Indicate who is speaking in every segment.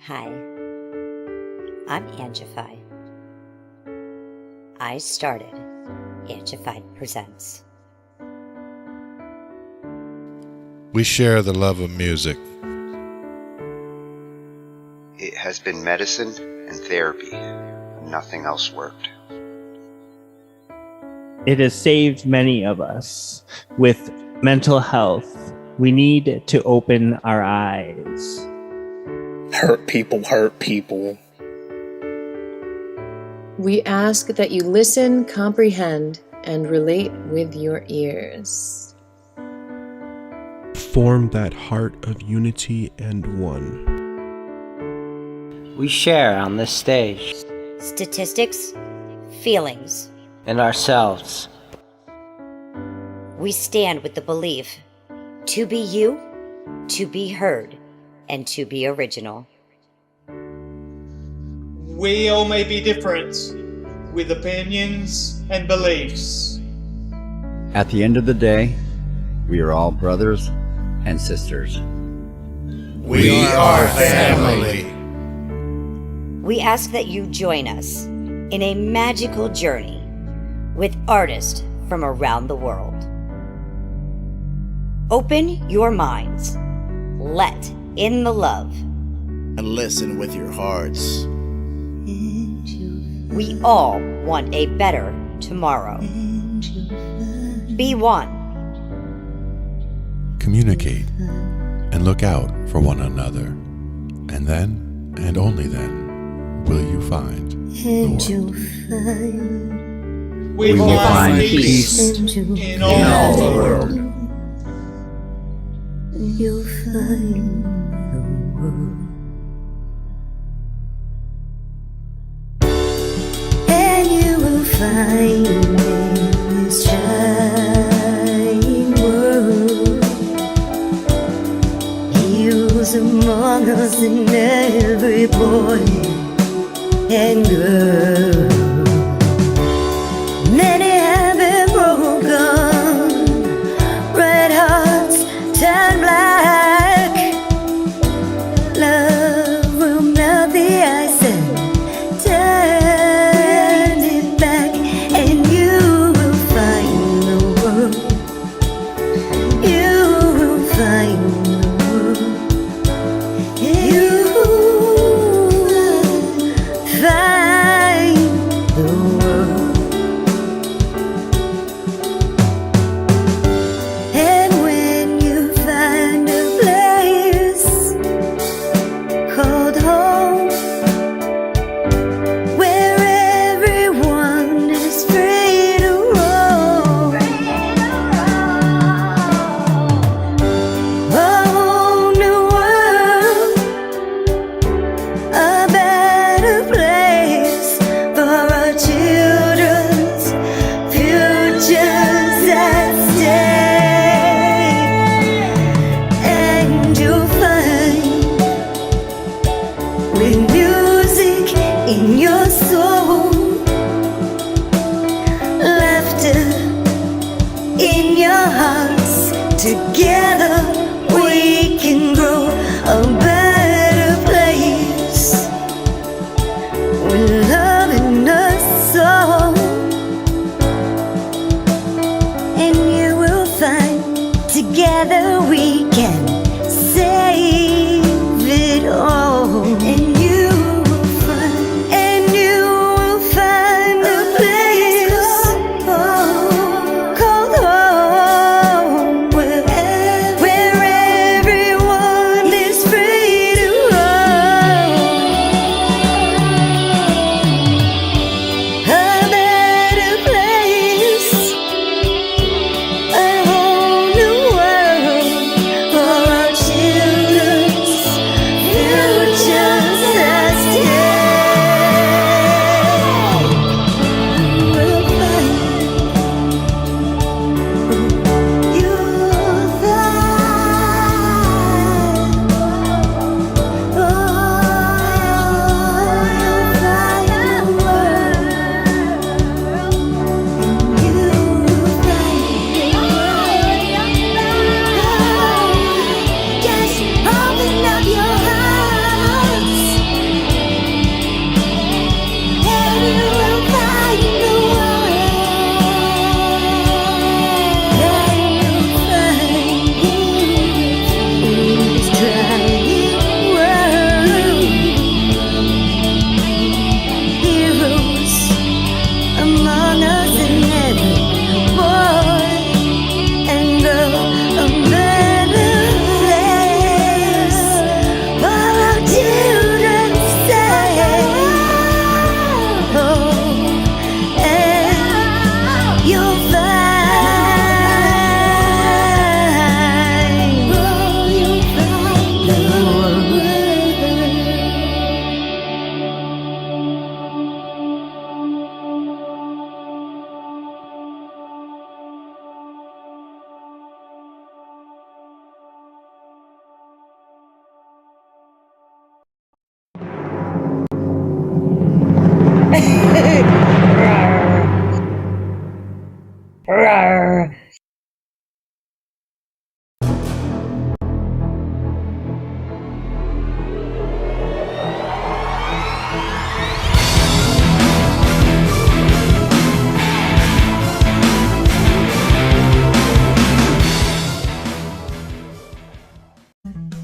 Speaker 1: Hi, I'm Angified. I started Angified Presents.
Speaker 2: We share the love of music.
Speaker 3: It has been medicine and therapy. Nothing else worked.
Speaker 4: It has saved many of us. With mental health, we need to open our eyes.
Speaker 5: Hurt people hurt people.
Speaker 6: We ask that you listen, comprehend, and relate with your ears.
Speaker 7: Form that heart of unity and one.
Speaker 8: We share on this stage.
Speaker 1: Statistics, feelings.
Speaker 8: And ourselves.
Speaker 1: We stand with the belief to be you, to be heard, and to be original.
Speaker 9: We all may be different, with opinions and beliefs.
Speaker 10: At the end of the day, we are all brothers and sisters.
Speaker 2: We are family.
Speaker 1: We ask that you join us in a magical journey with artists from around the world. Open your minds, let in the love,
Speaker 11: and listen with your hearts.
Speaker 1: We all want a better tomorrow. Be one.
Speaker 2: Communicate and look out for one another. And then, and only then, will you find the world.
Speaker 9: We will find peace in all the world.
Speaker 12: You'll find the world. And you will find in this shining world heroes among us and every boy and girl. Many have been broken, red hearts turn black. Love will melt the ice and turn it back, and you will find the world. You will find the world. You will find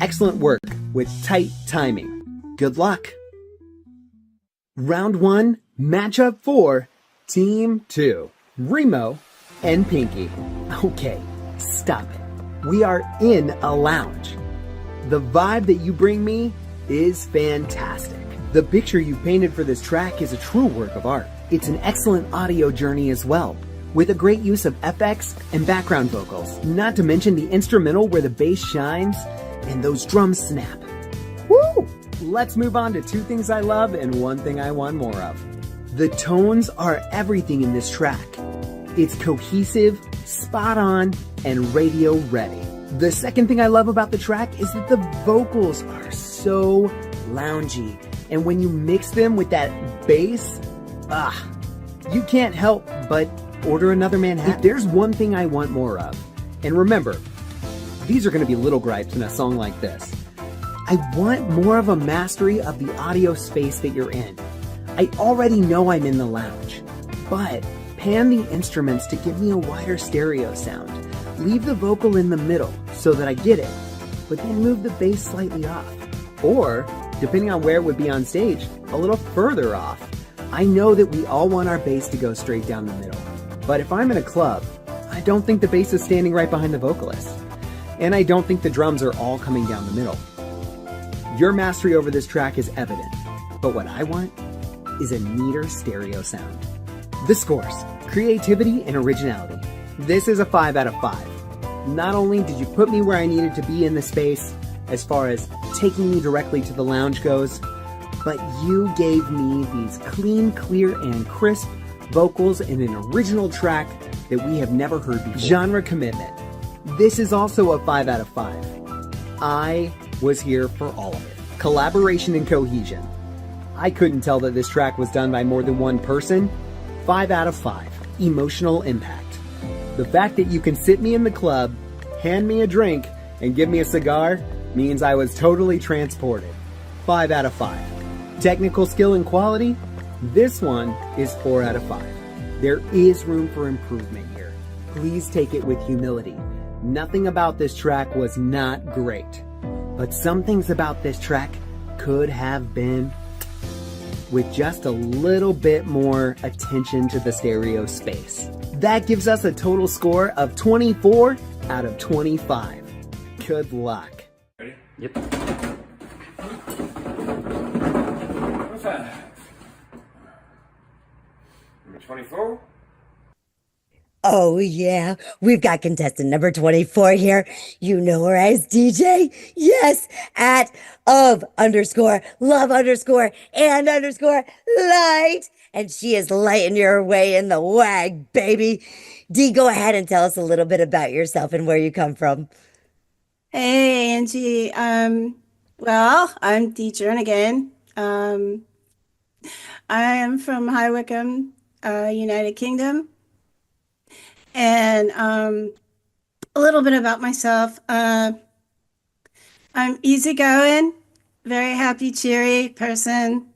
Speaker 13: Excellent work with tight timing. Good luck. Round 1, matchup 4, Team 2, Reemo and Pinky. Okay, stop it. We are in a lounge. The vibe that you bring me is fantastic. The picture you painted for this track is a true work of art. It's an excellent audio journey as well, with a great use of FX and background vocals, not to mention the instrumental where the bass shines and those drums snap. Woo! Let's move on to 2 things I love and 1 thing I want more of. The tones are everything in this track. It's cohesive, spot on, and radio ready. The second thing I love about the track is that the vocals are so loungy, and when you mix them with that bass, you can't help but order another Manhattan. If there's one thing I want more of, and remember, these are going to be little gripes in a song like this. I want more of a mastery of the audio space that you're in. I already know I'm in the lounge, but pan the instruments to give me a wider stereo sound. Leave the vocal in the middle so that I get it, but then move the bass slightly off. Or, depending on where it would be on stage, a little further off. I know that we all want our bass to go straight down the middle, but if I'm in a club, I don't think the bass is standing right behind the vocalist. And I don't think the drums are all coming down the middle. Your mastery over this track is evident, but what I want is a neater stereo sound. The scores, creativity and originality. This is a 5 out of 5. Not only did you put me where I needed to be in the space, as far as taking me directly to the lounge goes, but you gave me these clean, clear, and crisp vocals in an original track that we have never heard before. Genre commitment. This is also a 5 out of 5. I was here for all of it. Collaboration and cohesion. I couldn't tell that this track was done by more than one person. 5 out of 5. Emotional impact. The fact that you can sit me in the club, hand me a drink, and give me a cigar means I was totally transported. 5 out of 5. Technical skill and quality. This one is 4 out of 5. There is room for improvement here. Please take it with humility. Nothing about this track was not great, but some things about this track could have been with just a little bit more attention to the stereo space. That gives us a total score of 24 out of 25. Good luck.
Speaker 14: Ready? Yep. Number 24.
Speaker 1: Oh, yeah. We've got contestant number 24 here. You know her as DeeJ. Yes, at @love_and_light. And she is lighting your way in the WAG, baby. Dee, go ahead and tell us a little bit about yourself and where you come from.
Speaker 15: Hey, Angie. Well, I'm DeeJ again. I am from High Wycombe, United Kingdom. And a little bit about myself. I'm easygoing, very happy, cheery person.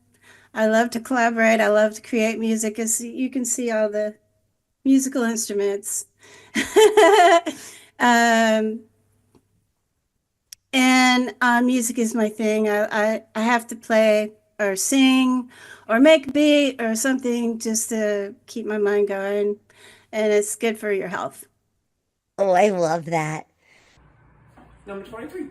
Speaker 15: I love to collaborate. I love to create music. As you can see all the musical instruments. And music is my thing. I have to play or sing or make a beat or something just to keep my mind going. And it's good for your health.
Speaker 1: Oh, I love that.
Speaker 14: Number 23.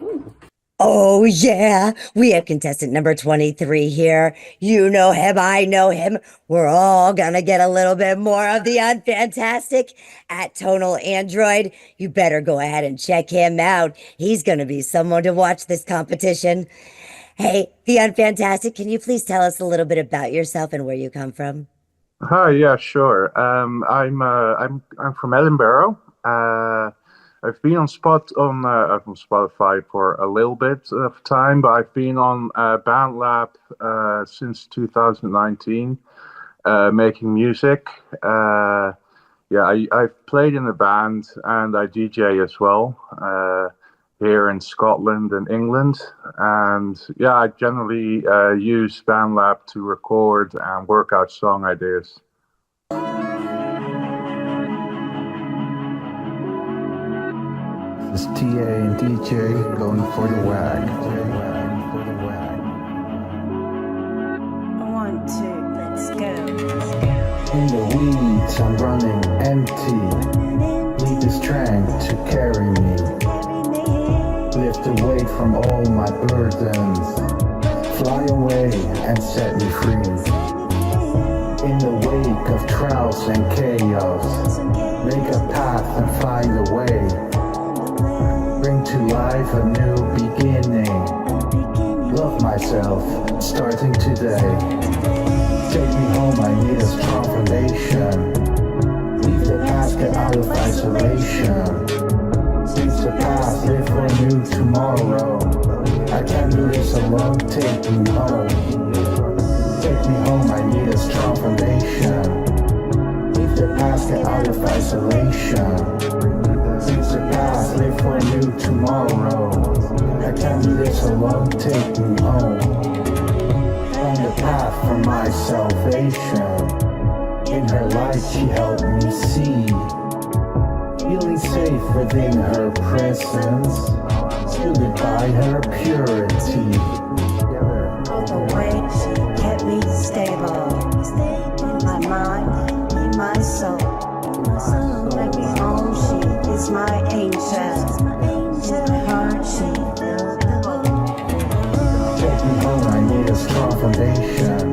Speaker 1: Ooh. Oh, yeah. We have contestant number 23 here. You know him. I know him. We're all gonna get a little bit more of the Unfantastic at tonalandroid. You better go ahead and check him out. He's gonna be someone to watch this competition. Hey, the Unfantastic, can you please tell us a little bit about yourself and where you come from?
Speaker 16: Hi, yeah, sure. I'm from Edinburgh. I've been on Spotify for a little bit of time, but I've been on BandLab since 2019, making music. I've played in a band and I DJ as well here in Scotland and England. And yeah, I generally use BandLab to record and work out song ideas.
Speaker 17: This is TA and DeeJ going for the WAG.
Speaker 15: 1, 2, let's go.
Speaker 17: In the weeds, I'm running empty. Need the strength to carry me. Lift the weight from all my burdens. Fly away and set me free. In the wake of trials and chaos, make a path and find a way. Bring to life a new beginning. Love myself, starting today. Take me home, I need a strong foundation. Leave the past, get out of isolation. Seize the past, live for a new tomorrow. I can't do this alone, take me home. Take me home, I need a strong foundation. Leave the past, get out of isolation. Seize the past, live for a new tomorrow. I can't do this alone, take me home. On the path for my salvation. In her light she helped me see. Feeling safe within her presence. Shielded by her purity.
Speaker 15: All the way she kept me stable. In my mind, in my soul. Make me home, she is my angel. In my heart, she filled the hole.
Speaker 17: Take me home, I need a strong foundation.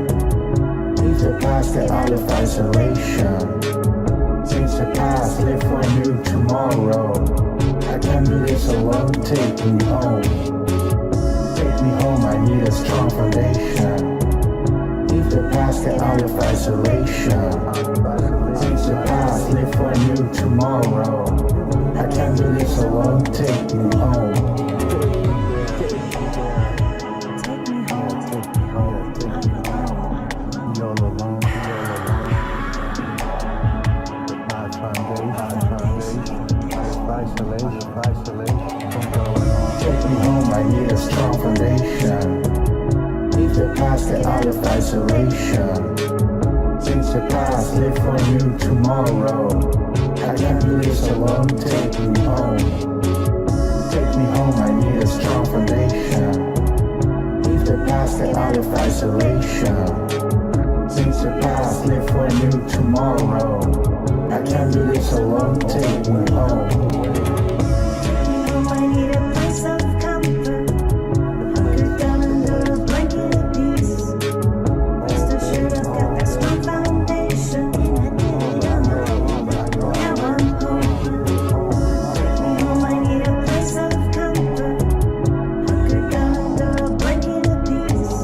Speaker 17: Leave the past, get out of isolation. Change the past, live for a new tomorrow. I can't do this alone, take me home. Take me home, I need a strong foundation. Leave the past, get out of isolation. Change the past, live for a new tomorrow. I can't do this alone, take me home. I need a strong foundation. Leave the past, get out of isolation. Change the past, live for a new tomorrow. I can't do this alone, take me home. Take me home, I need a strong foundation. Leave the past, get out of isolation. Change the past, live for a new tomorrow. I can't do this alone, take me home.
Speaker 15: I need a place of comfort. Hunker down under a blanket of peace. Rest assured I've got that strong foundation. And I did it on my own. Now I'm home. Take me home, I need a place of comfort. Hunker down under a blanket of peace.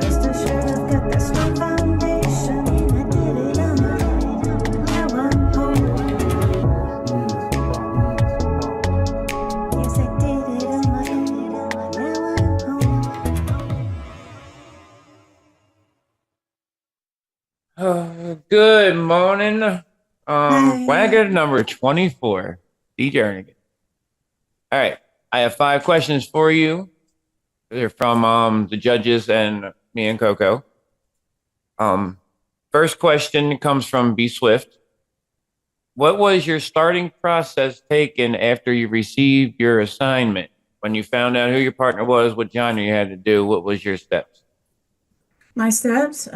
Speaker 15: Rest assured I've got that strong foundation. And I did it on my own. Now I'm home. Yes, I did it on my own. Now I'm home.
Speaker 14: Good morning. Wagger number 24. DeeJ Ernigan. All right. I have 5 questions for you. They're from the judges and me and Coco. First question comes from B Swift. What was your starting process taken after you received your assignment? When you found out who your partner was, what genre you had to do, what was your steps?
Speaker 15: My steps?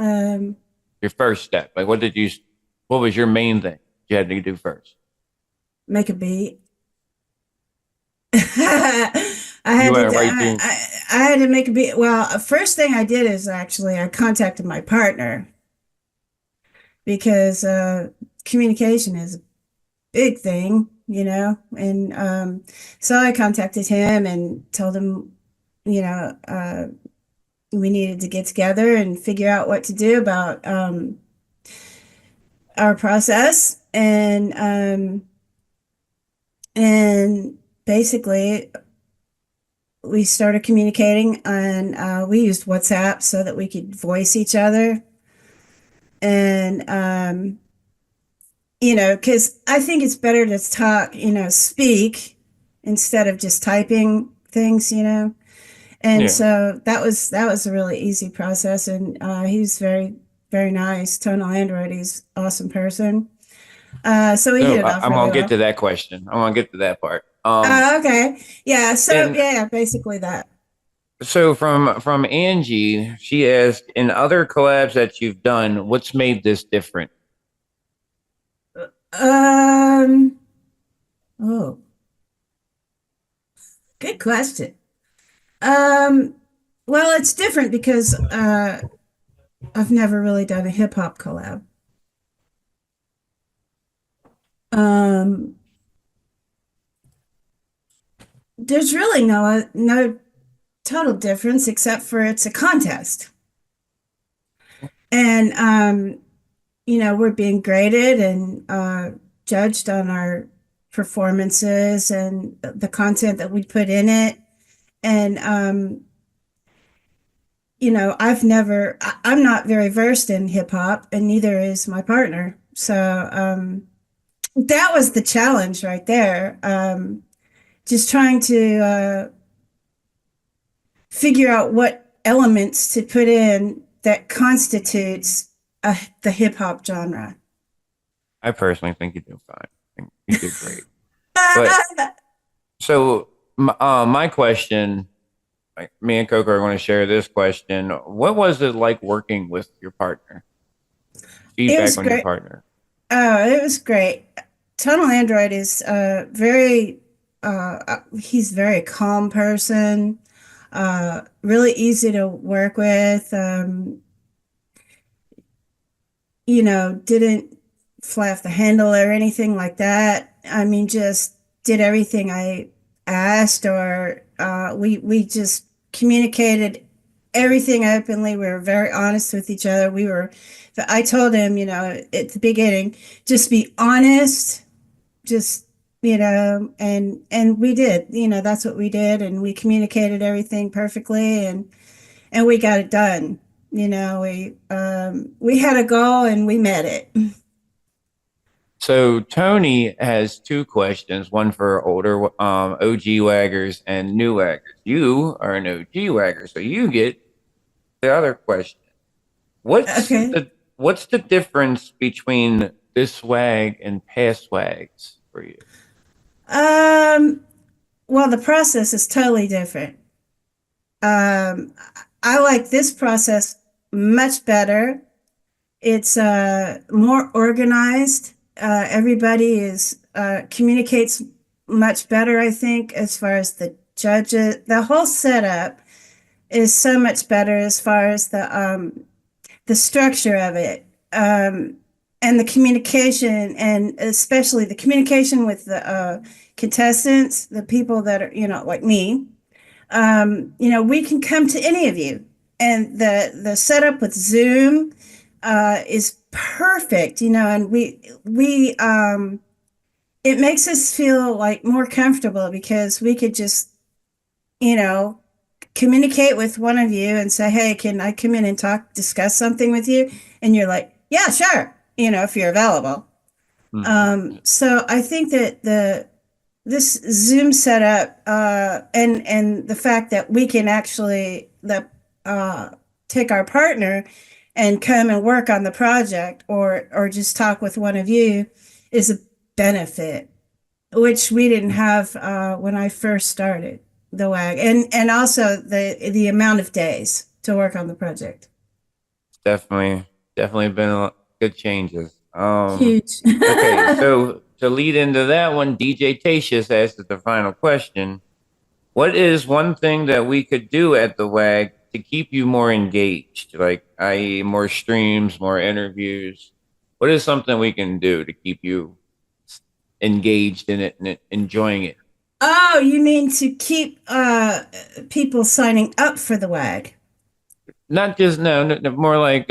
Speaker 14: Your first step. Like what was your main thing you had to do first?
Speaker 15: Make a beat. I had to make a beat. Well, first thing I did is actually I contacted my partner because communication is a big thing, you know, and so I contacted him and told him, you know, we needed to get together and figure out what to do about our process. And
Speaker 18: And basically, we started communicating, and we used WhatsApp so that we could voice each other. And, because I think it's better to talk, speak instead of just typing things, And
Speaker 14: Yeah.
Speaker 18: so that was a really easy process. And he was very, very nice. Tonal Android, he's an awesome person. So we hit
Speaker 14: So
Speaker 18: it off
Speaker 14: I'm
Speaker 18: really
Speaker 14: gonna get
Speaker 18: well.
Speaker 14: to that question. I'm gonna get to that part.
Speaker 18: Okay. Yeah. So
Speaker 14: and-
Speaker 18: yeah, basically that.
Speaker 14: So from Angie, she asked, in other collabs that you've done, what's made this different?
Speaker 18: Oh, good question. Well, it's different because I've never really done a hip hop collab. There's really no total difference except for it's a contest. And we're being graded and judged on our performances and the content that we put in it. And I'm not very versed in hip hop, and neither is my partner. So that was the challenge right there. Just trying to figure out what elements to put in that constitutes the hip hop genre.
Speaker 14: I personally think you did fine. I think you did great. But so my question, like me and Coco are going to share this question. What was it like working with your partner? Feedback on your partner.
Speaker 18: Oh, it was great. Tonal Android is he's a very calm person, really easy to work with. Didn't fly off the handle or anything like that. I mean, just did everything I asked, or we just communicated everything openly. We were very honest with each other. I told him, at the beginning, just be honest, just, and we did, that's what we did. And we communicated everything perfectly, and we got it done. We had a goal and we met it.
Speaker 14: So Tony has two questions, one for older OG waggers and new waggers. You are an OG wagger, so you get the other question. What's the difference between this wag and past wags for you?
Speaker 18: Well, the process is totally different. I like this process much better. It's more organized. Everybody communicates much better, I think, as far as the judges. The whole setup is so much better as far as the structure of it, and the communication, and especially the communication with the contestants, the people that are, like me. We can come to any of you, and the setup with Zoom is perfect, and it makes us feel like more comfortable because we could just, communicate with one of you and say, hey, can I come in and discuss something with you? And you're like, yeah, sure, if you're available. So I think that this Zoom setup and the fact that we can actually take our partner and come and work on the project, or just talk with one of you, is a benefit, which we didn't have when I first started the WAG, and also the amount of days to work on the project.
Speaker 14: Definitely been good changes.
Speaker 18: Huge.
Speaker 14: Okay, so to lead into that one, DJ Tatius asked the final question. What is one thing that we could do at the WAG to keep you more engaged, like i.e. more streams, more interviews? What is something we can do to keep you engaged in it and enjoying it?
Speaker 18: Oh, you mean to keep people signing up for the WAG?
Speaker 14: Not just more like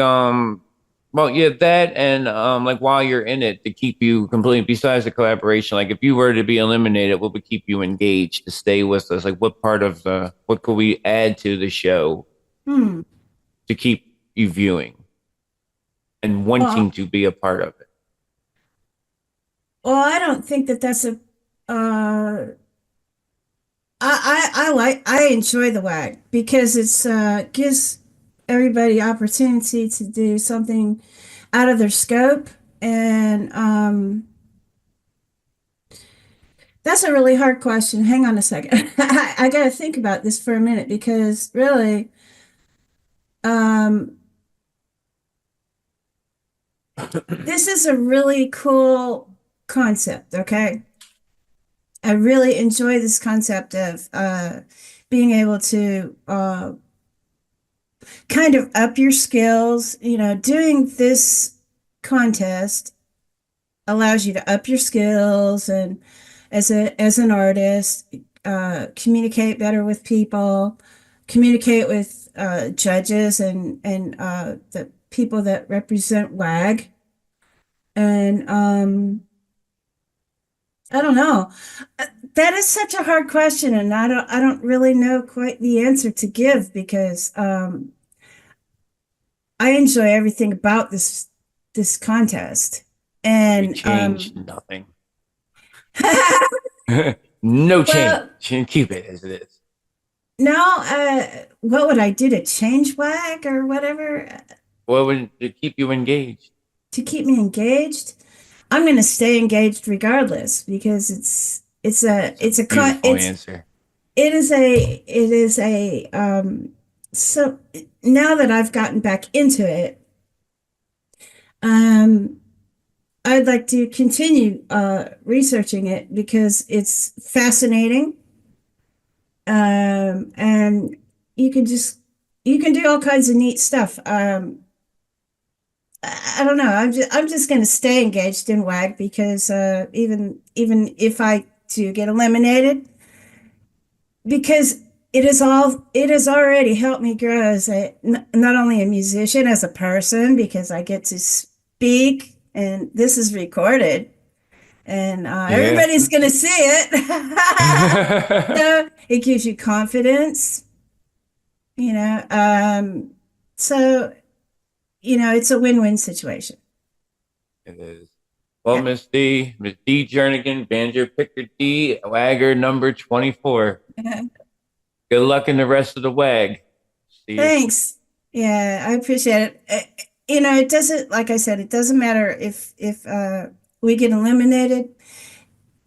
Speaker 14: Well, yeah, that and like while you're in it to keep you completely. Besides the collaboration, like if you were to be eliminated, what would keep you engaged to stay with us? Like what part of what could we add to the show
Speaker 18: Hmm.
Speaker 14: to keep you viewing and wanting to be a part of it?
Speaker 18: Well, I don't think that that's a. I enjoy the WAG because it's gives everybody opportunity to do something out of their scope, and that's a really hard question. Hang on a second. I got to think about this for a minute because really, this is a really cool concept. Okay. I really enjoy this concept of being able to kind of up your skills. You know, doing this contest allows you to up your skills and as an artist, communicate better with people, communicate with judges and the people that represent WAG, and I don't know. That is such a hard question, and I don't really know quite the answer to give because I enjoy everything about this contest, and
Speaker 14: Change nothing. No change. Keep it as it is.
Speaker 18: no, what would I do to change WAG or whatever?
Speaker 14: What would to keep you engaged?
Speaker 18: To keep me engaged? I'm going to stay engaged regardless because it's a
Speaker 14: Beautiful answer.
Speaker 18: It is a so now that I've gotten back into it, I'd like to continue researching it because it's fascinating. And you can do all kinds of neat stuff. I don't know. I'm just going to stay engaged in WAG because even if I do get eliminated, because it has already helped me grow as not only a musician, as a person, because I get to speak and this is recorded and everybody's going to see it. So it gives you confidence, you know. So it's a win-win situation.
Speaker 14: It is. Well, Miss D Jernigan, banjo picker D, wagger number 24. Good luck in the rest of the WAG. See you.
Speaker 18: Thanks. Yeah, I appreciate it. It doesn't, like I said, it doesn't matter if we get eliminated.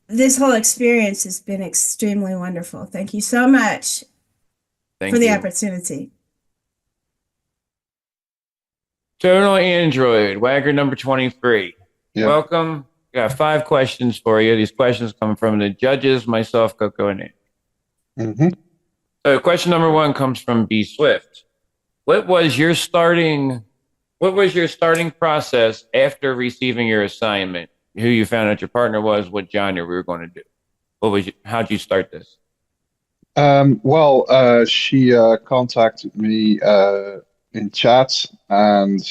Speaker 18: This whole experience has been extremely wonderful. Thank you so much for the opportunity.
Speaker 14: TonaLandroid, wagger number 23.
Speaker 19: Yeah.
Speaker 14: Welcome. Got 5 questions for you. These questions come from the judges, myself, Coco, and Nick.
Speaker 19: Mm-hmm.
Speaker 14: So question number 1 comes from B Swift. What was your starting process after receiving your assignment? Who you found out your partner was, what genre we were going to do? How'd you start this?
Speaker 19: She contacted me in chat, and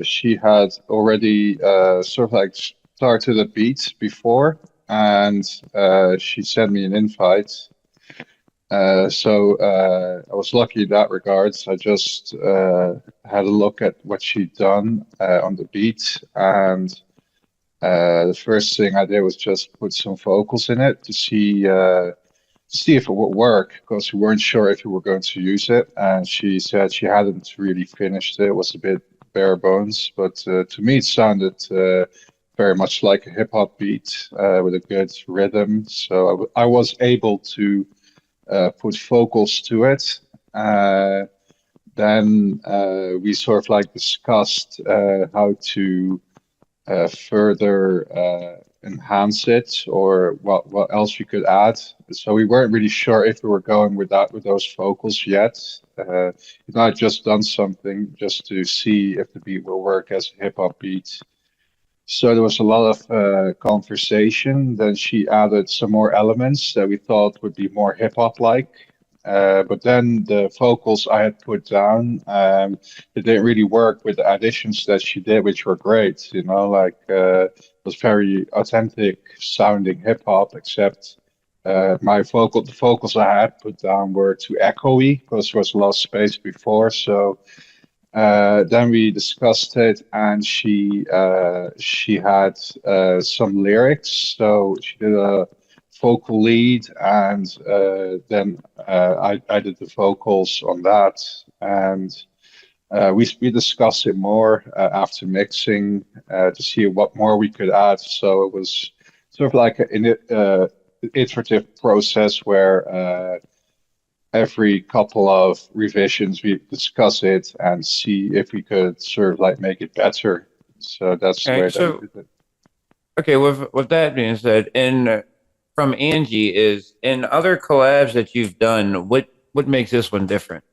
Speaker 19: she had already sort of like started a beat before, and she sent me an invite. So I was lucky in that regards. I just had a look at what she'd done on the beat, and the first thing I did was just put some vocals in it to see if it would work, because we weren't sure if we were going to use it. And she said she hadn't really finished it. It was a bit bare bones, but to me it sounded very much like a hip hop beat with a good rhythm. So I was able to put vocals to it. Then we sort of like discussed how to further enhance it, or what else we could add. So we weren't really sure if we were going with those vocals yet. I'd just done something just to see if the beat will work as a hip hop beat. So there was a lot of conversation. Then she added some more elements that we thought would be more hip hop like. But then the vocals I had put down, they didn't really work with the additions that she did, which were great. You know, like it was very authentic sounding hip hop, except the vocals I had put down were too echoey because there was a lot of space before. So then we discussed it, and she had some lyrics. So she did a vocal lead, and then I did the vocals on that, and we discussed it more after mixing to see what more we could add. So it was sort of like an iterative process where every couple of revisions we discuss it and see if we could sort of like make it better. So that's the way that we did it.
Speaker 14: Okay, with that being said, and from Angie, is in other collabs that you've done, what makes this one different?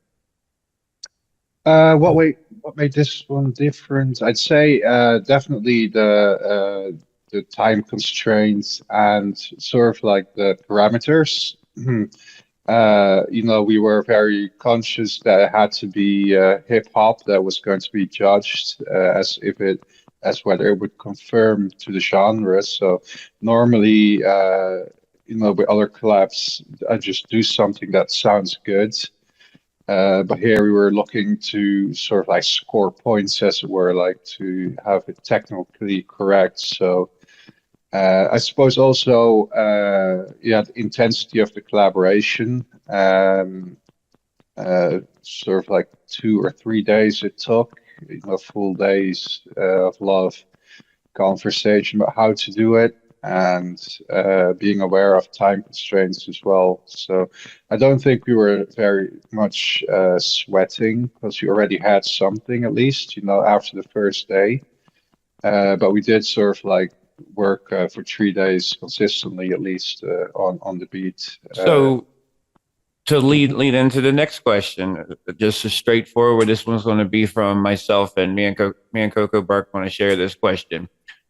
Speaker 19: What made this one different? I'd say definitely the time constraints and sort of like the parameters. You know, we were very conscious that it had to be hip hop that was going to be judged as whether it would conform to the genre. So normally, you know, with other collabs, I just do something that sounds good. But here we were looking to sort of like score points, as it were, like to have it technically correct. So I suppose also, yeah, the intensity of the collaboration, sort of like 2 or 3 days it took, you know, full days of a lot of conversation about how to do it, and being aware of time constraints as well. So I don't think we were very much sweating because we already had something, at least, you know, after the first day. But we did sort of like work for 3 days consistently, at least on the beat.
Speaker 14: So to lead into the next question, just a straightforward. This one's going to be from myself, and me and Coco Burke want to share this question.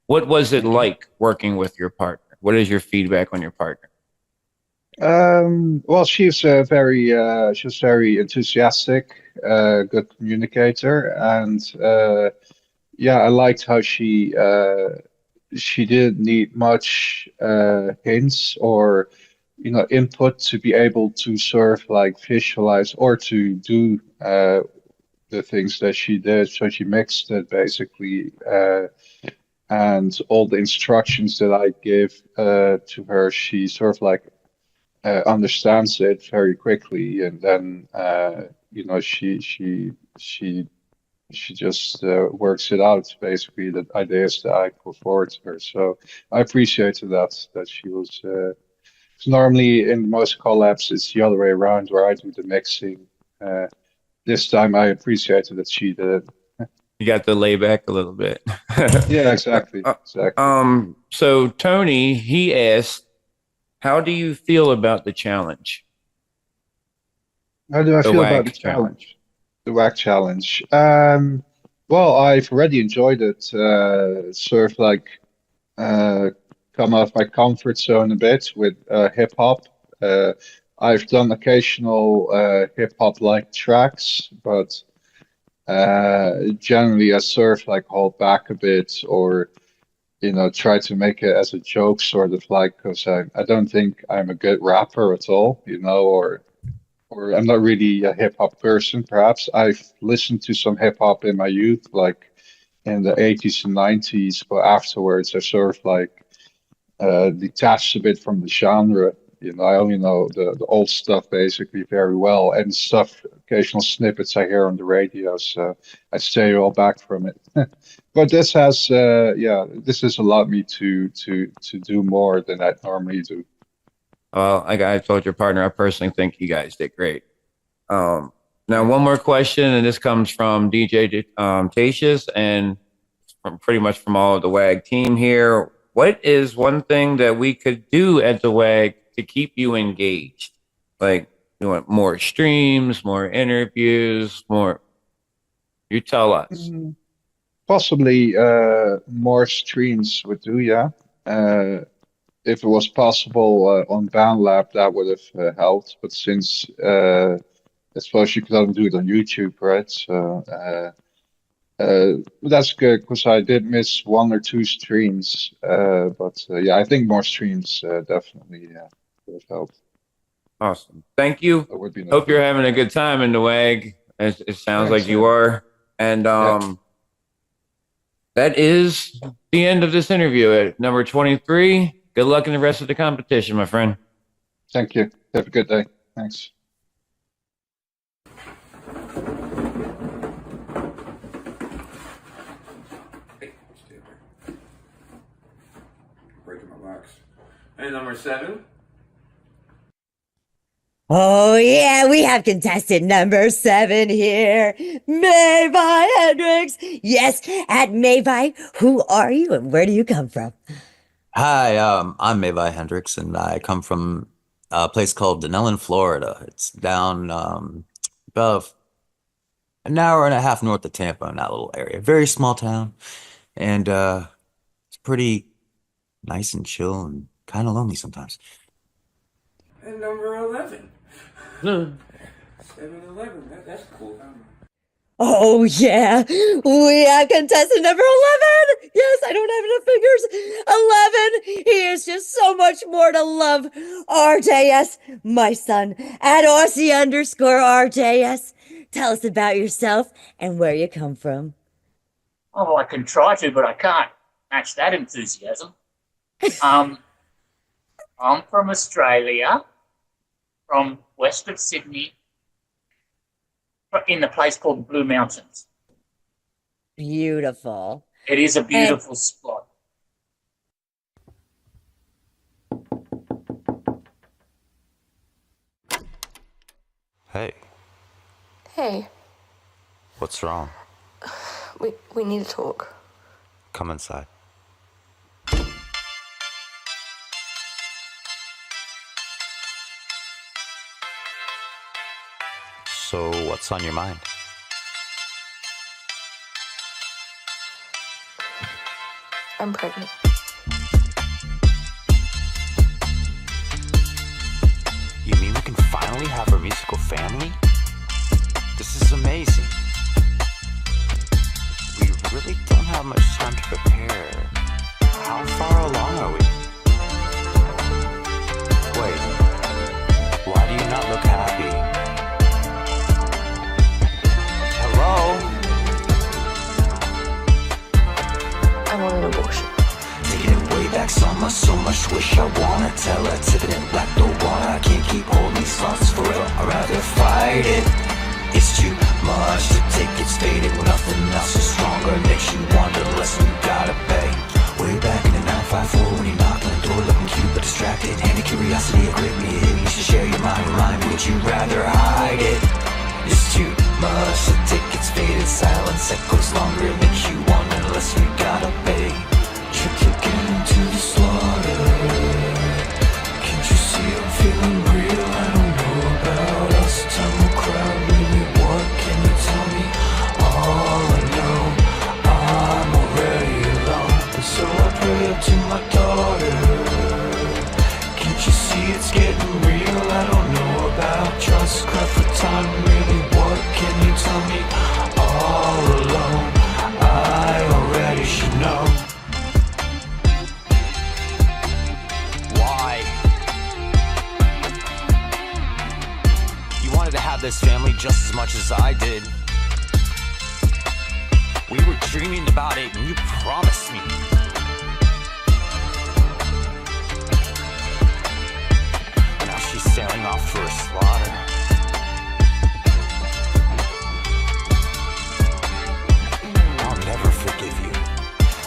Speaker 14: What was it like working with your partner? What is your feedback on your partner?
Speaker 19: Well, she was very enthusiastic, good communicator, and yeah, I liked how she didn't need much hints or, you know, input to be able to sort of like visualize or to do the things that she did. So she mixed it basically, and all the instructions that I give to her, she sort of like understands it very quickly, and then you know, she just works it out, basically, the ideas that I put forward to her. So I appreciated that she was. 'Cause normally in most collabs it's the other way around, where I do the mixing. This time I appreciated that she did it.
Speaker 14: You got to lay back a little bit.
Speaker 19: Yeah, exactly.
Speaker 14: So Tony, he asked, how do you feel about the challenge?
Speaker 19: How do I feel about the challenge? The WAG challenge. Well, I've already enjoyed it. Sort of like come out of my comfort zone a bit with hip hop. I've done occasional hip hop like tracks, but generally I sort of like hold back a bit, or, you know, try to make it as a joke, sort of like, because I don't think I'm a good rapper at all, you know, or I'm not really a hip hop person. Perhaps I've listened to some hip hop in my youth, like in the 80s and 90s, but afterwards I sort of like detached a bit from the genre. You know, I only know the old stuff basically very well, and stuff, occasional snippets I hear on the radio, so I stay all back from it. But this has, yeah, this has allowed me to do more than I normally do.
Speaker 14: Well, like I told your partner, I personally think you guys did great. Now, one more question, and this comes from DeeJ Tatius, and pretty much from all of the WAG team here. What is one thing that we could do at the WAG to keep you engaged? Like, you want more streams, more interviews, more? You tell us.
Speaker 19: Possibly more streams would do, yeah. if it was possible on BandLab, that would have helped. But since I suppose you could only do it on YouTube, right? So that's good because I did miss 1 or 2 streams. But yeah, I think more streams definitely would have helped.
Speaker 14: Awesome. Thank you.
Speaker 19: That would be nice.
Speaker 14: Hope you're having a good time in the WAG. It sounds like you are. And that is the end of this interview at number 23. Good luck in the rest of the competition, my friend.
Speaker 19: Thank you. Have a good day. Thanks.
Speaker 2: Breaking my box. And number 7.
Speaker 1: Oh, yeah, we have contestant number 7 here, Mayvi Hendricks. Yes, at Mayvi, who are you and where do you come from?
Speaker 20: Hi, I'm Mayvi Hendricks, and I come from a place called Denellen, Florida. It's down about an hour and a half north of Tampa in that little area. Very small town, and it's pretty nice and chill and kind of lonely sometimes.
Speaker 2: And number 11. 7-11. That's cool.
Speaker 1: Oh, yeah, we have contestant number 11. Yes, I don't have enough fingers. 11. He is just so much more to love. RJS, my son, at Aussie_RJS. Tell us about yourself and where you come from.
Speaker 21: Oh, I can try to, but I can't match that enthusiasm. I'm from Australia, from west of Sydney, in a place called Blue Mountains.
Speaker 1: Beautiful.
Speaker 21: It is a beautiful spot.
Speaker 20: Hey,
Speaker 22: Hey,
Speaker 20: what's wrong?
Speaker 22: we need to talk.
Speaker 20: Come inside. So, what's on your mind?
Speaker 22: I'm pregnant.
Speaker 20: You mean we can finally have our musical family? This is amazing. We really don't have much time to prepare. How far along are we? Wait, why do you not look happy? Hello?
Speaker 22: I want an abortion.
Speaker 20: Taking it way back so much wish I wanna tell her. Tipping it black, don't wanna. I can't keep holding these thoughts forever. I'd rather fight it. It's too much to take, it's faded when nothing else is stronger. It makes you wonder the lesson you gotta pay. Way back in the 954 when you knocked on the door looking cute but distracted. Hand of curiosity, a grip me, hit me, you should share your mind with mine. Would you rather hide it? It's too much to take, it's faded. Silence echoes longer, it makes you wonder the lesson you gotta pay. You're kicking into the slaughter. Can't you see I'm feeling real? I don't know about us. Time will crowd me. What can you tell me? All I know, I'm already alone. And so I pray up to my daughter. Can't you see it's getting real? I don't know about trust. Cry for time, really. What can you tell me? All alone, I already should know. Why? You wanted to have this family just as much as I did. We were dreaming about it and you promised me. Now she's sailing off for a slaughter. I'll never forgive you.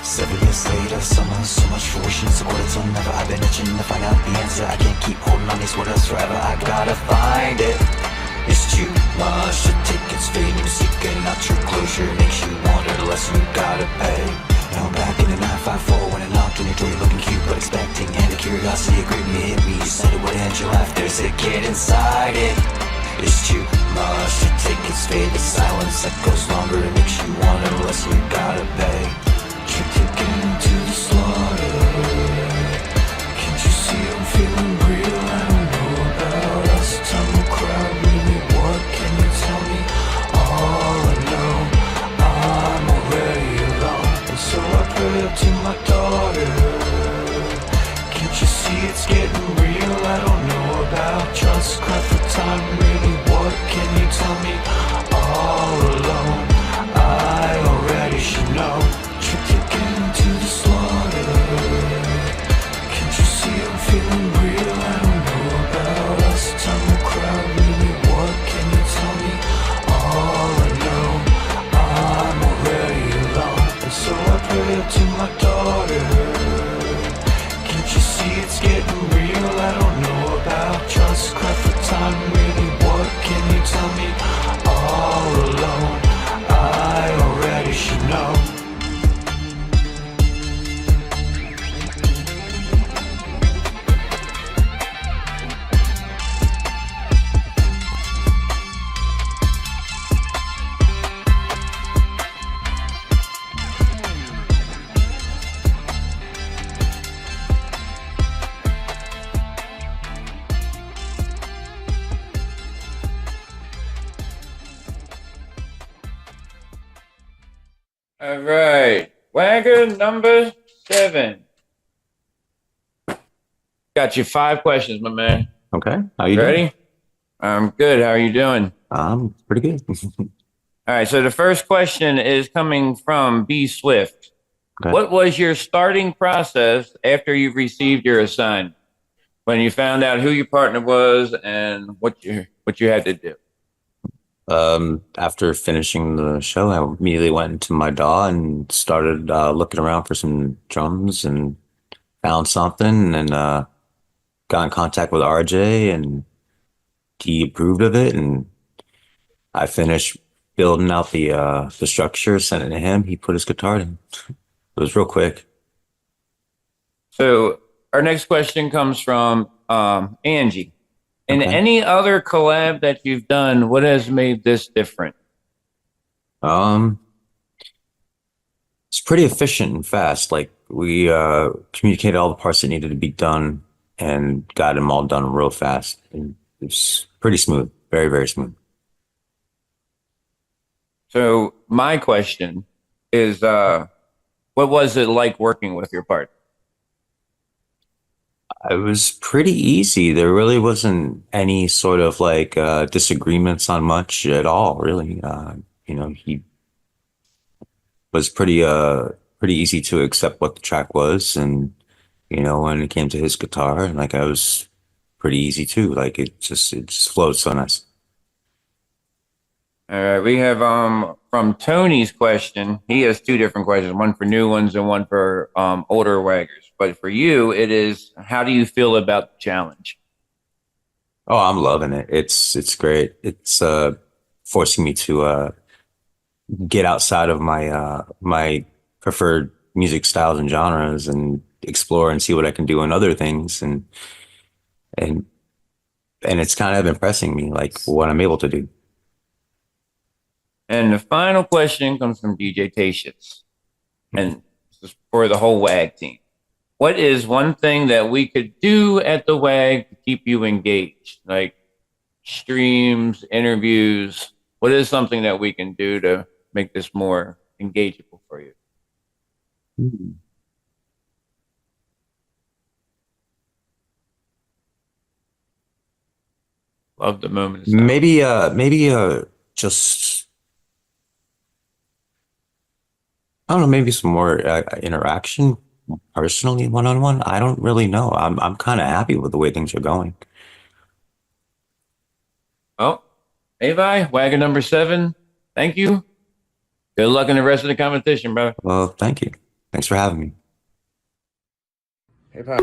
Speaker 20: 7 years later, somehow so much fruition. So what it's on never. I've been itching to find out the answer. I can't keep holding on these words forever. I gotta find it. It's too much to take, it's fading, seeking out your closure. Makes you wonder the lesson you gotta pay. Now I'm back in the 954 when I knocked on your door, you're looking cute but expecting. And the curiosity agreed me, hit me. You said it would end your life, there's a kid inside it. It's too much to take, it's faded. Silence that goes longer, it makes you wonder the lesson you gotta pay. You're kicking into the slaughter. Can't you tell me all alone? I already should know.
Speaker 14: All right, Wagger number 7. Got you 5 questions, my man.
Speaker 3: Okay, how you
Speaker 14: Ready?
Speaker 3: doing?
Speaker 14: I'm good. How are you doing?
Speaker 3: I'm pretty good.
Speaker 14: All right, so the first question is coming from B Swift.
Speaker 3: Okay.
Speaker 14: What was your starting process after you received your assignment? When you found out who your partner was and what you had to do?
Speaker 3: After finishing the show, I immediately went into my DAW and started looking around for some drums and found something and got in contact with RJ and he approved of it and I finished building out the structure, sent it to him. He put his guitar in. It was real quick.
Speaker 14: So our next question comes from Angie. In
Speaker 3: Okay.
Speaker 14: any other collab that you've done, what has made this different?
Speaker 3: It's pretty efficient and fast. Like we communicated all the parts that needed to be done and got them all done real fast. And it's pretty smooth, very, very smooth.
Speaker 14: So my question is, what was it like working with your partner?
Speaker 3: It was pretty easy. There really wasn't any sort of like disagreements on much at all, really. He was pretty easy to accept what the track was, and when it came to his guitar, like I was pretty easy too. Like it just flowed so nice.
Speaker 14: All right, we have from Tony's question. He has 2 different questions, one for new ones and one for older waggers. But for you, it is, how do you feel about the challenge?
Speaker 3: Oh, I'm loving it. It's great. It's forcing me to get outside of my my preferred music styles and genres and explore and see what I can do in other things and it's kind of impressing me, like what I'm able to do.
Speaker 14: And the final question comes from DJ Tatius, and this is for the whole WAG team. What is one thing that we could do at the WAG to keep you engaged? Like streams, interviews. What is something that we can do to make this more engageable for you? Love the moment.
Speaker 3: Maybe just I don't know, maybe some more interaction personally, one-on-one. I don't really know. I'm kind of happy with the way things are going.
Speaker 14: Oh, Avi, Wagger number 7. Thank you. Good luck in the rest of the competition, brother.
Speaker 3: Well, thank you. Thanks for having me.
Speaker 14: Hey, Pop.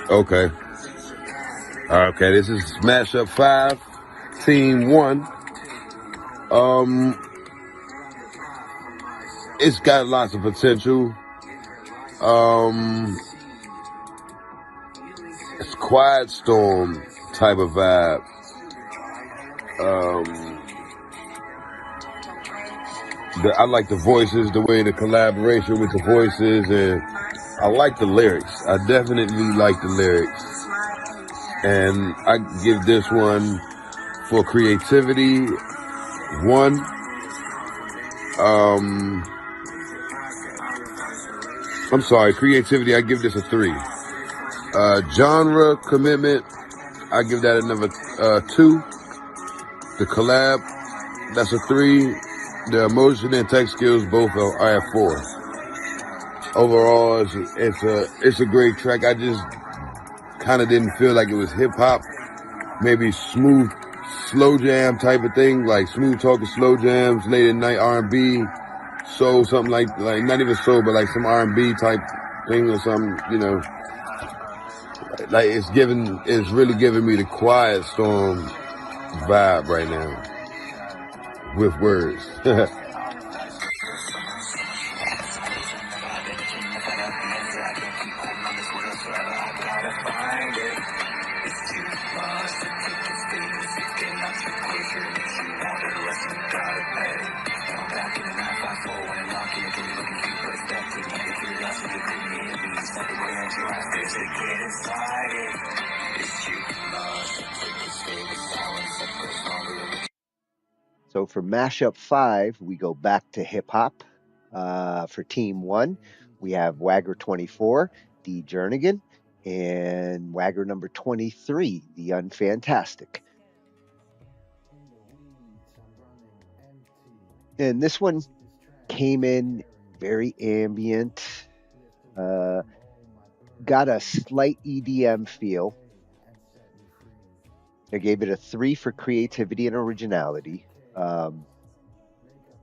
Speaker 4: Okay. Okay, this is Mashup 5, Team 1. It's got lots of potential. It's Quiet Storm type of vibe. I like the voices, the way the collaboration with the voices, and I like the lyrics. I definitely like the lyrics. And I give this one for creativity 1. I'm sorry, creativity, I give this a 3. Genre commitment, I give that another 2. The collab, that's a 3. The emotion and tech skills, both are at 4. Overall, it's a great track. I just kind of didn't feel like it was hip hop. Maybe smooth, slow jam type of thing, like smooth talking slow jams, late at night R&B, soul, something like not even soul, but like some R&B type thing or something, you know. Like it's really giving me the Quiet Storm vibe right now with words.
Speaker 5: So for Mashup 5, we go back to hip hop. For Team 1, we have Wagger 24, D Jernigan, and Wagger number 23, the Unfantastic. And this one came in very ambient, got a slight EDM feel. I gave it a 3 for creativity and originality. I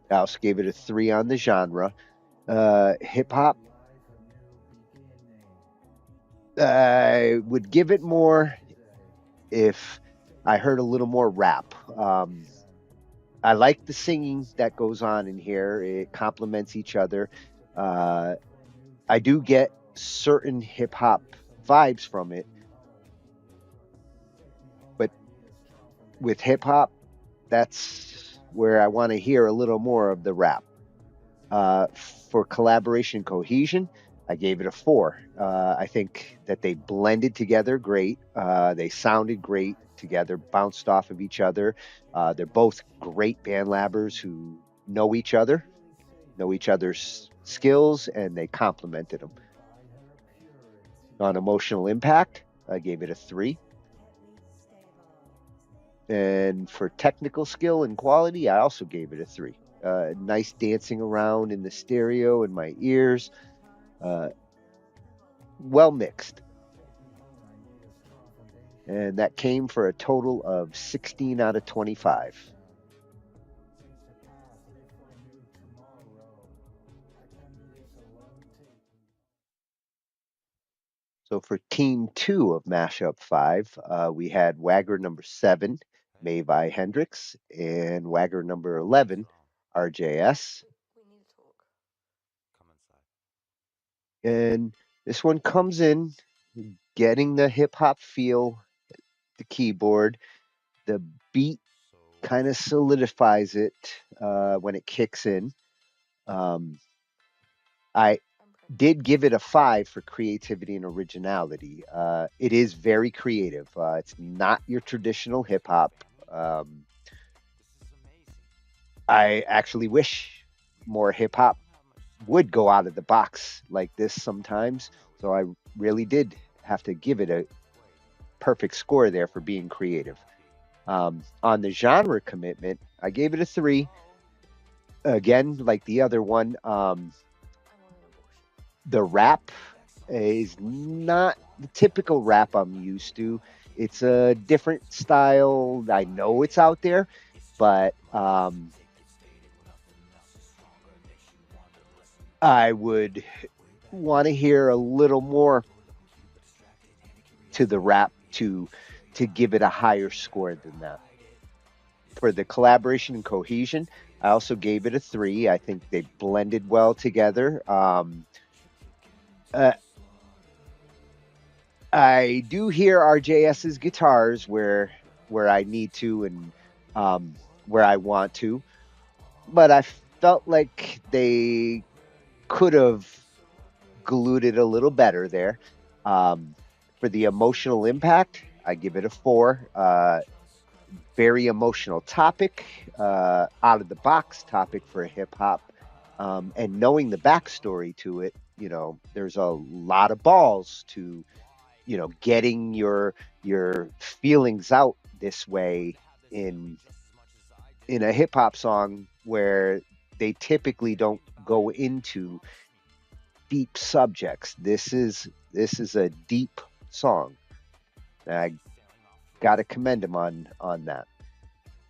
Speaker 5: also gave it a 3 on the genre. Hip hop, I would give it more if I heard a little more rap. I like the singing that goes on in here. It complements each other. I do get certain hip hop vibes from it, but with hip hop, that's where I want to hear a little more of the rap. For collaboration cohesion, I gave it a 4. I think that they blended together great. They sounded great together, bounced off of each other. They're both great band labbers who know each other's skills, and they complemented them. On emotional impact, I gave it a 3. And for technical skill and quality, I also gave it a 3. Nice dancing around in the stereo in my ears. Well mixed. And that came for a total of 16 out of 25. So for Team 2 of Mashup 5, we had Wagger number 7, Mavi Hendrix, and Wagger number 11, RJS. And this one comes in getting the hip hop feel, the keyboard, the beat kind of solidifies it when it kicks in. I did give it a 5 for creativity and originality. It is very creative. It's not your traditional hip hop. I actually wish more hip hop would go out of the box like this sometimes. So I really did have to give it a perfect score there for being creative. On the genre commitment, I gave it a 3. Again, like the other one, the rap is not the typical rap I'm used to. It's a different style. I know it's out there, but I would want to hear a little more to the rap to give it a higher score than that. For the collaboration and cohesion, I also gave it a 3. I think they blended well together. I do hear RJS's guitars where I need to and where I want to, but I felt like they could have glued it a little better there. For the emotional impact, I give it a 4. Very emotional topic, out of the box topic for hip hop, and knowing the backstory to it, you know, there's a lot of balls to, you know, getting your feelings out this way in a hip hop song where they typically don't go into deep subjects. This is a deep song. I got to commend him on that.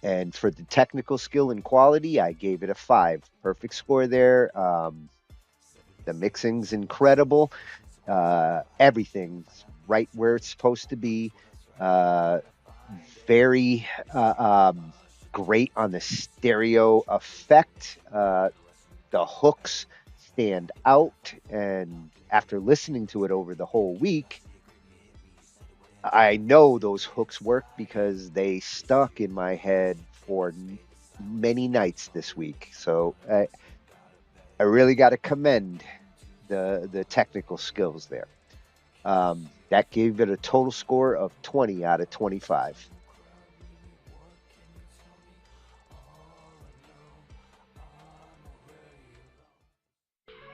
Speaker 5: And for the technical skill and quality, I gave it a 5. Perfect score there. The mixing's incredible. Everything's right where it's supposed to be. Very great on the stereo effect. The hooks stand out, and after listening to it over the whole week, I know those hooks work because they stuck in my head for many nights this week. So I really got to commend the technical skills there. That gave it a total score of 20 out of 25.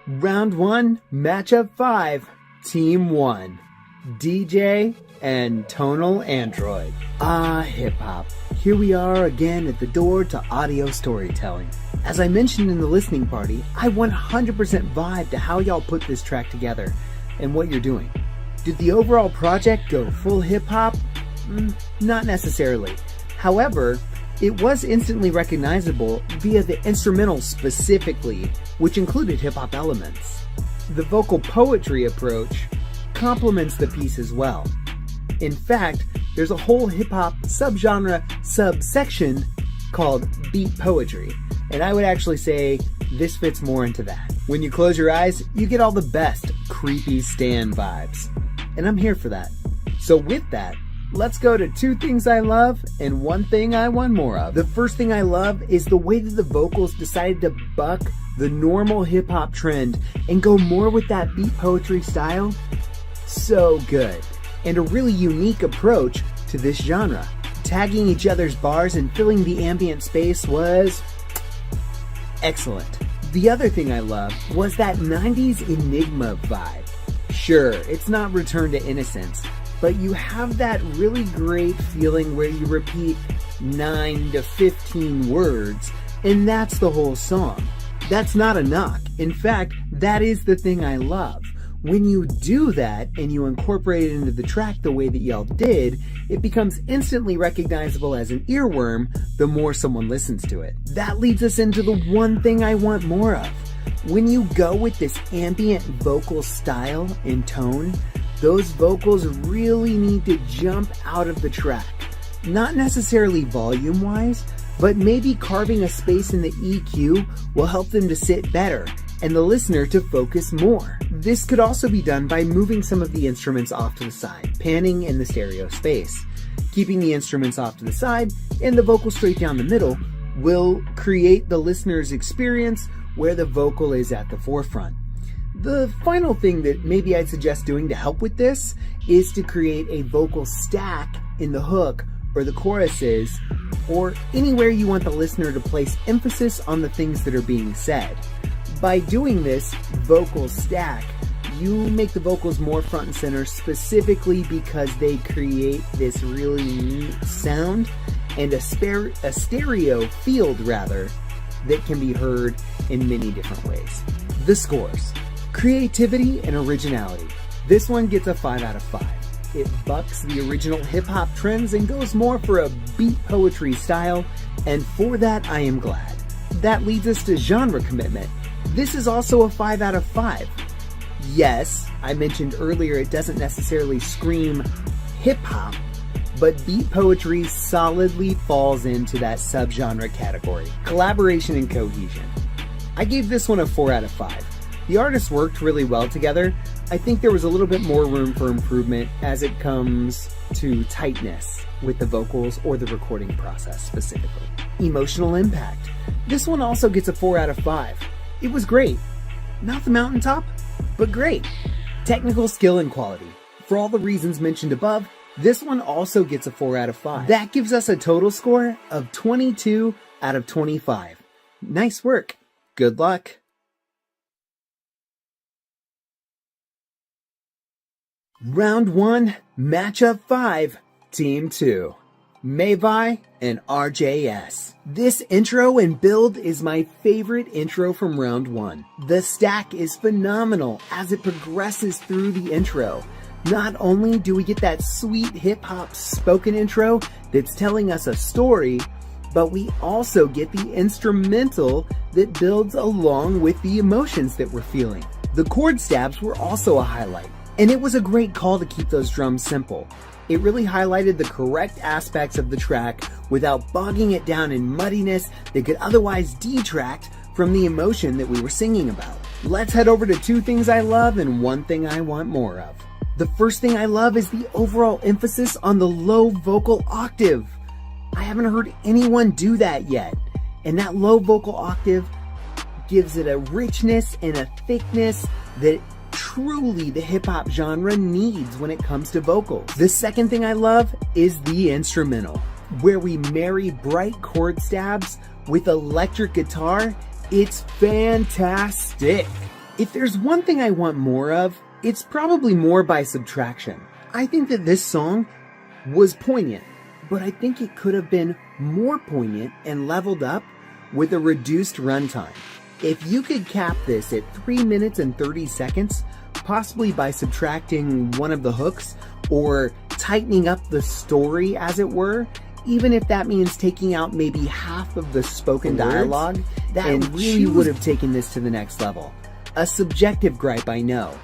Speaker 13: Round 1, matchup 5, Team 1, DeeJ and Tonal Android. Hip hop. Here we are again at the door to audio storytelling. As I mentioned in the listening party, I 100% vibe to how y'all put this track together and what you're doing. Did the overall project go full hip hop? Not necessarily. However, it was instantly recognizable via the instrumental specifically, which included hip hop elements. The vocal poetry approach complements the piece as well. In fact, there's a whole hip hop subgenre subsection called beat poetry, and I would actually say this fits more into that. When you close your eyes, you get all the best creepy Stan vibes, and I'm here for that. So with that, let's go to 2 things I love and 1 thing I want more of. The first thing I love is the way that the vocals decided to buck the normal hip hop trend and go more with that beat poetry style. So good. And a really unique approach to this genre. Tagging each other's bars and filling the ambient space was excellent. The other thing I loved was that 90s Enigma vibe. Sure, it's not Return to Innocence, but you have that really great feeling where you repeat 9 to 15 words, and that's the whole song. That's not a knock. In fact, that is the thing I love. When you do that and you incorporate it into the track the way that y'all did, it becomes instantly recognizable as an earworm the more someone listens to it. That leads us into the one thing I want more of. When you go with this ambient vocal style and tone, those vocals really need to jump out of the track. Not necessarily volume-wise, but maybe carving a space in the EQ will help them to sit better and the listener to focus more. This could also be done by moving some of the instruments off to the side, panning in the stereo space. Keeping the instruments off to the side and the vocal straight down the middle will create the listener's experience where the vocal is at the forefront. The final thing that maybe I'd suggest doing to help with this is to create a vocal stack in the hook or the choruses, or anywhere you want the listener to place emphasis on the things that are being said. By doing this vocal stack, you make the vocals more front and center specifically because they create this really neat sound and a stereo field rather that can be heard in many different ways. The scores. Creativity and originality. This one gets a 5 out of 5. It bucks the original hip-hop trends and goes more for a beat poetry style, and for that I am glad. That leads us to genre commitment. This is also a 5 out of 5. Yes, I mentioned earlier it doesn't necessarily scream hip-hop, but beat poetry solidly falls into that subgenre category. Collaboration and cohesion. I gave this one a 4 out of 5. The artists worked really well together. I think there was a little bit more room for improvement as it comes to tightness with the vocals or the recording process specifically. Emotional impact. This one also gets a 4 out of 5. It was great. Not the mountaintop, but great. Technical skill and quality. For all the reasons mentioned above, this one also gets a 4 out of 5. That gives us a total score of 22 out of 25. Nice work. Good luck. Round 1, matchup 5, Team 2. Mavi and RJS. This intro and build is my favorite intro from round 1. The stack is phenomenal as it progresses through the intro. Not only do we get that sweet hip-hop spoken intro that's telling us a story, but we also get the instrumental that builds along with the emotions that we're feeling. The chord stabs were also a highlight, and it was a great call to keep those drums simple. It really highlighted the correct aspects of the track without bogging it down in muddiness that could otherwise detract from the emotion that we were singing about. Let's head over to 2 things I love and 1 thing I want more of. The first thing I love is the overall emphasis on the low vocal octave. I haven't heard anyone do that yet, and that low vocal octave gives it a richness and a thickness that truly the hip-hop genre needs when it comes to vocals. The second thing I love is the instrumental, where we marry bright chord stabs with electric guitar. It's fantastic. If there's one thing I want more of, it's probably more by subtraction. I think that this song was poignant, but I think it could have been more poignant and leveled up with a reduced runtime. If you could cap this at 3 minutes and 30 seconds, possibly by subtracting one of the hooks or tightening up the story, as it were, even if that means taking out maybe half of the spoken dialogue, that really would have taken this to the next level. A subjective gripe, I know,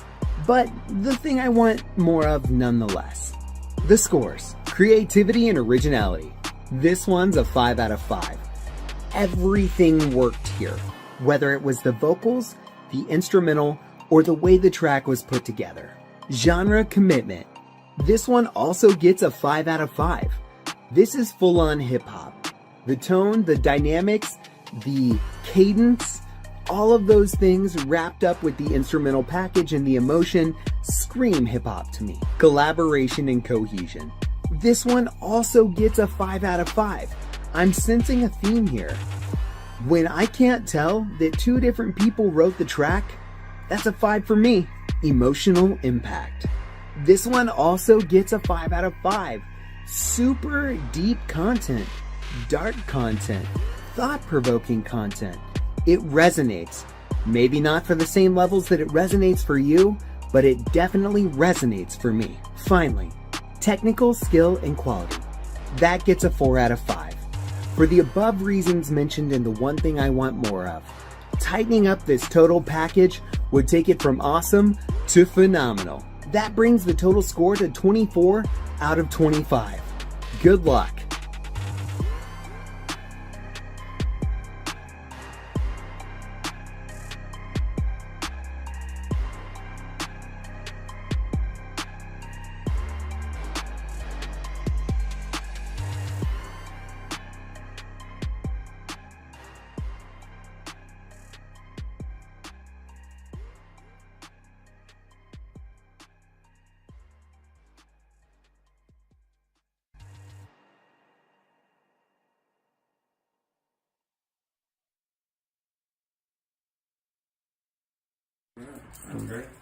Speaker 13: but the thing I want more of nonetheless. The scores, creativity and originality. This one's a 5 out of 5. Everything worked here, whether it was the vocals, the instrumental, or the way the track was put together. Genre commitment. This one also gets a 5 out of 5. This is full-on hip-hop. The tone, the dynamics, the cadence, all of those things wrapped up with the instrumental package and the emotion scream hip-hop to me. Collaboration and cohesion. This one also gets a 5 out of 5. I'm sensing a theme here. When I can't tell that 2 different people wrote the track, that's a 5 for me. Emotional impact. This one also gets a 5 out of 5. Super deep content, dark content, thought-provoking content. It resonates. Maybe not for the same levels that it resonates for you, but it definitely resonates for me. Finally, technical skill and quality. That gets a 4 out of 5. For the above reasons mentioned in the 1 thing I want more of, tightening up this total package would take it from awesome to phenomenal. That brings the total score to 24 out of 25. Good luck.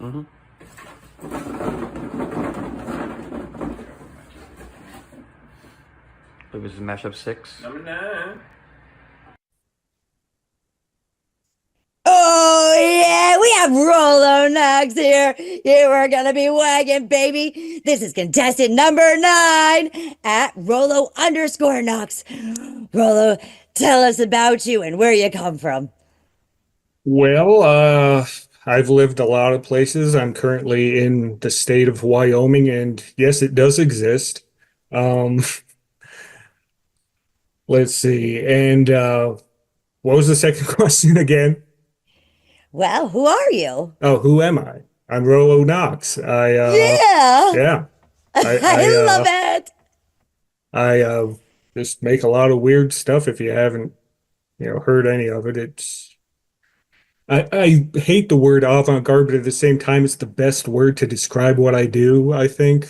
Speaker 3: Mm-hmm. It was Mashup 6.
Speaker 14: Number 9.
Speaker 1: Oh yeah, we have Rolo Knox here. You are gonna be wagging, baby. This is contestant number 9 at Rolo_Knox. Rolo, tell us about you and where you come from.
Speaker 6: Well, I've lived a lot of places. I'm currently in the state of Wyoming, and yes, it does exist. Let's see. And what was the second question again?
Speaker 1: Well, who are you?
Speaker 6: Oh, who am I? I'm Rolo Knox.
Speaker 1: Yeah. I love it.
Speaker 6: I just make a lot of weird stuff. If you haven't, heard any of it, I hate the word avant-garde, but at the same time, it's the best word to describe what I do, I think.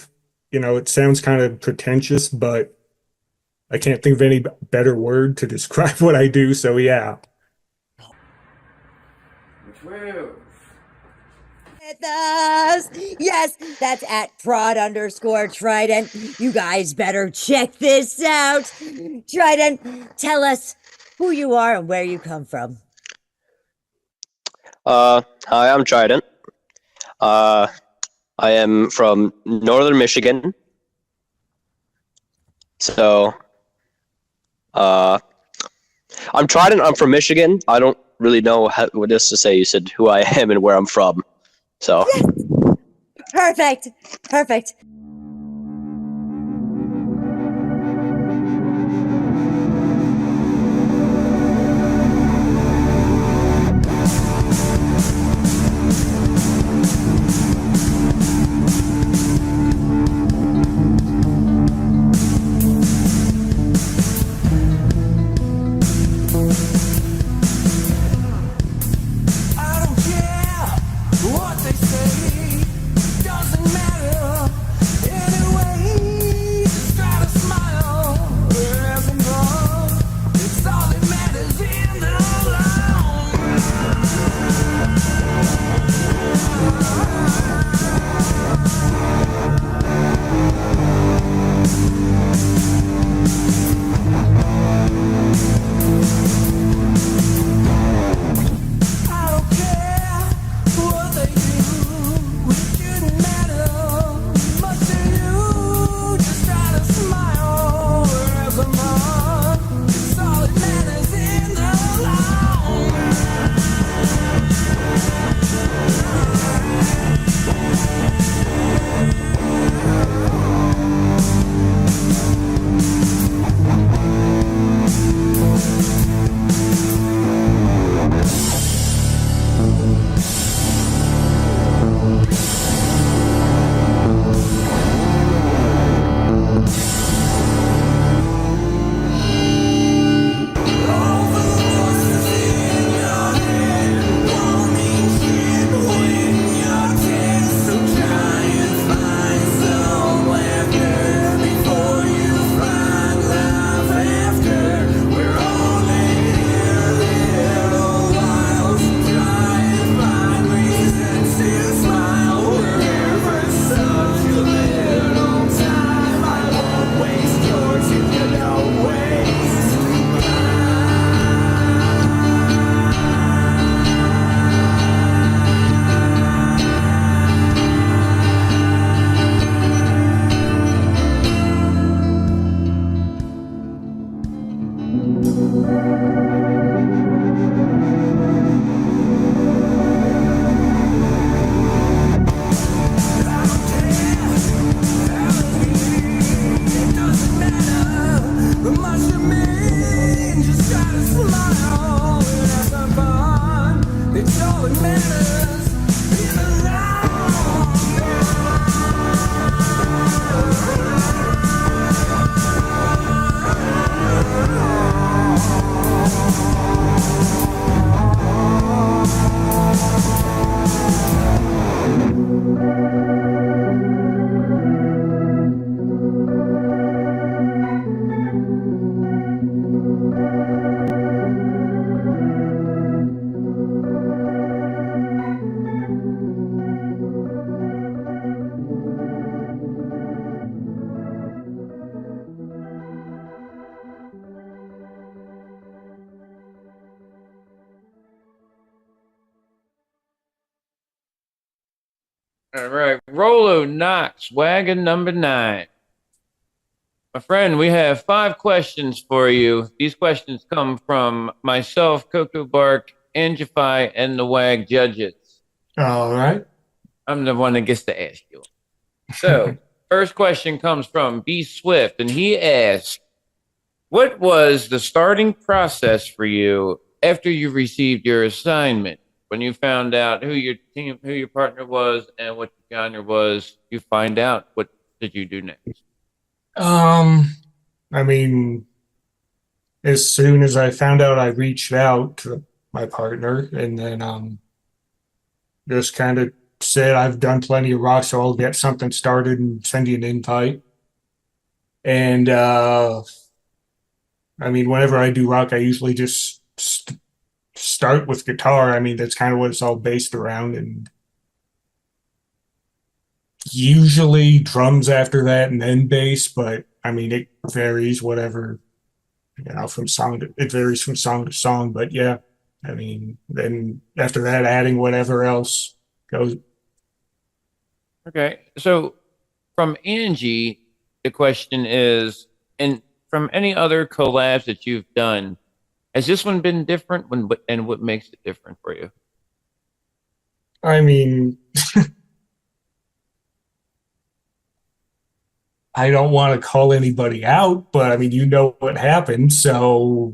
Speaker 6: It sounds kind of pretentious, but I can't think of any better word to describe what I do, so yeah.
Speaker 1: With us. Yes, that's at prod_Trident. You guys better check this out. Trident, tell us who you are and where you come from.
Speaker 7: Hi, I'm Trident. I I am from northern Michigan. So, I'm from Michigan. I don't really know what else to say. You said who I am and where I'm from. So,
Speaker 1: Perfect. Perfect.
Speaker 20: I don't care what they say, doesn't matter anyway. Just try to smile as I'm gone. It's all that matters in the long I don't care what they do, it shouldn't matter much to you. Just try to smile as I'm on. It's all that matters in the long much to me. Just try to smile as I'm on. It's all that matters in the
Speaker 14: All right, Rolo Knox, wagon number 9. My friend, we have 5 questions for you. These questions come from myself, Coco Bark, Angified, and the WAG judges.
Speaker 6: All right.
Speaker 14: I'm the one that gets to ask you. So, first question comes from B Swift, and he asks, what was the starting process for you after you received your assignment? When you found out who your partner was and what your genre was, you find out, what did you do next?
Speaker 6: I mean, as soon as I found out, I reached out to my partner and then just kind of said, I've done plenty of rock, so I'll get something started and send you an invite. And I mean, whenever I do rock, I usually just start with guitar. I mean, that's kind of what it's all based around, and usually drums after that and then bass, but I mean, it varies, whatever, from song to, it varies from song to song, but yeah, I mean, then after that, adding whatever else goes.
Speaker 14: Okay. So from Angie, the question is, and from any other collabs that you've done, has this one been different? And what makes it different for you?
Speaker 6: I mean, I don't want to call anybody out, but I mean, you know what happened. So,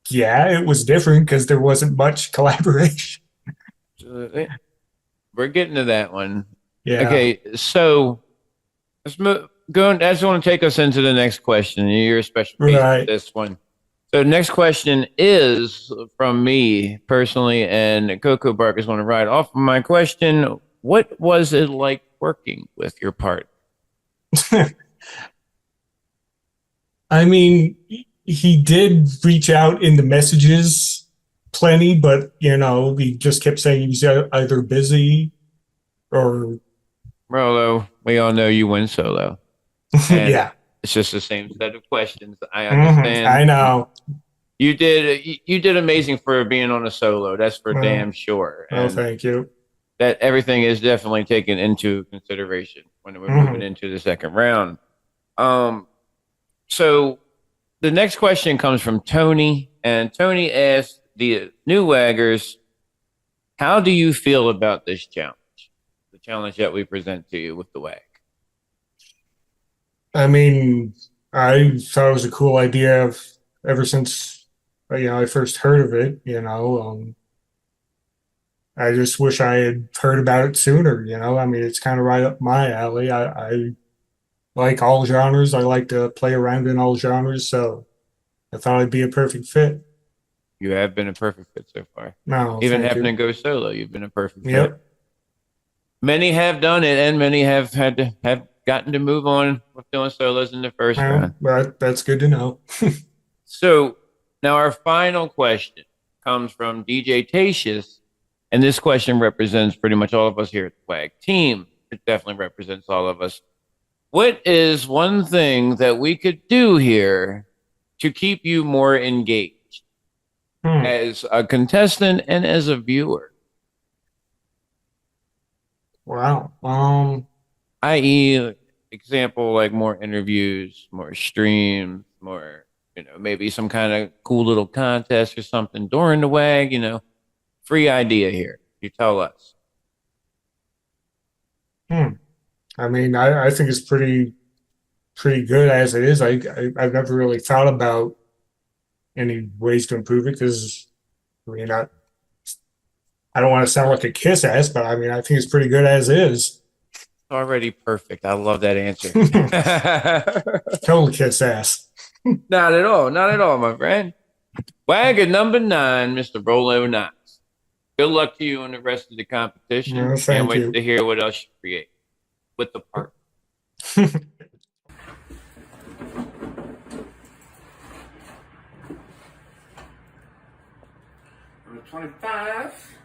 Speaker 6: yeah, it was different because there wasn't much collaboration.
Speaker 14: We're getting to that one.
Speaker 6: Yeah.
Speaker 14: Okay, so let's move. I just want to take us into the next question. You're a special case with this one. So next question is from me personally, and Coco Bark is going to ride off of my question. What was it like working with your part?
Speaker 6: I mean, he did reach out in the messages plenty, but you know, he just kept saying he was either busy or.
Speaker 14: Rolo, we all know you win solo. And
Speaker 6: yeah,
Speaker 14: it's just the same set of questions. I understand.
Speaker 6: I know.
Speaker 14: You did amazing for being on a solo. That's for damn sure.
Speaker 6: Oh, thank you.
Speaker 14: That everything is definitely taken into consideration when we're moving into the second round. So the next question comes from Tony, and Tony asked the new waggers, how do you feel about this challenge? The challenge that we present to you with the WAG.
Speaker 6: I mean, I thought it was a cool idea ever since I first heard of it. I just wish I had heard about it sooner. I mean, it's kind of right up my alley. I like all genres. I like to play around in all genres, so I thought I'd be a perfect fit.
Speaker 14: You have been a perfect fit so far.
Speaker 6: No,
Speaker 14: even having to go solo, you've been a perfect fit.
Speaker 6: Yep.
Speaker 14: Many have done it, and many have gotten to move on with doing solos in the first round.
Speaker 6: But that's good to know.
Speaker 14: So now our final question comes from DJ Tatius, and this question represents pretty much all of us here at the WAG team. It definitely represents all of us. What is one thing that we could do here to keep you more engaged as a contestant and as a viewer?
Speaker 6: Wow.
Speaker 14: I.e., example, like more interviews, more streams, more, maybe some kind of cool little contest or something during the WAG, free idea here. You tell us.
Speaker 6: I mean, I think it's pretty good as it is. I've never really thought about any ways to improve it because, I mean, I don't want to sound like a kiss ass, but I mean, I think it's pretty good as is.
Speaker 14: Already perfect. I love that answer.
Speaker 6: Total kiss ass.
Speaker 14: Not at all. Not at all, my friend. WAG at number 9, Mr. Rolo Knox. Good luck to you in the rest of the competition. Can't wait to hear what else you create with the part.
Speaker 15: 25.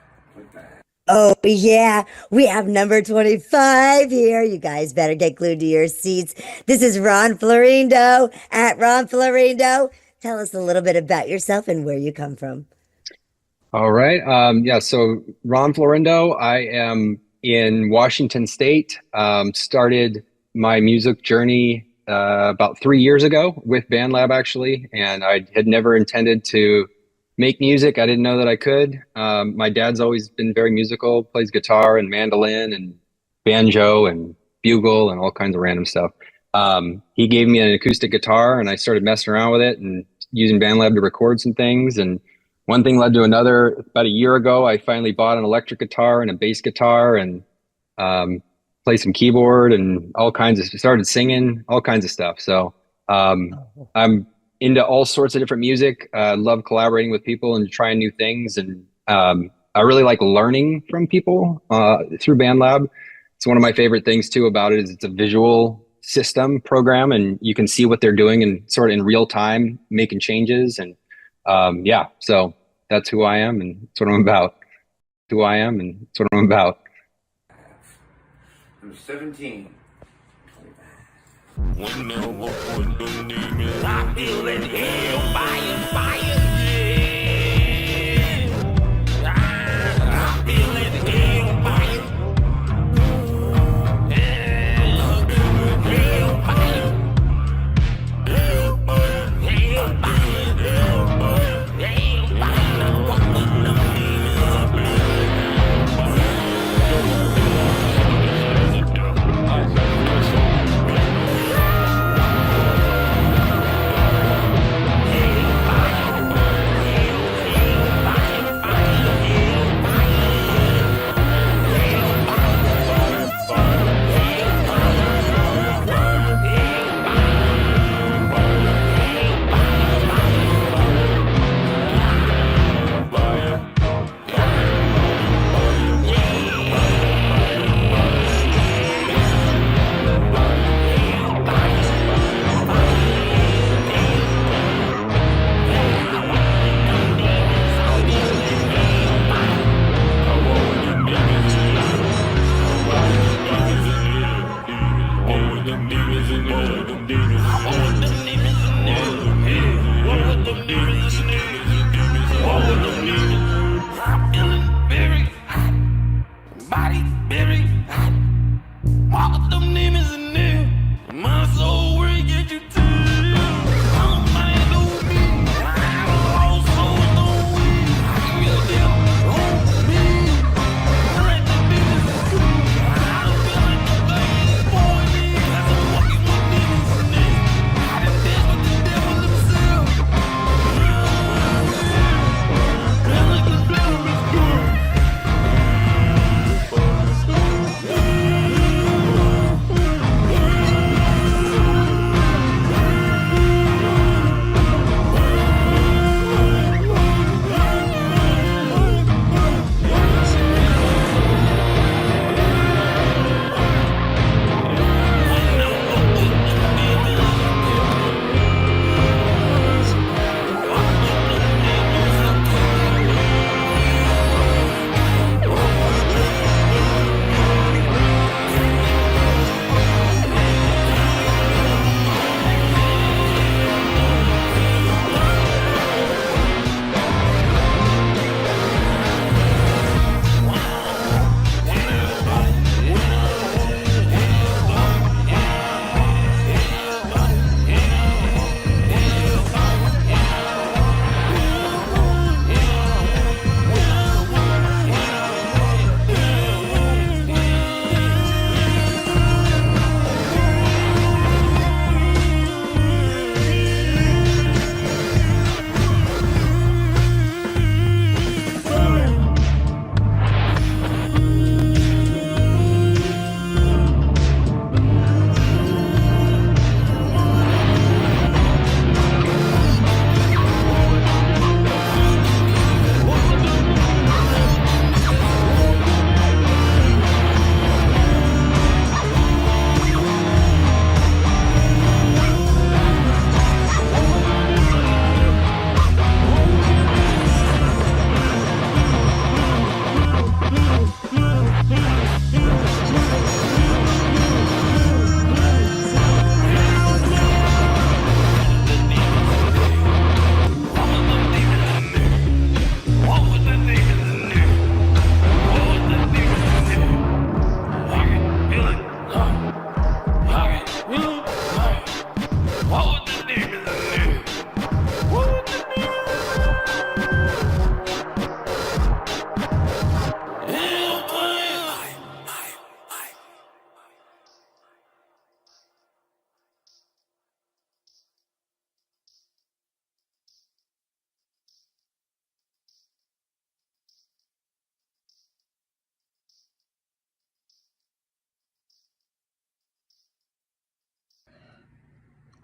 Speaker 1: Oh, yeah, we have number 25 here. You guys better get glued to your seats. This is Ron Florindo at Ron Florindo. Tell us a little bit about yourself and where you come from.
Speaker 8: All right. So Ron Florindo, I am in Washington State. Started my music journey about 3 years ago with BandLab, actually, and I had never intended to make music. I didn't know that I could. My dad's always been very musical, plays guitar and mandolin and banjo and bugle and all kinds of random stuff. He gave me an acoustic guitar and I started messing around with it and using BandLab to record some things. And one thing led to another. About a year ago, I finally bought an electric guitar and a bass guitar and played some keyboard and started singing, all kinds of stuff. So I'm into all sorts of different music. Love collaborating with people and trying new things. And I really like learning from people through BandLab. It's one of my favorite things too about it is it's a visual system program and you can see what they're doing and sort of in real time making changes. And so that's who I am and that's what I'm about. Who I am and that's what I'm about.
Speaker 14: I'm 17.
Speaker 15: I feel it hell fire, yeah. I feel it hell fire.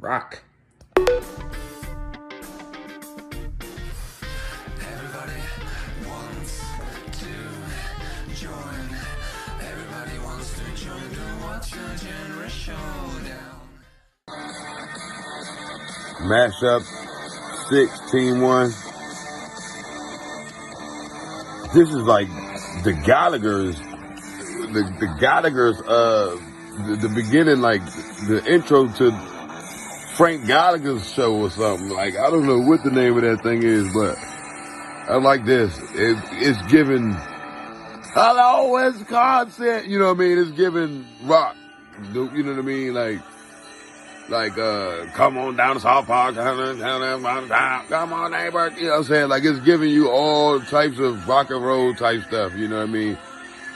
Speaker 10: Rock.
Speaker 20: Everybody wants to join. Everybody wants to join the What's Your Genre Showdown.
Speaker 4: Mashup 6 Team 1. This is like the Gallagher's, the Gallagher's, the beginning, like the intro to Frank Gallagher's show or something. Like, I don't know what the name of that thing is, but I like this. It's giving, hello, Wisconsin. You know what I mean? It's giving rock. You know what I mean? Like, come on down to South Park, come on neighbor, you know what I'm saying? Like, it's giving you all types of rock and roll type stuff, you know what I mean?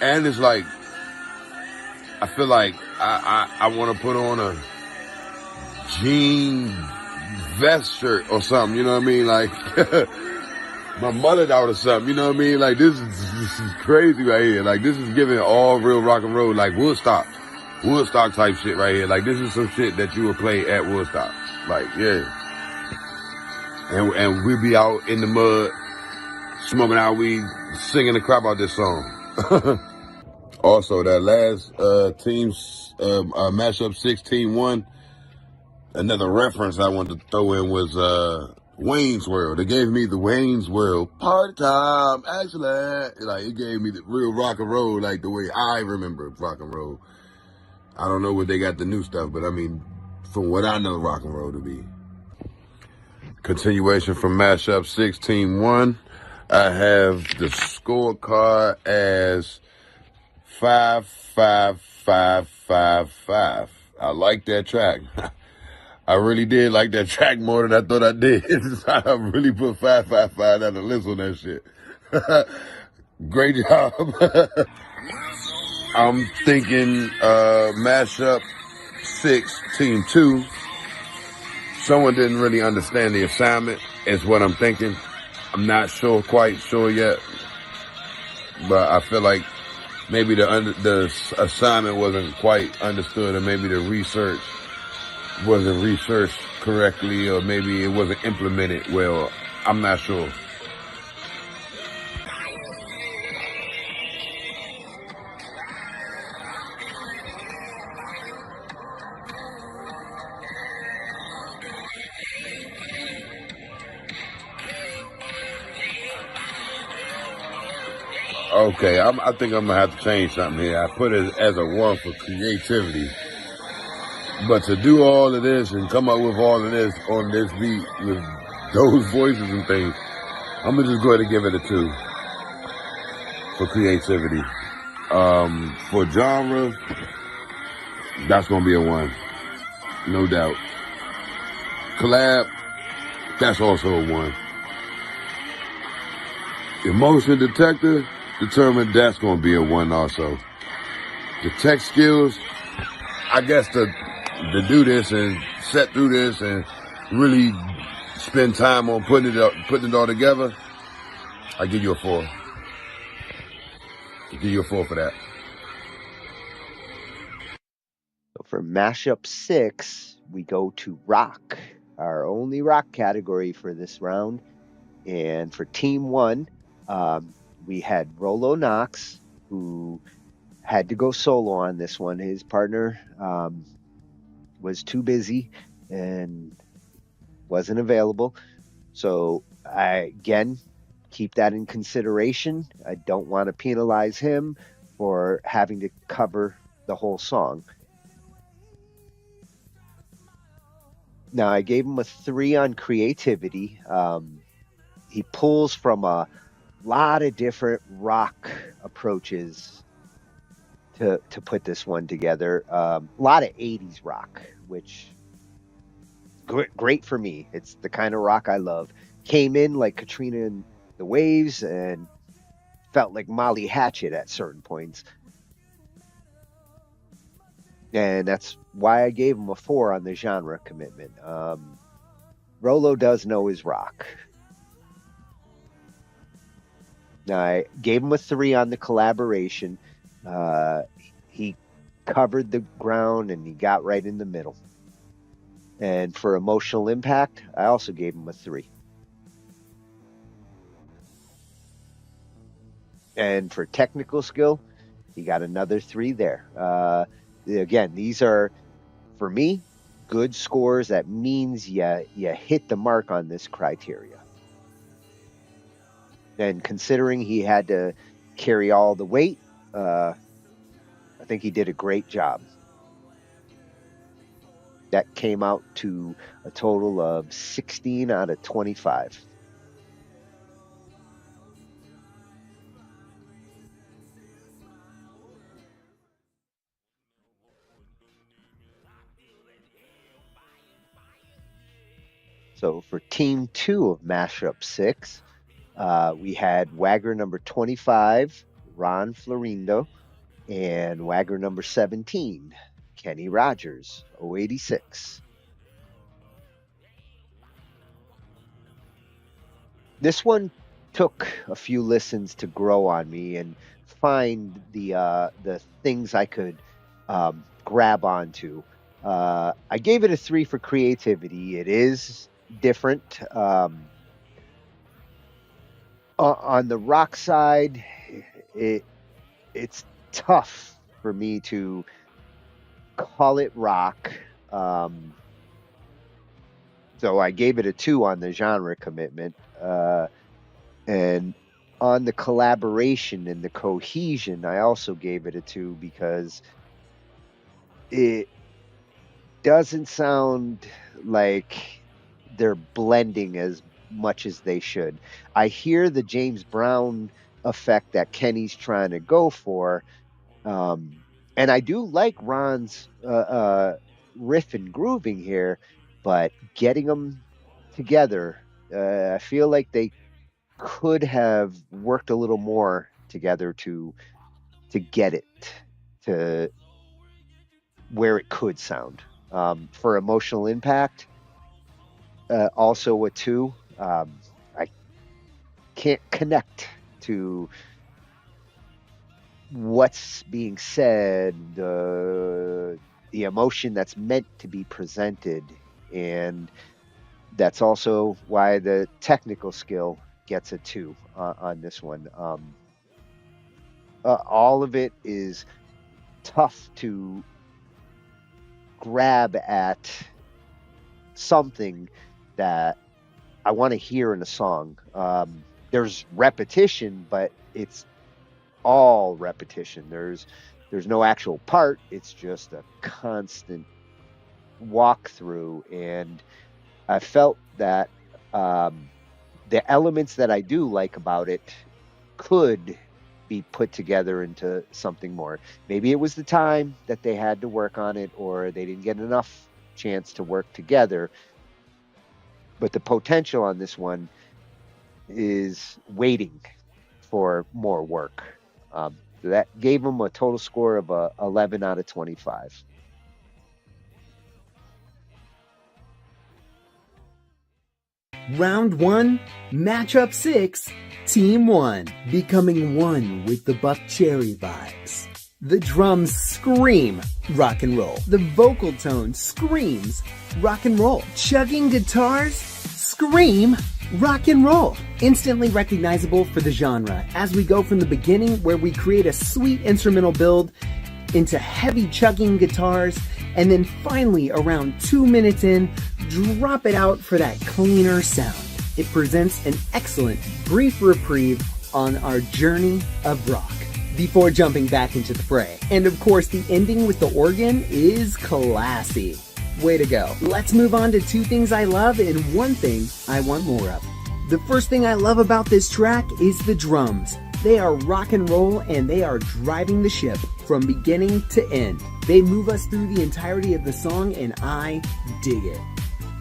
Speaker 4: And it's like, I feel like I want to put on a jean vest shirt or something, you know what I mean? Like, my mother out or something, you know what I mean? Like, this is crazy right here. Like, this is giving all real rock and roll, like Woodstock type shit right here. Like, this is some shit that you would play at Woodstock. Like, yeah. And we be out in the mud, smoking out weed, singing the crap out this song. Also, that last team's Mashup 16-1, another reference I wanted to throw in was Wayne's World. They gave me the Wayne's World party time, excellent. Like, it gave me the real rock and roll, like the way I remember rock and roll. I don't know what they got the new stuff, but I mean, from what I know rock and roll to be. Continuation from Mashup 16-1. I have the scorecard as 5-5-5-5-5. I like that track. I really did like that track more than I thought I did. I really put 5-5-5 down the list on that shit. Great job. I'm thinking Mashup 6 Team 2. Someone didn't really understand the assignment is what I'm thinking. I'm not quite sure yet, but I feel like maybe the assignment wasn't quite understood, or maybe the research wasn't researched correctly, or maybe it wasn't implemented well. I'm not sure. Okay, I think I'm gonna have to change something here. I put it as a 1 for creativity. But to do all of this and come up with all of this on this beat with those voices and things, I'm gonna just go ahead and give it a 2 for creativity. For genre, that's gonna be a 1, no doubt. Collab, that's also a 1. Emotion detector, determined, that's gonna be a 1 also. The tech skills, I guess to do this and set through this and really spend time on putting it all together, I give you a 4. I'll give you a 4 for that.
Speaker 5: For Mashup 6, we go to rock, our only rock category for this round. And for Team 1, we had Rolo Knox, who had to go solo on this one. His partner was too busy and wasn't available. So I, again, keep that in consideration. I don't want to penalize him for having to cover the whole song. Now, I gave him a 3 on creativity. He pulls from a lot of different rock approaches to put this one together. A lot of 80s rock, which great for me. It's the kind of rock I love. Came in like Katrina and the Waves and felt like Molly Hatchet at certain points. And that's why I gave him a 4 on the genre commitment. Rolo does know his rock. Now, I gave him a 3 on the collaboration. He covered the ground and he got right in the middle. And for emotional impact, I also gave him a 3. And for technical skill, he got another 3 there. Again, these are, for me, good scores. That means you hit the mark on this criteria. And considering he had to carry all the weight, I think he did a great job. That came out to a total of 16 out of 25. So for team 2 of Mashup 6, we had Wagger number 25, Ron Florindo, and Wagger number 17, Kenny Rogers, 086. This one took a few listens to grow on me and find the things I could grab onto. I gave it a 3 for creativity. It is different. On the rock side, it's tough for me to call it rock. So I gave it a 2 on the genre commitment. And on the collaboration and the cohesion, I also gave it a 2 because it doesn't sound like they're blending as much as they should. I hear the James Brown effect that Kenny's trying to go for. And I do like Ron's riff and grooving here, but getting them together, I feel like they could have worked a little more together to get it to where it could sound. For emotional impact, also a 2. I can't connect to what's being said, the emotion that's meant to be presented, and that's also why the technical skill gets a 2 on this one. All of it is tough to grab at something that I want to hear in a song. There's repetition, but it's all repetition. There's no actual part. It's just a constant walkthrough, and I felt that the elements that I do like about it could be put together into something more. Maybe it was the time that they had to work on it, or they didn't get enough chance to work together. But the potential on this one is waiting for more work. That gave them a total score of 11 out of 25.
Speaker 13: Round 1, matchup 6, Team 1, becoming one with the Buck Cherry vibes. The drums scream rock and roll. The vocal tone screams rock and roll. Chugging guitars scream rock and roll. Instantly recognizable for the genre as we go from the beginning where we create a sweet instrumental build into heavy chugging guitars, and then finally around 2 minutes in, drop it out for that cleaner sound. It presents an excellent brief reprieve on our journey of rock before jumping back into the fray. And of course, the ending with the organ is classy. Way to go. Let's move on to 2 things I love and 1 thing I want more of. The first thing I love about this track is the drums. They are rock and roll, and they are driving the ship from beginning to end. They move us through the entirety of the song, and I dig it.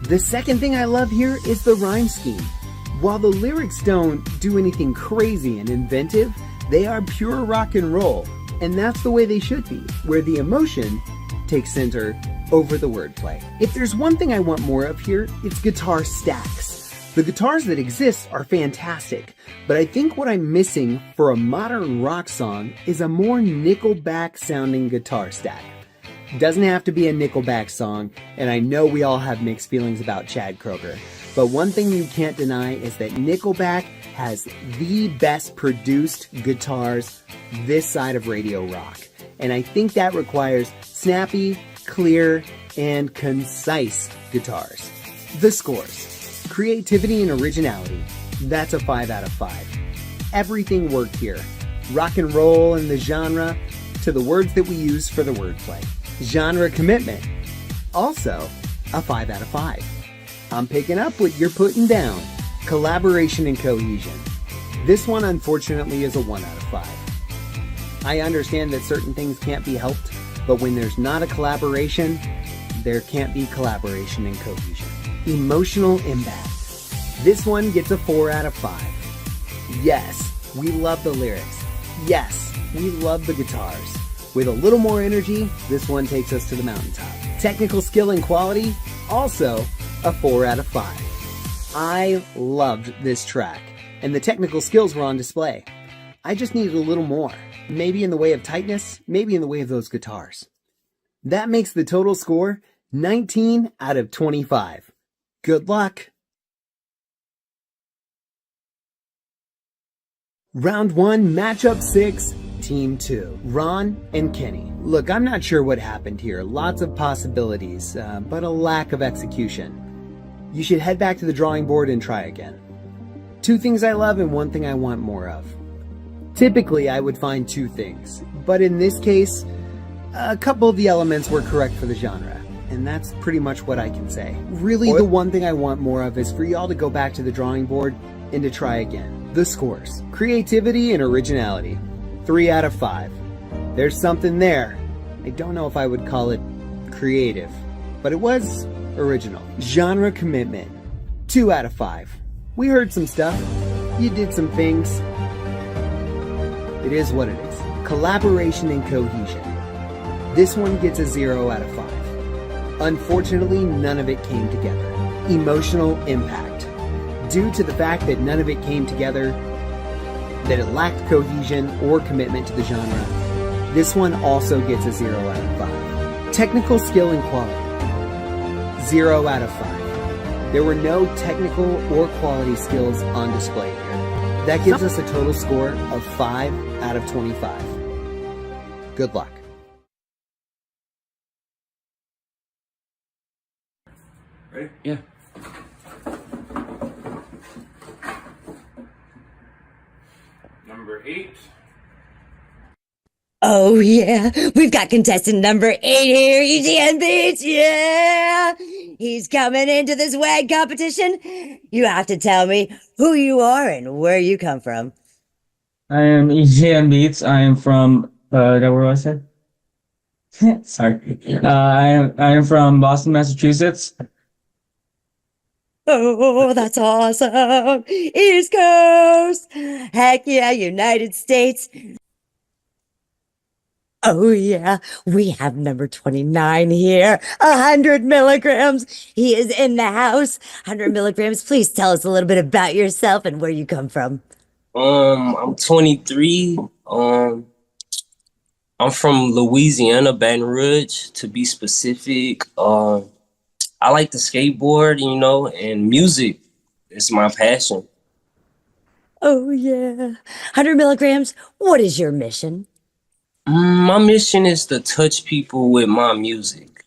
Speaker 13: The second thing I love here is the rhyme scheme. While the lyrics don't do anything crazy and inventive, they are pure rock and roll, and that's the way they should be, where the emotion takes center over the wordplay. If there's one thing I want more of here, it's guitar stacks. The guitars that exist are fantastic, but I think what I'm missing for a modern rock song is a more Nickelback sounding guitar stack. Doesn't have to be a Nickelback song, and I know we all have mixed feelings about Chad Kroeger. But one thing you can't deny is that Nickelback has the best produced guitars this side of radio rock. And I think that requires snappy, clear, and concise guitars. The scores. Creativity and originality. That's a 5 out of 5. Everything worked here. Rock and roll and the genre, to the words that we use for the wordplay. Genre commitment. Also, a 5 out of 5. I'm picking up what you're putting down. Collaboration and cohesion. This one, unfortunately, is a 1 out of 5. I understand that certain things can't be helped, but when there's not a collaboration, there can't be collaboration and cohesion. Emotional impact. This one gets a 4 out of 5. Yes, we love the lyrics. Yes, we love the guitars. With a little more energy, this one takes us to the mountaintop. Technical skill and quality, also a 4 out of 5. I loved this track, and the technical skills were on display. I just needed a little more. Maybe in the way of tightness, maybe in the way of those guitars. That makes the total score 19 out of 25. Good luck. Round 1, matchup 6, Team 2, Ron and Kenny. Look, I'm not sure what happened here. Lots of possibilities, but a lack of execution. You should head back to the drawing board and try again. 2 things I love and 1 thing I want more of. Typically, I would find 2 things, but in this case, a couple of the elements were correct for the genre, and that's pretty much what I can say. Really, the 1 thing I want more of is for y'all to go back to the drawing board and to try again. The scores. Creativity and originality. 3 out of 5. There's something there. I don't know if I would call it creative, but it was original. Genre commitment. 2 out of 5. We heard some stuff. You did some things. It is what it is. Collaboration and cohesion. This one gets a 0 out of 5. Unfortunately, none of it came together. Emotional impact. Due to the fact that none of it came together, that it lacked cohesion or commitment to the genre, this one also gets a 0 out of 5. Technical skill and quality. 0 out of 5. There were no technical or quality skills on display here. That gives us a total score of 5 out of 25. Good luck.
Speaker 14: Ready? Yeah. Number 8.
Speaker 1: Oh yeah, we've got contestant number 8 here, EGN Beats, yeah! He's coming into this WAG competition. You have to tell me who you are and where you come from.
Speaker 10: I am EGN Beats. I am from, that where was I said? Sorry. I am from Boston, Massachusetts.
Speaker 1: Oh, that's awesome. East Coast. Heck yeah, United States. Oh yeah, we have number 29 here. 100 milligrams. He is in the house. 100 milligrams. Please tell us a little bit about yourself and where you come from.
Speaker 11: I'm 23. I'm from Louisiana, Baton Rouge, to be specific. I like to skateboard, you know, and music is my passion.
Speaker 1: Oh yeah. 100 milligrams. What is your mission?
Speaker 11: My mission is to touch people with my music.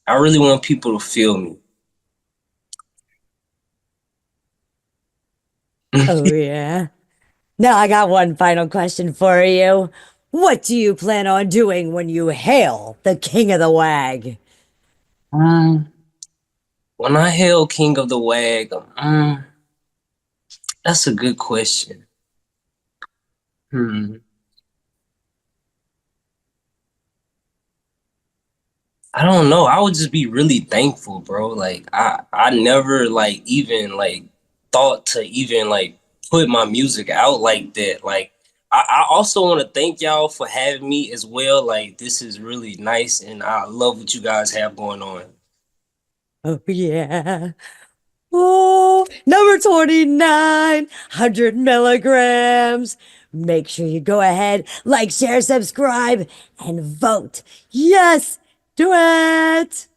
Speaker 11: I really want people to feel me.
Speaker 1: Oh yeah. Now I got one final question for you. What do you plan on doing when you hail the king of the WAG?
Speaker 11: When I hail King of the WAG, that's a good question. I don't know. I would just be really thankful, bro. Like I never like even like thought to even like put my music out like that. Like I also want to thank y'all for having me as well. Like this is really nice and I love what you guys have going on.
Speaker 1: Oh yeah. Oh, number 29, 100 milligrams. Make sure you go ahead, like, share, subscribe, and vote. Yes, Do it.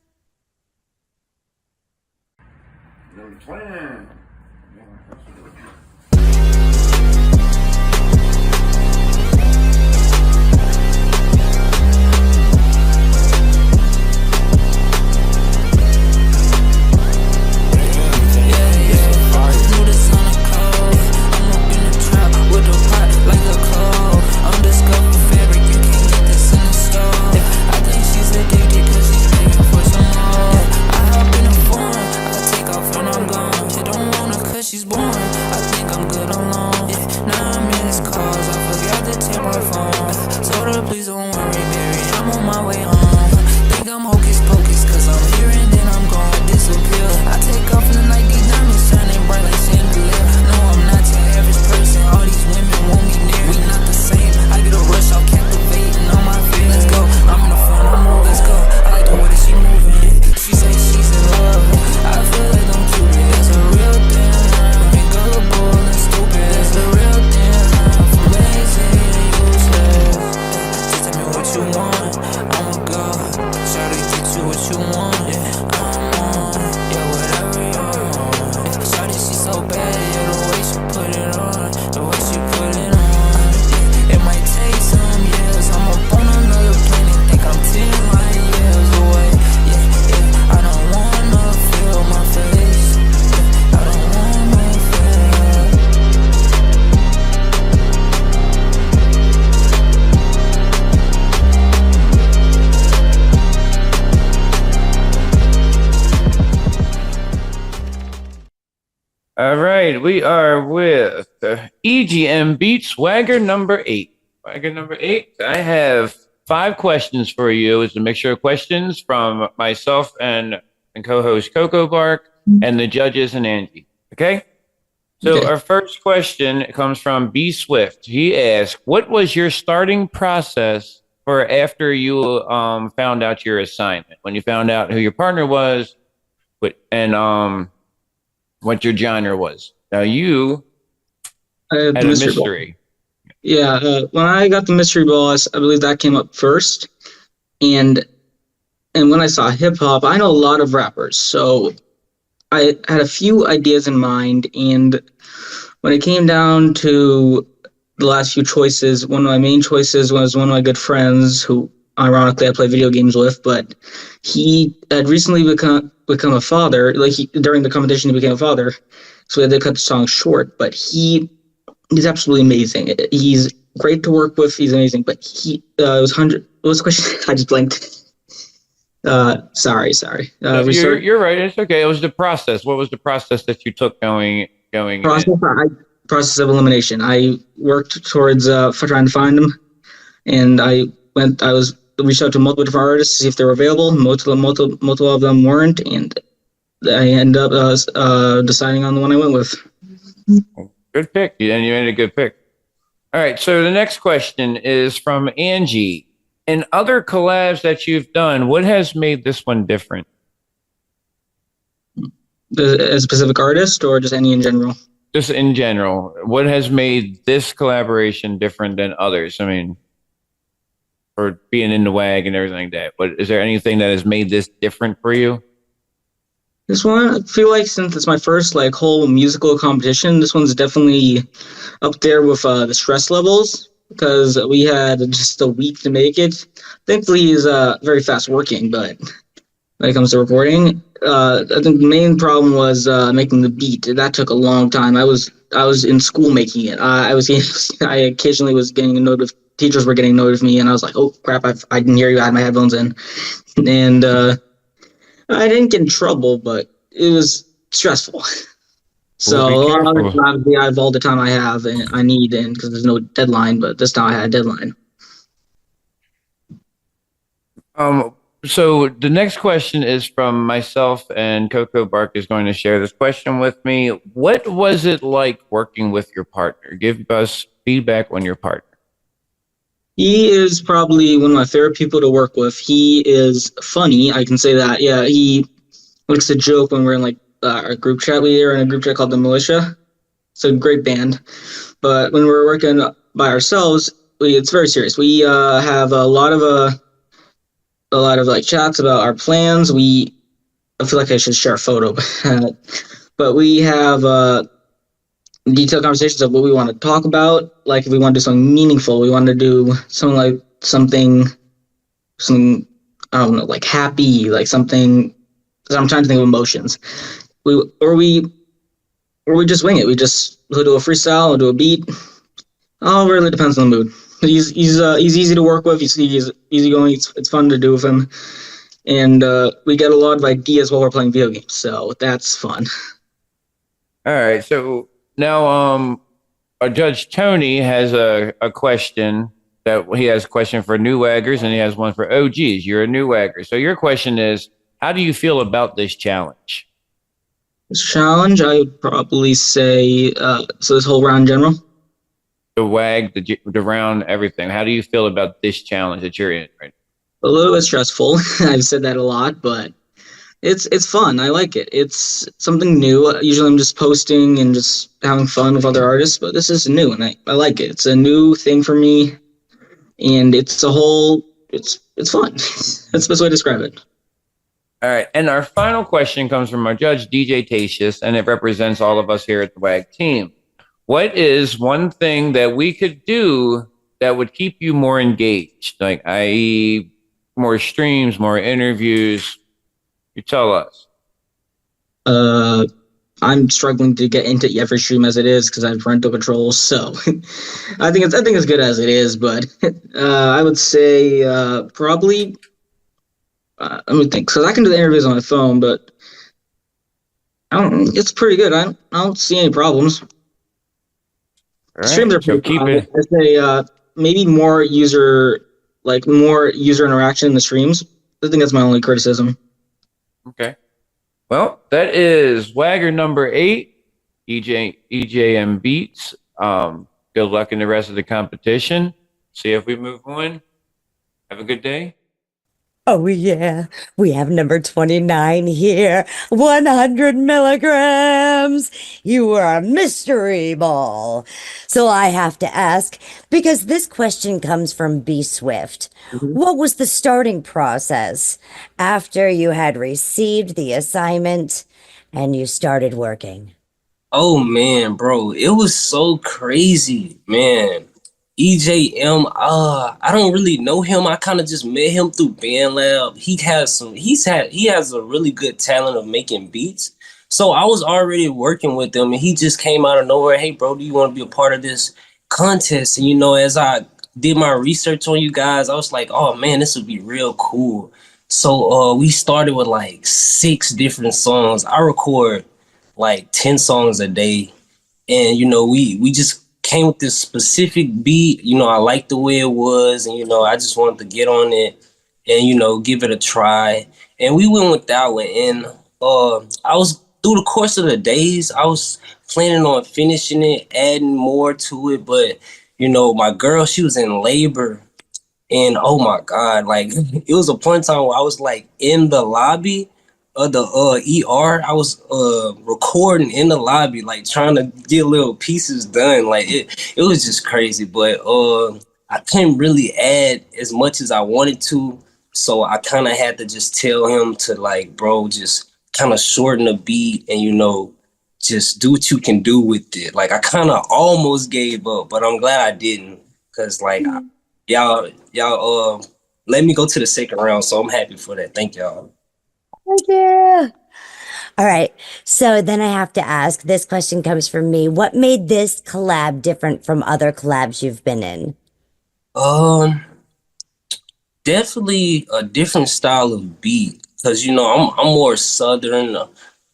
Speaker 9: She's born. I think I'm good alone. Yeah, now I'm in this cause. I forgot to take my phone. Told her please don't worry, baby. I'm on my way home. Think I'm hocus pocus, cause I'm here and then I'm gonna disappear. I take off in the night, these diamonds shining bright like chandelier. No, I'm not your average person. All these women want me near. We not the same. I get a rush, I'll captivating on my feet. Let's go. I'm in the front, I'm move, let's go. I like the way that she moving. Yeah. She say she's in love. I feel like I'm Cupid. That's a real thing. And stupid, that's the real thing. I'm lazy and useless. Just tell me what you want. I'm a god. Try to get you what you want. Yeah, I'm on. Yeah, whatever you want. Shawty, she so bad. Yeah, the way she put it on. The way she put it on. Yeah, it might take some years. I'm up on another planet. Think I'm 10 light years away. Yeah, yeah. I don't wanna feel my face. I don't wanna feel.
Speaker 14: All right, we are with EGM Beat Swagger number 8. Swagger number 8. I have 5 questions for you. It's a mixture of questions from myself and co-host Coco Bark and the judges and Angie. Okay? So
Speaker 10: Okay.
Speaker 14: our first question comes from B Swift. He asked, what was your starting process for after you found out your assignment? When you found out who your partner was, and what your genre was. Now you had a
Speaker 10: mystery ball.
Speaker 14: mystery.
Speaker 10: Yeah, when I got the mystery ball, I believe that came up first, and when I saw hip hop, I know a lot of rappers, so I had a few ideas in mind, and when it came down to the last few choices, one of my main choices was one of my good friends who, ironically, I play video games with, but he had recently become a father. Like during the competition, he became a father, so we had to cut the song short. But he's absolutely amazing. He's great to work with. He's amazing. But it was 100. What was the question? I just blanked. Sorry.
Speaker 14: You're right. It's okay. It was the process. What was the process that you took going
Speaker 10: process of elimination. I worked towards trying to find them, and I reached out to multiple different artists to see if they were available. Multiple of them weren't, and I ended up deciding on the one I went with.
Speaker 14: Good pick. You made a good pick. All right. So the next question is from Angie. In other collabs that you've done, what has made this one different?
Speaker 10: A specific artist or just any in general?
Speaker 14: Just in general. What has made this collaboration different than others? I mean, for being in the WAG and everything like that. But is there anything that has made this different for you?
Speaker 10: This one, I feel like since it's my first whole musical competition, this one's definitely up there with the stress levels because we had just a week to make it. Thankfully, he's very fast working, but when it comes to recording, I think the main problem was making the beat. That took a long time. I was in school making it. I occasionally was getting a note of teachers were getting note of me, and I was like, oh crap, I didn't hear you. I had my headphones in, and I didn't get in trouble, but it was stressful. So obviously I have all the time I have and I need, and because there's no deadline, but this time I had a deadline.
Speaker 14: So the next question is from myself, and Coco Bark is going to share this question with me. What was it like working with your partner? Give us feedback on your partner.
Speaker 10: He is probably one of my favorite people to work with. He is funny, I can say that. Yeah, he likes to joke when we're in our group chat. We are in a group chat called the Militia. It's a great band. But when we're working by ourselves, it's very serious. We have a lot of a lot of like chats about our plans. I feel like I should share a photo, but we have detailed conversations of what we want to talk about. Like if we want to do something meaningful, we want to do something I don't know, like happy, like something. I'm trying to think of emotions. We just wing it. We'll do a freestyle, we'll do a beat. All really depends on the mood. He's easy to work with. He's easygoing. It's fun to do with him, and we get a lot of ideas while we're playing video games. So that's fun.
Speaker 14: All right. So now, our Judge Tony has a question that he has a question for new waggers, and he has one for OGs. You're a new wagger, so your question is, how do you feel about this challenge?
Speaker 10: This challenge, I would probably say, so this whole round in general.
Speaker 14: The WAG, the round, everything. How do you feel about this challenge that you're in right
Speaker 10: A little bit stressful. I've said that a lot, but it's fun. I like it. It's something new. Usually I'm just posting and just having fun with other artists, but this is new and I like it. It's a new thing for me, and it's fun. That's the best way to describe it.
Speaker 14: All right. And our final question comes from our judge, DeeJ Tatius, and it represents all of us here at the WAG team. What is one thing that we could do that would keep you more engaged? Like, i.e., more streams, more interviews? You tell us.
Speaker 10: I'm struggling to get into every stream as it is because I have parental controls. So I think it's good as it is. But I would say probably let me think. So I can do the interviews on my phone, but it's pretty good. I don't see any problems.
Speaker 14: All right,
Speaker 10: Streams are pretty
Speaker 14: keep it.
Speaker 10: I'd say maybe more user interaction in the streams. I think that's my only criticism.
Speaker 14: Okay. Well, that is Wagger number 8, EJM Beats. Good luck in the rest of the competition. See if we move on. Have a good day.
Speaker 1: Oh, yeah. We have number 29 here. 100 milligrams. You are a mystery ball. So I have to ask, because this question comes from B Swift. What was the starting process after you had received the assignment and you started working?
Speaker 11: Oh man, bro, it was so crazy, man. EJM, I don't really know him. I kind of just met him through BandLab. He has a really good talent of making beats. So I was already working with him, and he just came out of nowhere. Hey, bro, do you want to be a part of this contest? And as I did my research on you guys, I was like, oh man, this would be real cool. So we started with like 6 different songs. I record like 10 songs a day, and we just came with this specific beat. I liked the way it was, and I just wanted to get on it and give it a try. And we went with that one. And I was through the course of the days, I was planning on finishing it, adding more to it, but my girl, she was in labor, and oh my god, like it was a point in time where I was like in the lobby of the ER. I was recording in the lobby, like trying to get little pieces done. Like it was just crazy. But I couldn't really add as much as I wanted to. So I kind of had to just tell him to like, bro, just kind of shorten the beat and just do what you can do with it. Like I kind of almost gave up, but I'm glad I didn't, because like y'all let me go to the second round. So I'm happy for that. Thank y'all.
Speaker 1: Yeah. All right. So then I have to ask, this question comes from me. What made this collab different from other collabs you've been in?
Speaker 11: Definitely a different style of beat, because I'm more southern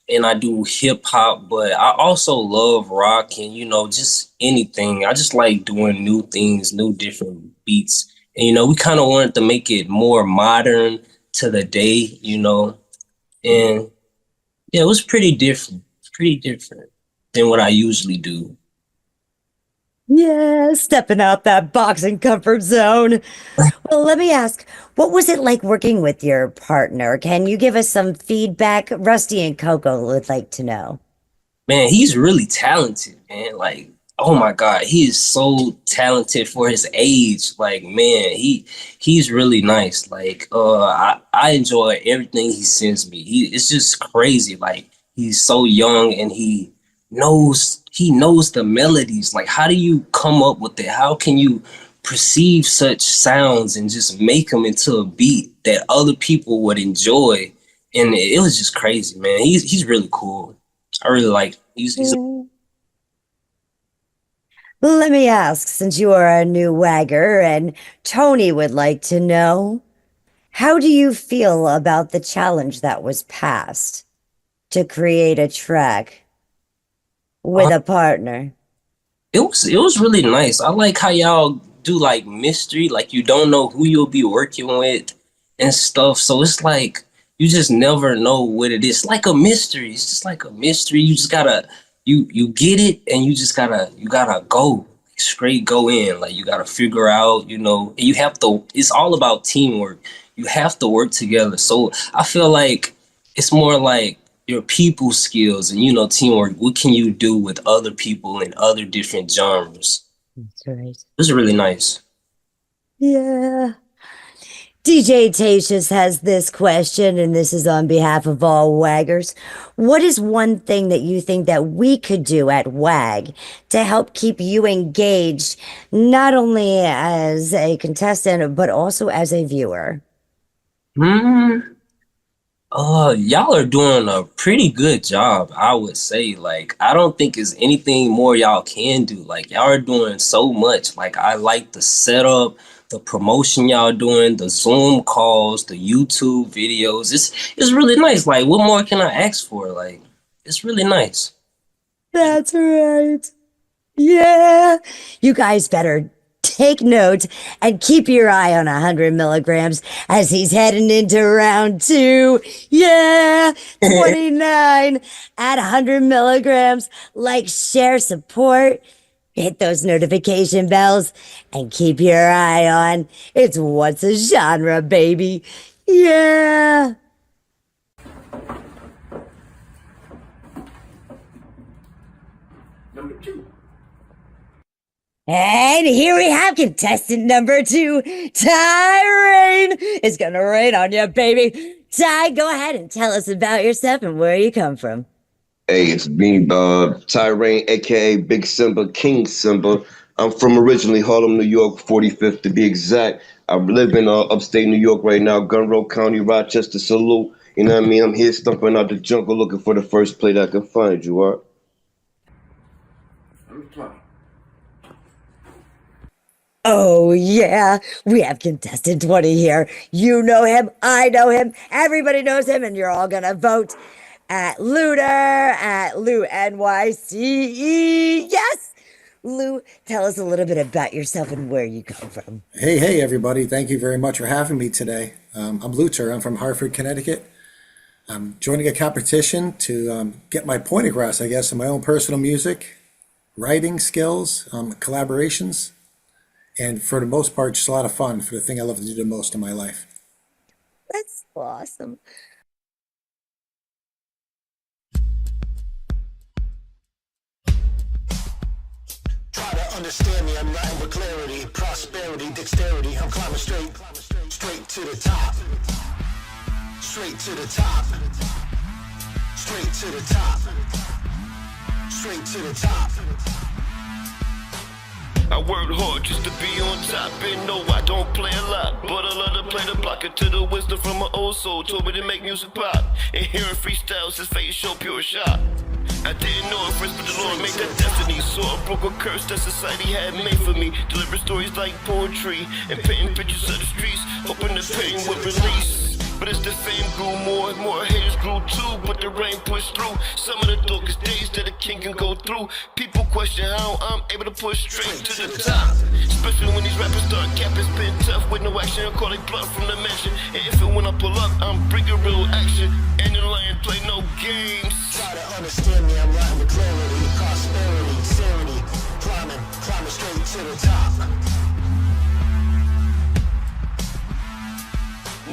Speaker 11: and I do hip hop, but I also love rock and just anything. I just like doing new things, new different beats. And we kind of wanted to make it more modern to the day, and yeah, it was pretty different than what I usually do.
Speaker 1: Yeah, stepping out that boxing comfort zone. Well, let me ask, what was it like working with your partner? Can you give us some feedback? Rusty and Coco would like to know.
Speaker 11: Man, he's really talented, man. Like oh my God, he is so talented for his age. Like, man, he's really nice. Like, I enjoy everything he sends me. It's just crazy. Like, he's so young and he knows the melodies. Like, how do you come up with it? How can you perceive such sounds and just make them into a beat that other people would enjoy? And it was just crazy, man. He's really cool. I really like him. He's
Speaker 1: Let me ask, since you are a new wagger and Tony would like to know, how do you feel about the challenge that was passed to create a track with a partner?
Speaker 11: It was really nice. I like how y'all do like mystery, like you don't know who you'll be working with and stuff. So it's like you just never know what it is. Like a mystery. It's just like a mystery. You just gotta you get it and you gotta go straight go in. Like you gotta figure out, and you have to, it's all about teamwork. You have to work together. So I feel like it's more like your people skills and teamwork. What can you do with other people in other different genres?
Speaker 1: That's right.
Speaker 11: It was really nice.
Speaker 1: Yeah. DJ Tatius has this question, and this is on behalf of all waggers. What is one thing that you think that we could do at WAG to help keep you engaged, not only as a contestant, but also as a viewer?
Speaker 11: Y'all are doing a pretty good job, I would say. Like, I don't think there's anything more y'all can do. Like, y'all are doing so much. Like, I like the setup, the promotion y'all doing, the Zoom calls, the YouTube videos. It's really nice. Like, what more can I ask for? Like, it's really nice.
Speaker 1: That's right. Yeah. You guys better take note and keep your eye on 100 milligrams as he's heading into round 2. Yeah. 29 at 100 milligrams. Like, share, support. Hit those notification bells and keep your eye on. It's What's a Genre, baby. Yeah.
Speaker 12: Number 2.
Speaker 1: And here we have contestant number 2, Ty Rain. It's gonna rain on you, baby. Ty, go ahead and tell us about yourself and where you come from.
Speaker 16: Hey, it's me, Tyrain, aka Big Simba, King Simba. I'm from originally Harlem, New York, 45th to be exact. I live in upstate New York right now, Gun Road County, Rochester, salute. You know what I mean? I'm here stumping out the jungle looking for the first plate I can find, you are.
Speaker 12: Number 20.
Speaker 1: Oh, yeah. We have contestant 20 here. You know him. I know him. Everybody knows him. And you're all going to vote at Looter, at Lou NYCE. Yes. Lou, tell us a little bit about yourself and where you come from.
Speaker 23: Hey, everybody. Thank you very much for having me today. I'm Luther. I'm from Hartford, Connecticut. I'm joining a competition to get my point across, I guess, in my own personal music, writing skills, collaborations, and for the most part, just a lot of fun for the thing I love to do the most in my life.
Speaker 1: That's awesome.
Speaker 12: Try to understand me, I'm writing with clarity, prosperity, dexterity. I'm climbing straight to the top. Straight to the top. Straight to the top. Straight to the top.
Speaker 24: I work hard just to be on top, and no, I don't play a lot, but I love to play the blocker to the wisdom from my old soul. Told me to make music pop, and hearing freestyles, his face show pure shot. I didn't know it first, but the Lord made that destiny. So I broke a curse that society had made for me. Deliver stories like poetry, and painting pictures of the streets, hoping the pain would release. But as the fame grew more and more, haters grew too, but the rain pushed through. Some of the darkest days that a king can go through. People question how I'm able to push straight to the top. Especially when these rappers start capping, spin tough with no action, call it bluff from the mansion. And if and when I pull up, I'm bringing real action. And the lion play no games.
Speaker 12: Try to understand me, I'm writing with clarity, prosperity, sanity. Climbing straight to the top.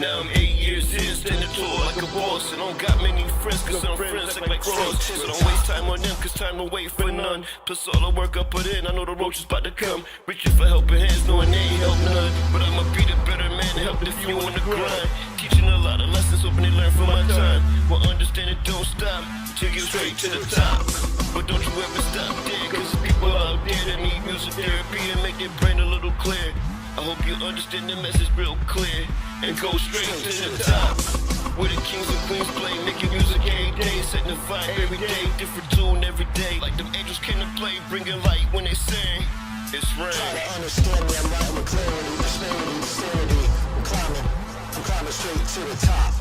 Speaker 24: Now I'm 8 years in, standing tall like a boss. And I don't got many friends, cause I'm friends like my cross. So don't waste time on them, cause time don't wait for none. Plus all the work I put in, I know the roach is about to come. Reaching for helping hands, knowing they ain't help none. But I'ma be the better man and help the few on the grind. Teaching a lot of lessons, hoping they learn from my time. Well, understand it don't stop till you straight to the top. But don't you ever stop there, cause there's people out there that need music therapy to make their brain a little clear. I hope you understand the message real clear and go straight to the top. Where the kings and queens play, making music every day, setting the vibe every day, different tune every day. Like them angels came to play, bringing light when they sing. It's rain.
Speaker 12: Try to understand me, I'm writing with clarity, disparity, sanity. I'm climbing straight to the top.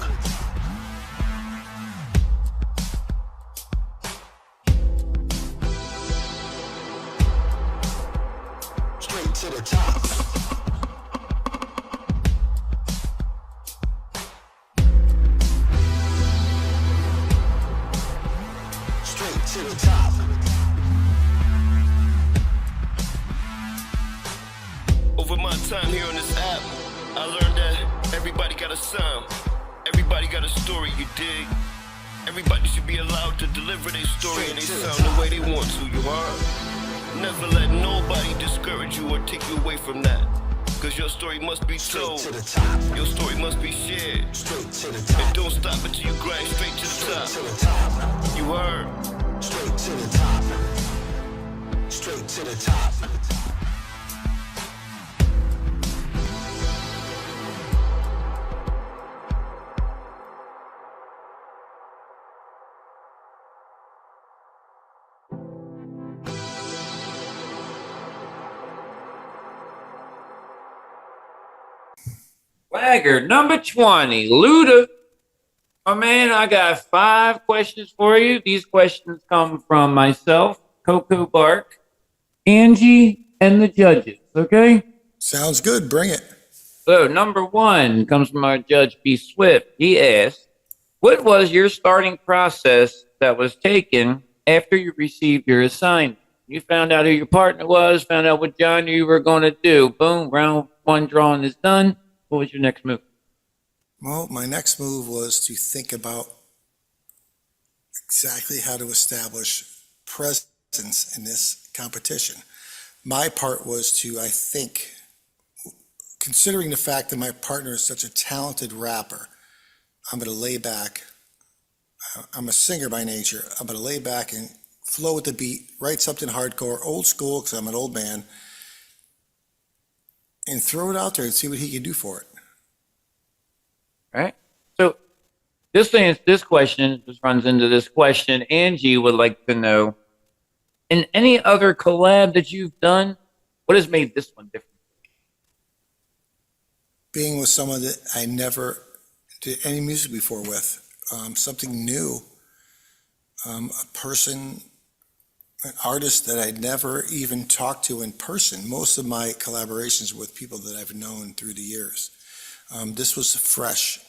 Speaker 12: Straight to the top. Straight to the top.
Speaker 24: Over my time here on this app, I learned that everybody got a sound. Everybody got a story, you dig? Everybody should be allowed to deliver their story and they sound the way they want to, you heard? Never let nobody discourage you or take you away from that. Cause your story must be told. Your story must be shared. And don't stop until you grind straight to the top. You heard?
Speaker 12: Straight to the top. Straight to the top.
Speaker 14: Swagger number 20, Luda. Oh man, I got 5 questions for you. These questions come from myself, Coco Bark, Angie, and the judges, okay?
Speaker 23: Sounds good. Bring it.
Speaker 14: So, number 1 comes from our judge, B. Swift. He asked, what was your starting process that was taken after you received your assignment? You found out who your partner was, found out what genre you were going to do. Boom, round 1 drawing is done. What was your next move?
Speaker 23: Well, my next move was to think about exactly how to establish presence in this competition. My part was to, I think, considering the fact that my partner is such a talented rapper, I'm going to lay back. I'm a singer by nature. I'm going to lay back and flow with the beat, write something hardcore, old school, because I'm an old man, and throw it out there and see what he can do for it.
Speaker 14: All right. So this question just runs into this question. Angie would like to know, in any other collab that you've done, what has made this one different?
Speaker 23: Being with someone that I never did any music before with, something new, a person, an artist that I'd never even talked to in person. Most of my collaborations were with people that I've known through the years. This was fresh,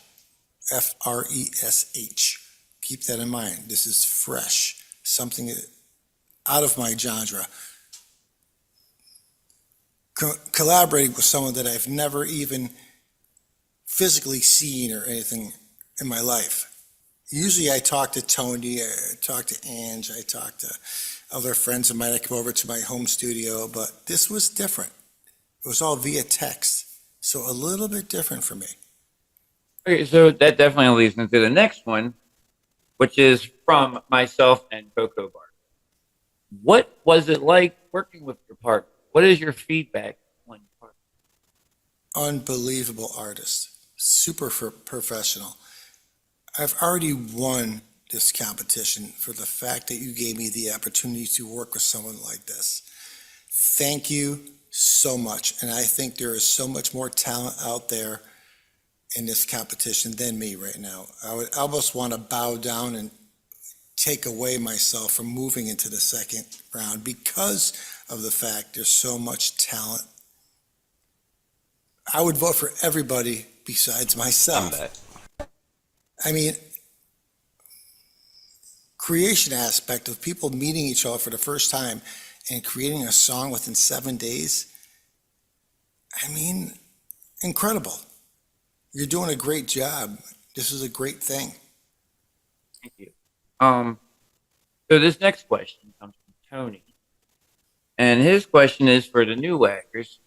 Speaker 23: F-R-E-S-H. Keep that in mind. This is fresh, something out of my genre. Collaborating with someone that I've never even physically seen or anything in my life. Usually I talk to Tony, I talk to Ange, I talk to other friends of mine that come over to my home studio, but this was different. It was all via text, so a little bit different for me.
Speaker 14: Okay, so that definitely leads into the next one, which is from myself and Coco Bar. What was it like working with your partner? What is your feedback on your partner?
Speaker 23: Unbelievable artist, super professional. I've already won this competition for the fact that you gave me the opportunity to work with someone like this. Thank you so much. And I think there is so much more talent out there in this competition than me right now. I would almost want to bow down and take away myself from moving into the second round because of the fact there's so much talent. I would vote for everybody besides myself. I mean, creation aspect of people meeting each other for the first time and creating a song within 7 days. I mean, incredible. You're doing a great job. This is a great thing.
Speaker 14: Thank you. So this next question comes from Tony, and his question is for the new waggers: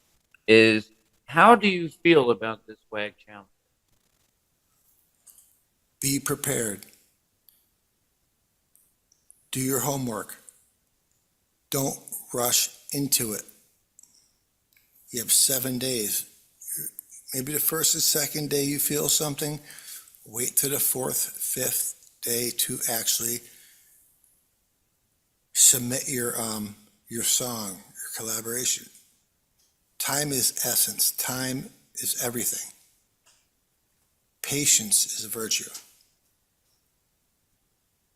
Speaker 14: is how do you feel about this WAG challenge?
Speaker 23: Be prepared. Do your homework. Don't rush into it. You have 7 days. Maybe the first and second day you feel something, wait to the fourth, fifth day to actually submit your song, your collaboration. Time is essence. Time is everything. Patience is a virtue.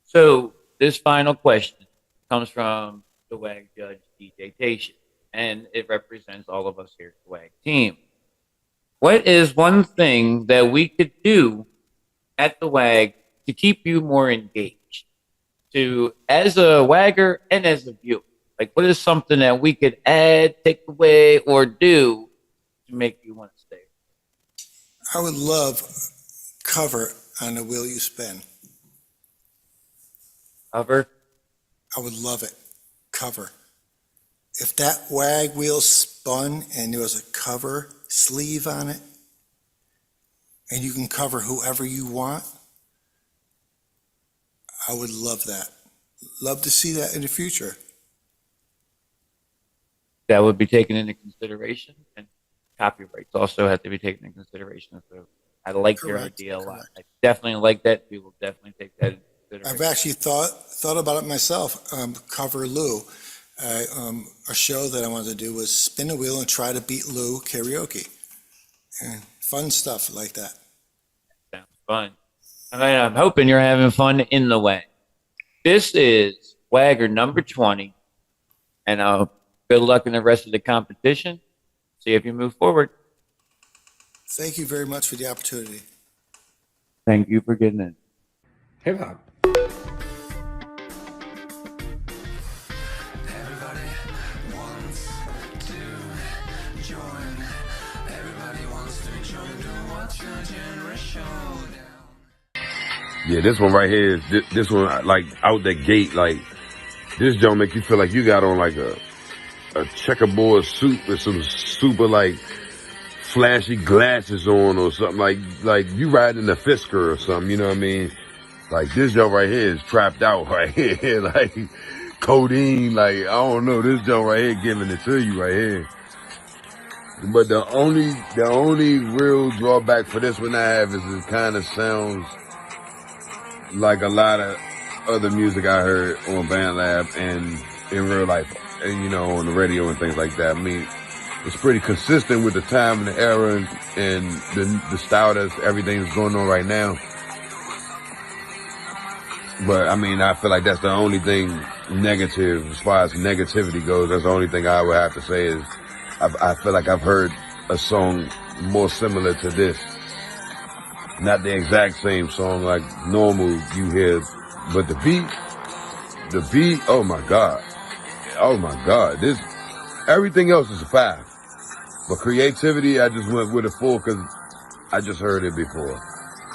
Speaker 14: So this final question comes from the WAG judge, DeeJ Tation, and it represents all of us here at the WAG team. What is one thing that we could do at the WAG to keep you more engaged, to as a WAGger and as a viewer? Like, what is something that we could add, take away, or do to make you want to stay?
Speaker 23: I would love cover on the wheel you spin.
Speaker 14: Cover?
Speaker 23: I would love it. Cover. If that WAG wheel spun and there was a cover sleeve on it, and you can cover whoever you want, I would love that. Love to see that in the future.
Speaker 14: That would be taken into consideration, and copyrights also have to be taken into consideration. So I like your idea a lot. I definitely like that. We will definitely take that into consideration.
Speaker 23: I've actually thought about it myself. Cover Lou. A show that I wanted to do was spin a wheel and try to beat Lou karaoke. And fun stuff like that.
Speaker 14: Sounds fun. I'm hoping you're having fun in the WAG. This is WAGger number 20, and good luck in the rest of the competition. See if you move forward.
Speaker 23: Thank you very much for the opportunity.
Speaker 14: Thank you for getting in.
Speaker 6: Hip hop.
Speaker 4: Yeah, this one right here is this one, like out the gate, like this don't make you feel like you got on like a checkerboard suit with some super like flashy glasses on or something, like you riding the Fisker or something, you know what I mean? Like this joint right here is trapped out right here, like codeine, like I don't know, this joint right here giving it to you right here. But the only real drawback for this one I have is it kind of sounds like a lot of other music I heard on BandLab and in real life, and you know, on the radio and things like that. I mean, it's pretty consistent with the time and the era and the style that everything's going on right now. But I mean, I feel like that's the only thing negative as far as negativity goes. That's the only thing I would have to say is I feel like I've heard a song more similar to this. Not the exact same song like normal you hear, but the beat, oh my God. This, everything else is a 5. But creativity, I just went with a 4 because I just heard it before.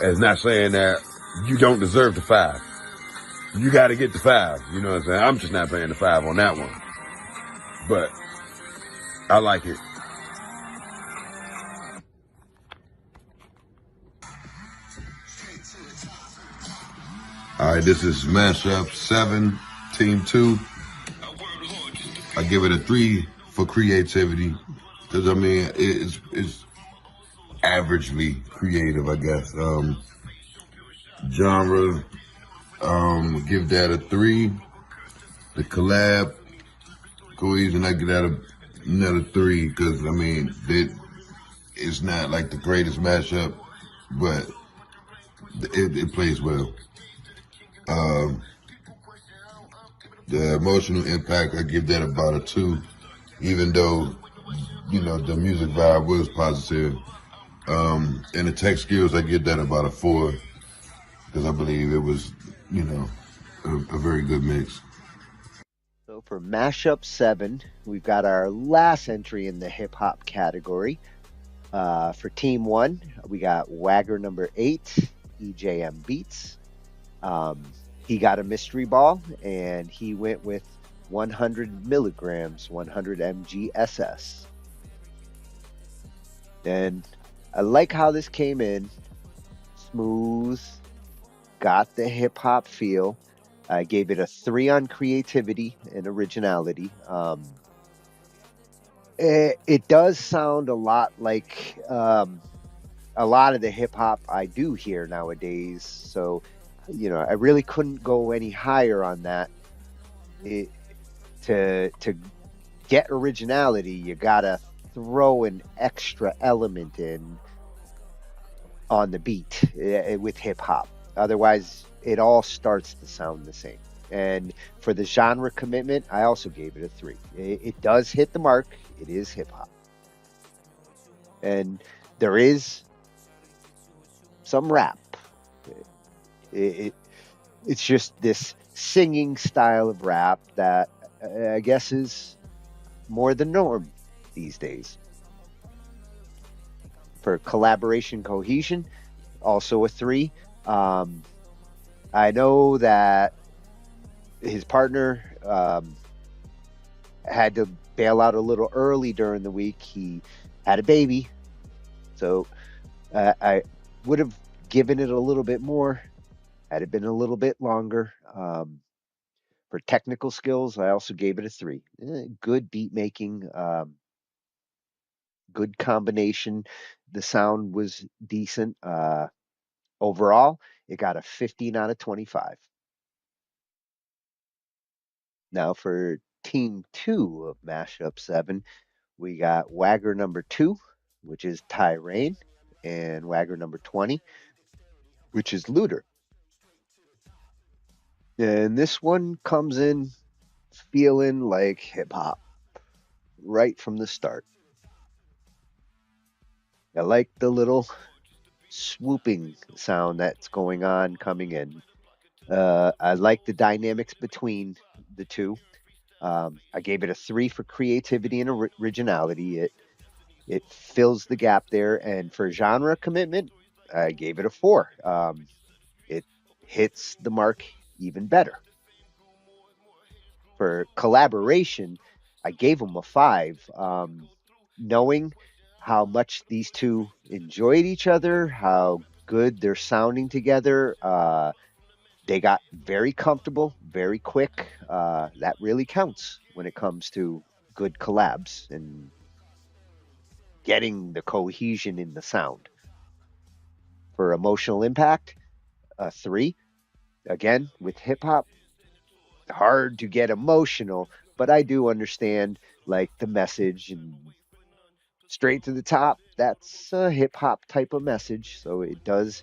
Speaker 4: It's not saying that you don't deserve the 5. You got to get the 5. You know what I'm saying? I'm just not paying the 5 on that one. But I like it. All right, this is Mashup 7, Team 2. I give it a 3 for creativity because I mean it's averagely creative, I guess. Genre, give that a 3. The collab, cohesion, I give that another 3 because I mean it's not like the greatest mashup, but it plays well. The emotional impact, I give that about a 2, even though, you know, the music vibe was positive. And the tech skills, I give that about a 4, because I believe it was, you know, a very good mix.
Speaker 5: So for Mashup 7, we've got our last entry in the hip hop category. For team 1, we got Wagger number 8, EJM Beats. He got a mystery ball, and he went with 100 milligrams, 100 mg/ss. And I like how this came in. Smooth, got the hip hop feel. I gave it a 3 on creativity and originality. It does sound a lot like a lot of the hip hop I do hear nowadays. So, I really couldn't go any higher on that. To get originality, you gotta throw an extra element in on the beat with hip hop. Otherwise, it all starts to sound the same. And for the genre commitment, I also gave it a 3. It does hit the mark. It is hip hop. And there is some rap. It's just this singing style of rap that I guess is more the norm these days. For collaboration cohesion, also a 3. I know that his partner had to bail out a little early during the week. He had a baby, so I would have given it a little bit more had it been a little bit longer. For technical skills, I also gave it a 3. Good beat making, good combination. The sound was decent. Overall, it got a 15 out of 25. Now for team 2 of Mashup 7, we got Wagger number 2, which is Tyrain, and Wagger number 20, which is Looter. And this one comes in feeling like hip hop right from the start. I like the little swooping sound that's going on coming in. I like the dynamics between the two. I gave it a 3 for creativity and originality. It fills the gap there. And for genre commitment, I gave it a 4. It hits the mark even better. For collaboration, I gave them a 5. Knowing how much these two enjoyed each other, how good they're sounding together, they got very comfortable, very quick. That really counts when it comes to good collabs and getting the cohesion in the sound. For emotional impact, a 3. Again, with hip hop, hard to get emotional, but I do understand like the message and straight to the top. That's a hip hop type of message, so it does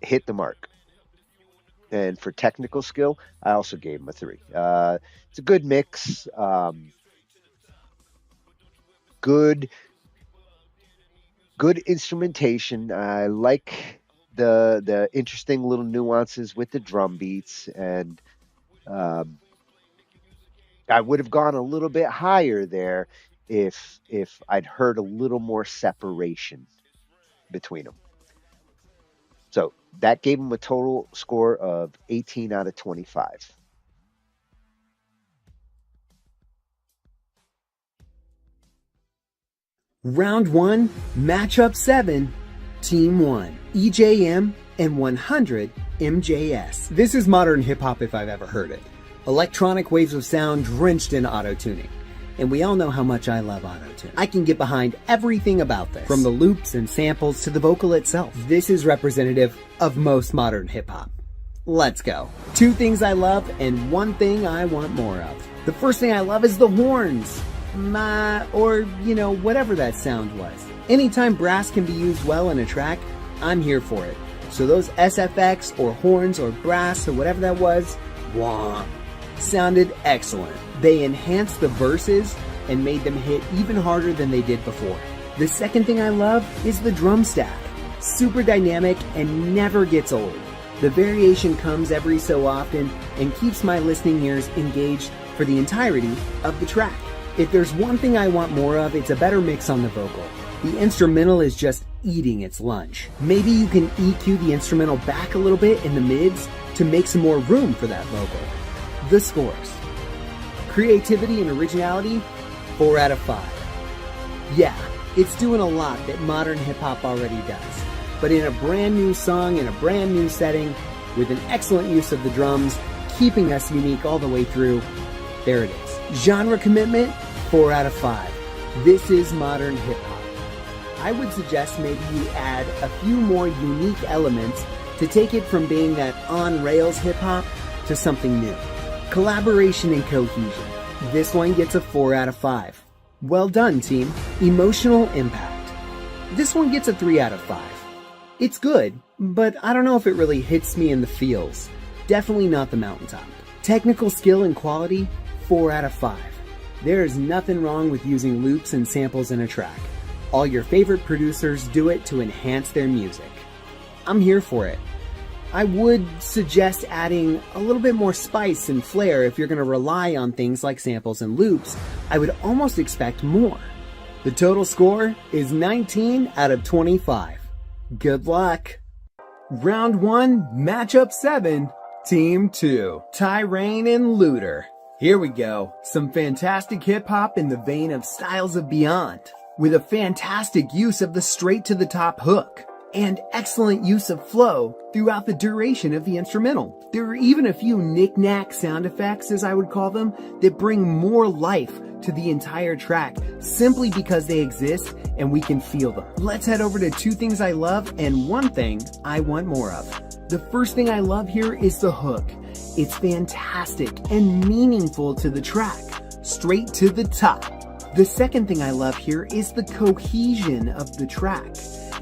Speaker 5: hit the mark. And for technical skill, I also gave him a 3. It's a good mix. Good instrumentation. I like the interesting little nuances with the drum beats, and I would have gone a little bit higher there if I'd heard a little more separation between them. So that gave him a total score of 18 out of 25.
Speaker 13: Round 1, Matchup 7, Team 1, EJM and 100 MJS. This is modern hip-hop if I've ever heard it. Electronic waves of sound drenched in auto-tuning. And we all know how much I love auto-tune. I can get behind everything about this, from the loops and samples to the vocal itself. This is representative of most modern hip-hop. Let's go. 2 things I love and 1 thing I want more of. The first thing I love is the horns. Or, whatever that sound was. Anytime brass can be used well in a track, I'm here for it. So those SFX or horns or brass or whatever that was, wah, sounded excellent. They enhanced the verses and made them hit even harder than they did before. The second thing I love is the drum stack. Super dynamic and never gets old. The variation comes every so often and keeps my listening ears engaged for the entirety of the track. If there's one thing I want more of, it's a better mix on the vocal. The instrumental is just eating its lunch. Maybe you can EQ the instrumental back a little bit in the mids to make some more room for that vocal. The scores. Creativity and originality, 4 out of 5. Yeah, it's doing a lot that modern hip-hop already does, but in a brand new song, in a brand new setting, with an excellent use of the drums, keeping us unique all the way through, there it is. Genre commitment, 4 out of 5. This is modern hip-hop. I would suggest maybe you add a few more unique elements to take it from being that on-rails hip-hop to something new. Collaboration and cohesion. This one gets a 4 out of 5. Well done, team. Emotional impact. This one gets a 3 out of 5. It's good, but I don't know if it really hits me in the feels. Definitely not the mountaintop. Technical skill and quality, 4 out of 5. There is nothing wrong with using loops and samples in a track. All your favorite producers do it to enhance their music. I'm here for it. I would suggest adding a little bit more spice and flair if you're going to rely on things like samples and loops. I would almost expect more. The total score is 19 out of 25. Good luck. Round 1, matchup 7, Team 2, Tyrain and Looter. Here we go. Some fantastic hip-hop in the vein of Styles of Beyond, with a fantastic use of the straight-to-the-top hook, and excellent use of flow throughout the duration of the instrumental. There are even a few knick-knack sound effects, as I would call them, that bring more life to the entire track simply because they exist and we can feel them. Let's head over to 2 things I love and 1 thing I want more of. The first thing I love here is the hook. It's fantastic and meaningful to the track, straight to the top. The second thing I love here is the cohesion of the track.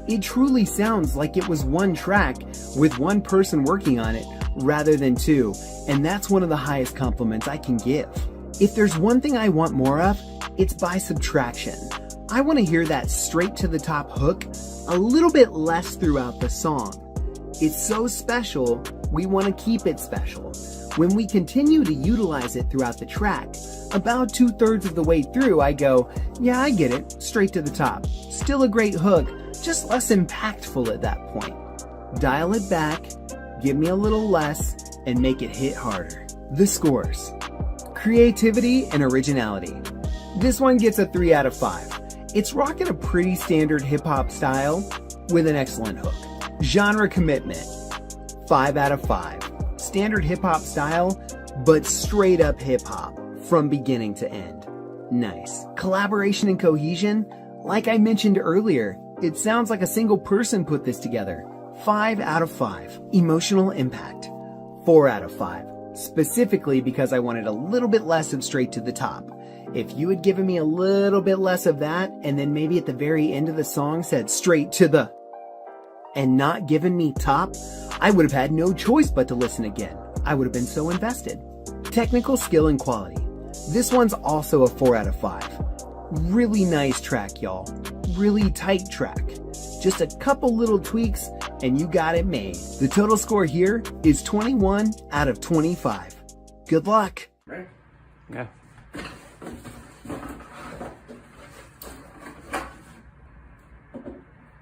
Speaker 13: It truly sounds like it was one track with one person working on it rather than 2, and that's one of the highest compliments I can give. If there's one thing I want more of, it's by subtraction. I want to hear that straight to the top hook a little bit less throughout the song. It's so special, we want to keep it special. When we continue to utilize it throughout the track, about 2/3 of the way through I go, yeah, I get it, straight to the top. Still a great hook, just less impactful at that point. Dial it back, give me a little less, and make it hit harder. The scores. Creativity and originality. This one gets a 3 out of 5. It's rocking a pretty standard hip-hop style with an excellent hook. Genre commitment, 5 out of 5. Standard hip-hop style, but straight up hip-hop from beginning to end. Nice. Collaboration and cohesion, like I mentioned earlier, it sounds like a single person put this together. 5 out of 5. Emotional impact, 4 out of 5. Specifically because I wanted a little bit less of straight to the top. If you had given me a little bit less of that, and then maybe at the very end of the song said straight to the, and not given me top, I would have had no choice but to listen again. I would have been so invested. Technical skill and quality. This one's also a 4 out of 5. Really nice track, y'all. Really tight track. Just a couple little tweaks and you got it made. The total score here is 21 out of 25. Good luck.
Speaker 14: Right. Yeah.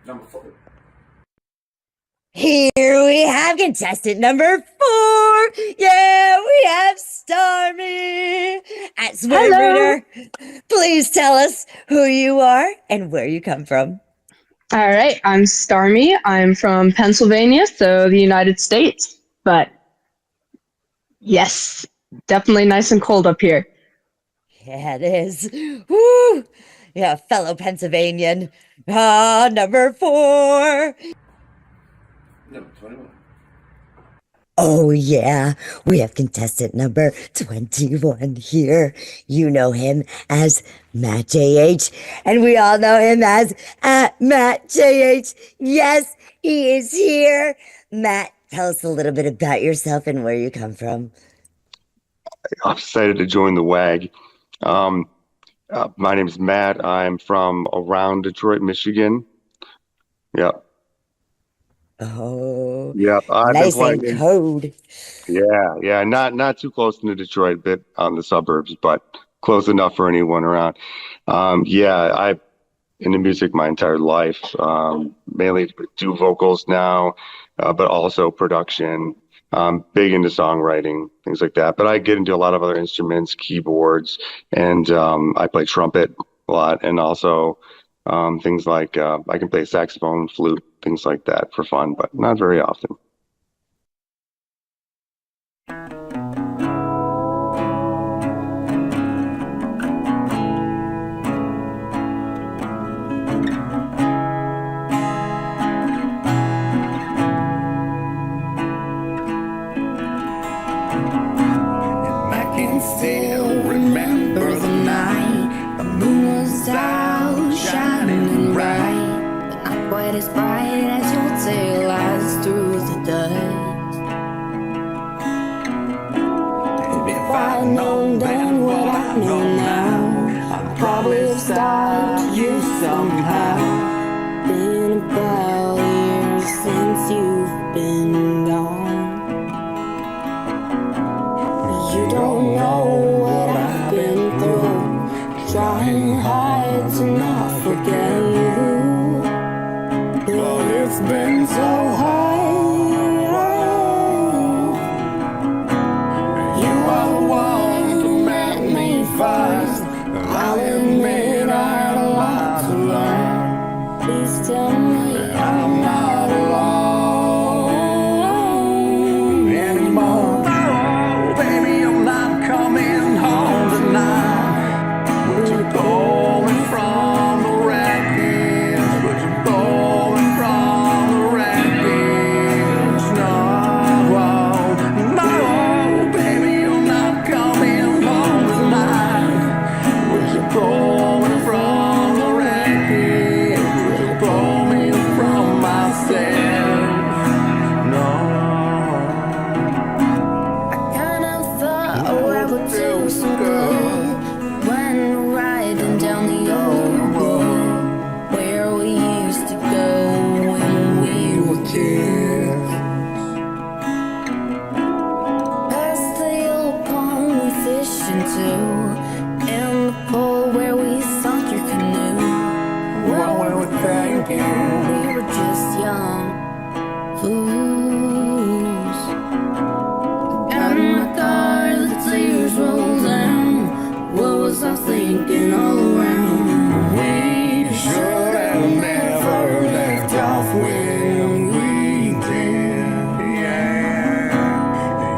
Speaker 3: Number 4.
Speaker 1: Here we have contestant number 4. Yeah, we have Stormy. At Swear Reader, please tell us who you are and where you come from.
Speaker 2: All right, I'm Stormy. I'm from Pennsylvania, so the United States. But yes, definitely nice and cold up here.
Speaker 1: Yeah, it is. Woo! Yeah, fellow Pennsylvanian. Number 4.
Speaker 3: Number 21.
Speaker 1: Oh, yeah, we have contestant number 21 here. You know him as Matt JH, and we all know him as Matt JH. Yes, he is here. Matt, tell us a little bit about yourself and where you come from.
Speaker 17: I'm excited to join the WAG. My name is Matt. I'm from around Detroit, Michigan. Yep.
Speaker 1: Oh,
Speaker 17: Yep. I've
Speaker 1: nice
Speaker 17: been
Speaker 1: and
Speaker 17: playing.
Speaker 1: code.
Speaker 17: Yeah. Not too close to Detroit, bit on the suburbs, but close enough for anyone around. Yeah, into music my entire life. Mainly do vocals now, but also production. Big into songwriting, things like that. But I get into a lot of other instruments, keyboards, and I play trumpet a lot, and also things like I can play saxophone, flute, things like that for fun, but not very often.
Speaker 20: I can still remember the night the moon was out, shining and bright, but not quite as bright as your tail lies through the dust. And if I'd known then what I know now, I'd probably have stopped you somehow. Been about years since you've been gone. You don't know what I've been through, trying hard to not forget you. But it's been so hard. You are the one who met me first. I'll admit I had a lot to learn. Please tell me I'm not alone anymore. Baby, I'm not coming home tonight. Would you pull me from the wreckage? Would you pull me from the wreckage? No, no, baby, I'm not coming home tonight. Would you pull me from the wreckage? Would you pull me from myself? No. Kind of thought we would do so good when we're riding down the old road where we used to go when we were kids. Past the old pond we fished into, and the pool where we sunk your canoe. Well, we were thinking we were just young fools. And my God, the tears roll down. What was I thinking all around? We should have never left off when we did, yeah.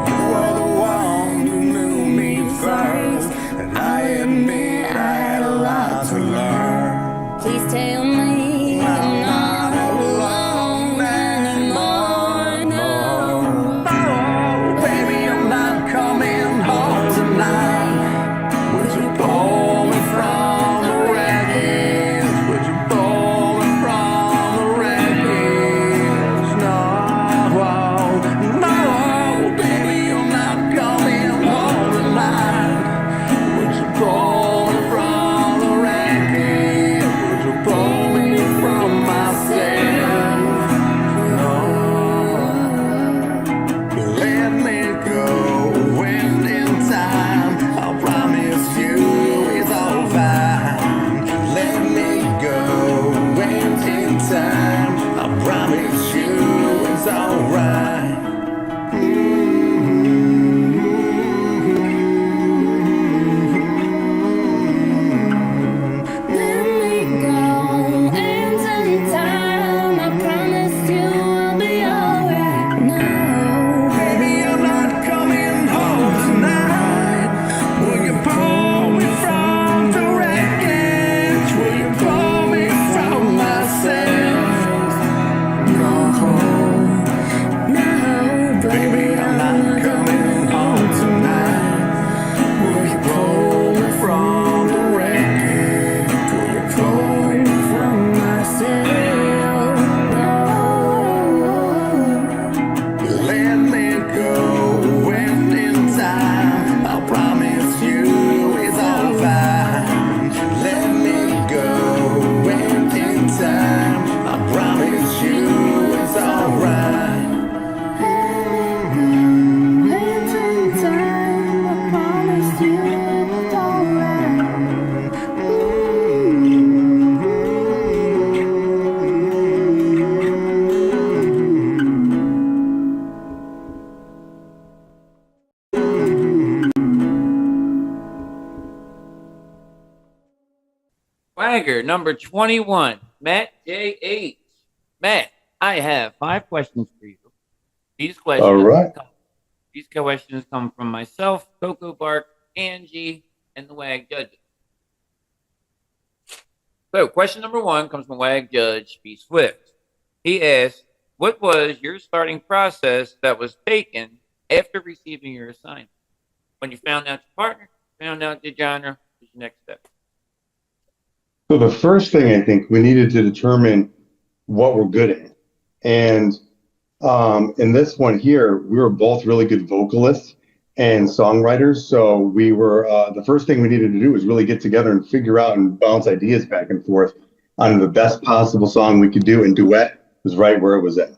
Speaker 20: You were the one who knew me first, and I admit I had a lot to learn. Please tell me I'm not alone anymore, no. Baby, I'm not coming home tonight. Would you pull me from the
Speaker 14: Wagger number 21, Matt J.H. Matt, I have 5 questions for you. These questions,
Speaker 18: All right.
Speaker 14: These questions come from myself, Coco Bark, Angie, and the WAG judges. So, question number 1 comes from WAG Judge B. Swift. He asked, what was your starting process that was taken after receiving your assignment? When you found out your partner, found out the genre, what's your next step?
Speaker 18: So the first thing I think we needed to determine what we're good at. And in this one here, we were both really good vocalists and songwriters. So we were, the first thing we needed to do was really get together and figure out and bounce ideas back and forth on the best possible song we could do. And duet was right where it was at.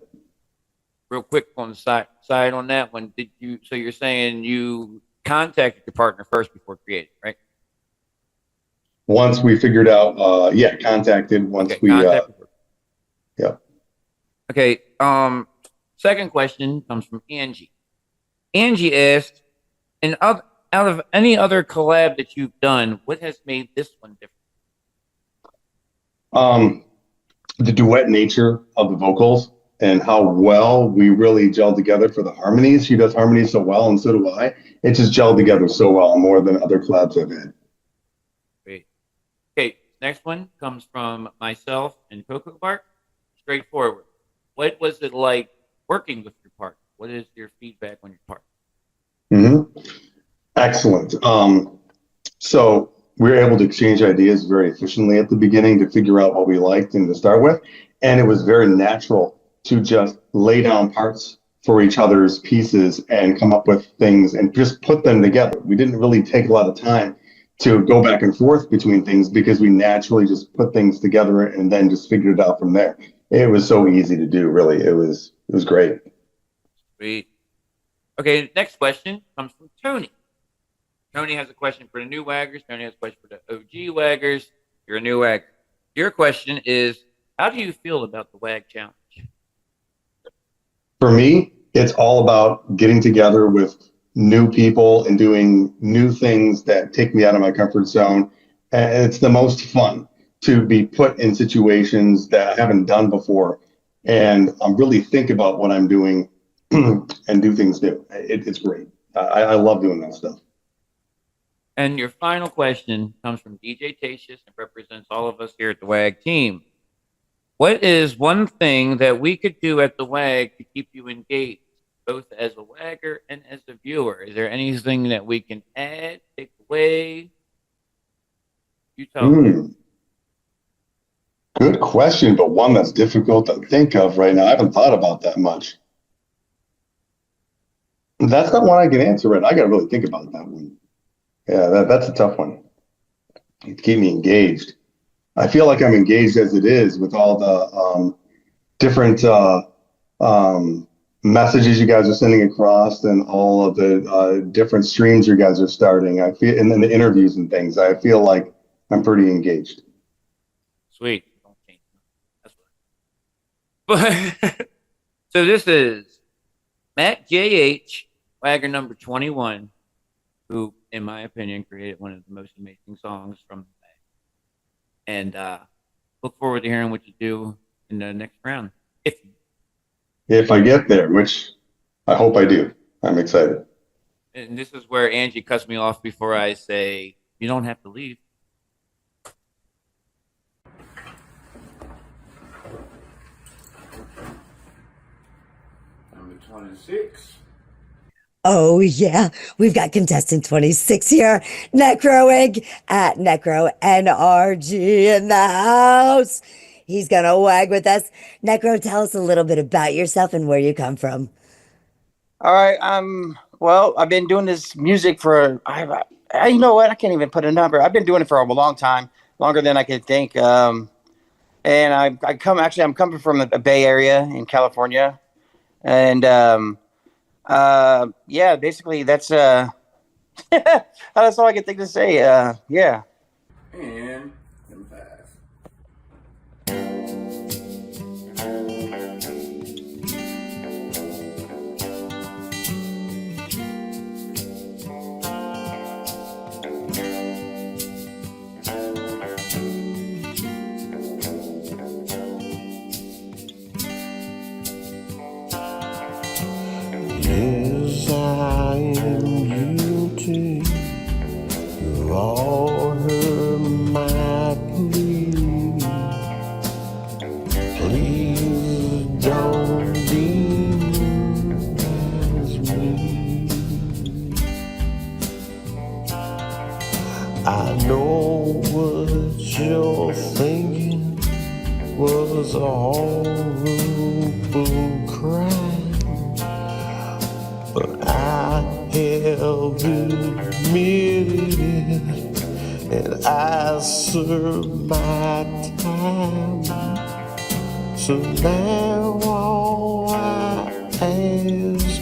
Speaker 14: Real quick on the side on that one, so you're saying you contacted your partner first before creating, right?
Speaker 18: Once we figured out, contacted once
Speaker 14: Okay,
Speaker 18: we,
Speaker 14: contacted.
Speaker 18: yeah.
Speaker 14: Okay, second question comes from Angie. Angie asked, out of any other collab that you've done, what has made this one different?
Speaker 18: The duet nature of the vocals and how well we really gelled together for the harmonies. She does harmonies so well, and so do I. It just gelled together so well, more than other collabs I've had.
Speaker 14: Great. Okay, next one comes from myself and Coco Bark. Straightforward. What was it like working with your partner? What is your feedback on your partner?
Speaker 18: Excellent. So we were able to exchange ideas very efficiently at the beginning to figure out what we liked and to start with. And it was very natural to just lay down parts for each other's pieces and come up with things and just put them together. We didn't really take a lot of time to go back and forth between things because we naturally just put things together and then just figured it out from there. It was so easy to do, really. It was great.
Speaker 14: Sweet. Okay, next question comes from Tony. Tony has a question for the new waggers. Tony has a question for the OG waggers. You're a new wagger. Your question is, how do you feel about the WAG challenge?
Speaker 18: For me, it's all about getting together with new people and doing new things that take me out of my comfort zone. And it's the most fun to be put in situations that I haven't done before and really think about what I'm doing and do things new. It's great. I love doing that stuff.
Speaker 14: And your final question comes from DeeJ Tatius and represents all of us here at the WAG team. What is one thing that we could do at the WAG to keep you engaged, both as a wagger and as a viewer? Is there anything that we can add, take away? You tell me.
Speaker 18: Good question, but one that's difficult to think of right now. I haven't thought about that much. That's not one I can answer right now. I got to really think about that one. Yeah, that's a tough one. To keep me engaged. I feel like I'm engaged as it is with all the different messages you guys are sending across and all of the different streams you guys are starting. I feel, and then the interviews and things. I feel like I'm pretty engaged.
Speaker 14: Sweet. But so this is Matt J.H., wagger number 21, who, in my opinion, created one of the most amazing songs from the band. And look forward to hearing what you do in the next round.
Speaker 18: If I get there, which I hope I do. I'm excited.
Speaker 14: And this is where Angie cuts me off before I say, you don't have to leave.
Speaker 19: Number 26.
Speaker 1: Oh, yeah. We've got contestant 26 here. Necroig at Necro NRG in the house. He's going to wag with us. Necro, tell us a little bit about yourself and where you come from.
Speaker 21: All right. Well, I've been doing this music for, you know what? I can't even put a number. I've been doing it for a long time, longer than I could think. And I'm coming from the Bay Area in California. And, yeah, basically that's that's all I can think to say. Yeah.
Speaker 19: And number 5.
Speaker 7: all heard my plea. Please don't demonize me. I know what you're thinking was a horrible crime, but I have admitted it, and I served my time. So now all I ask,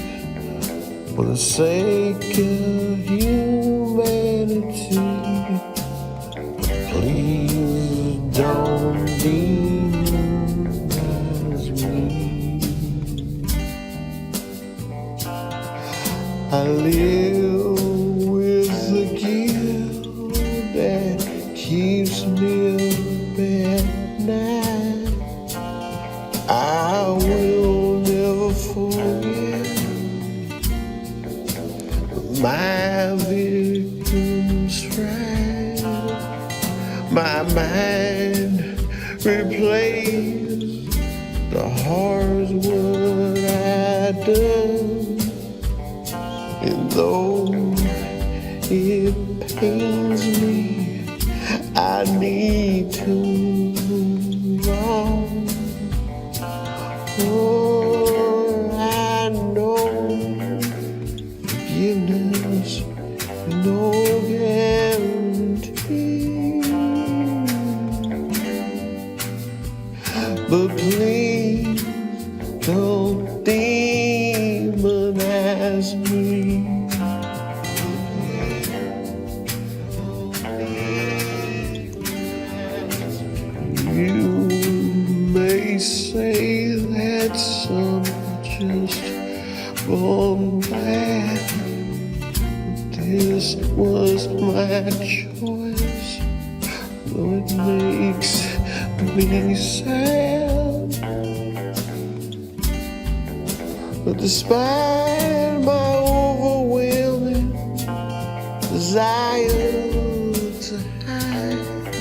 Speaker 7: for the sake of humanity, please don't demonize me. I live with the guilt that keeps me up at night. I will never forget my victim's fright. My mind replays the horrors what I done, and though it pains me, I need to move on. For I know forgiveness is no guarantee. But please don't demonize me. You may say that some just born bad. This was my choice, though it makes me sad. But despite my overwhelming desire to hide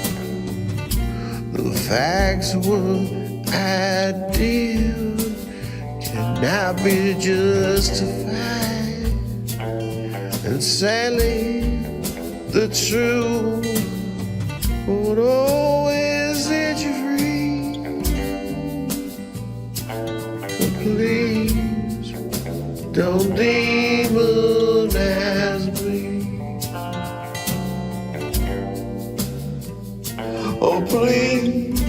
Speaker 7: the facts what I did cannot be justified, and sadly the truth won't always set you free. But please don't demonize me. Oh please,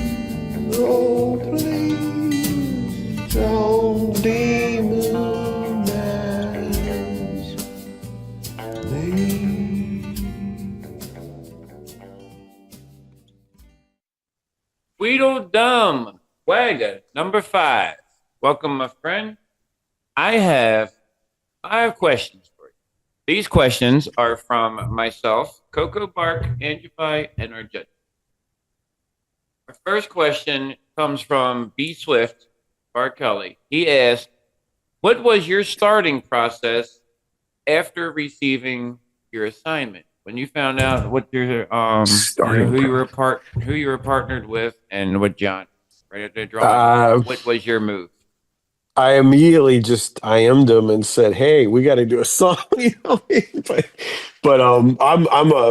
Speaker 7: oh please, don't demonize me.
Speaker 14: Tweedledum, WAG, number 5. Welcome, my friend. I have 5 questions for you. These questions are from myself, Coco Bark, Angified, and our judges. Our first question comes from B. Swift, Bart Kelly. He asked, what was your starting process after receiving your assignment? When you found out what your who you were partnered with and what John right at the drawing, what was your move?
Speaker 7: I immediately just IM'd him and said, "Hey, we got to do a song." You know, but I'm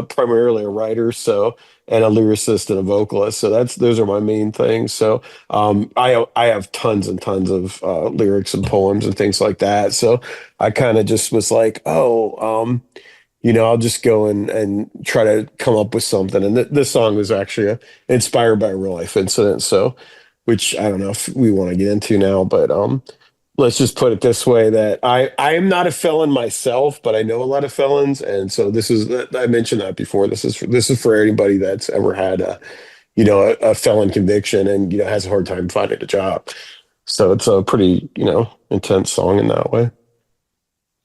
Speaker 7: primarily a writer, so, and a lyricist and a vocalist, so those are my main things. So I have tons and tons of lyrics and poems and things like that. So I kind of just was like, I'll just go and try to come up with something. And this song was actually inspired by a real life incident. So, which I don't know if we want to get into now, but let's just put it this way: that I am not a felon myself, but I know a lot of felons, and so I mentioned that before. This is for anybody that's ever had a felon conviction and has a hard time finding a job. So it's a pretty intense song in that way.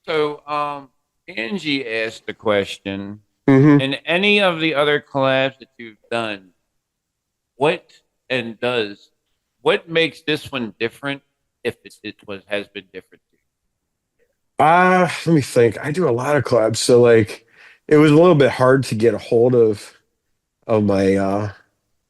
Speaker 14: So Angie asked the question,
Speaker 7: Mm-hmm.
Speaker 14: in any of the other collabs that you've done, what makes this one different, if has been different?
Speaker 7: Let me think. I do a lot of collabs, so like it was a little bit hard to get a hold of my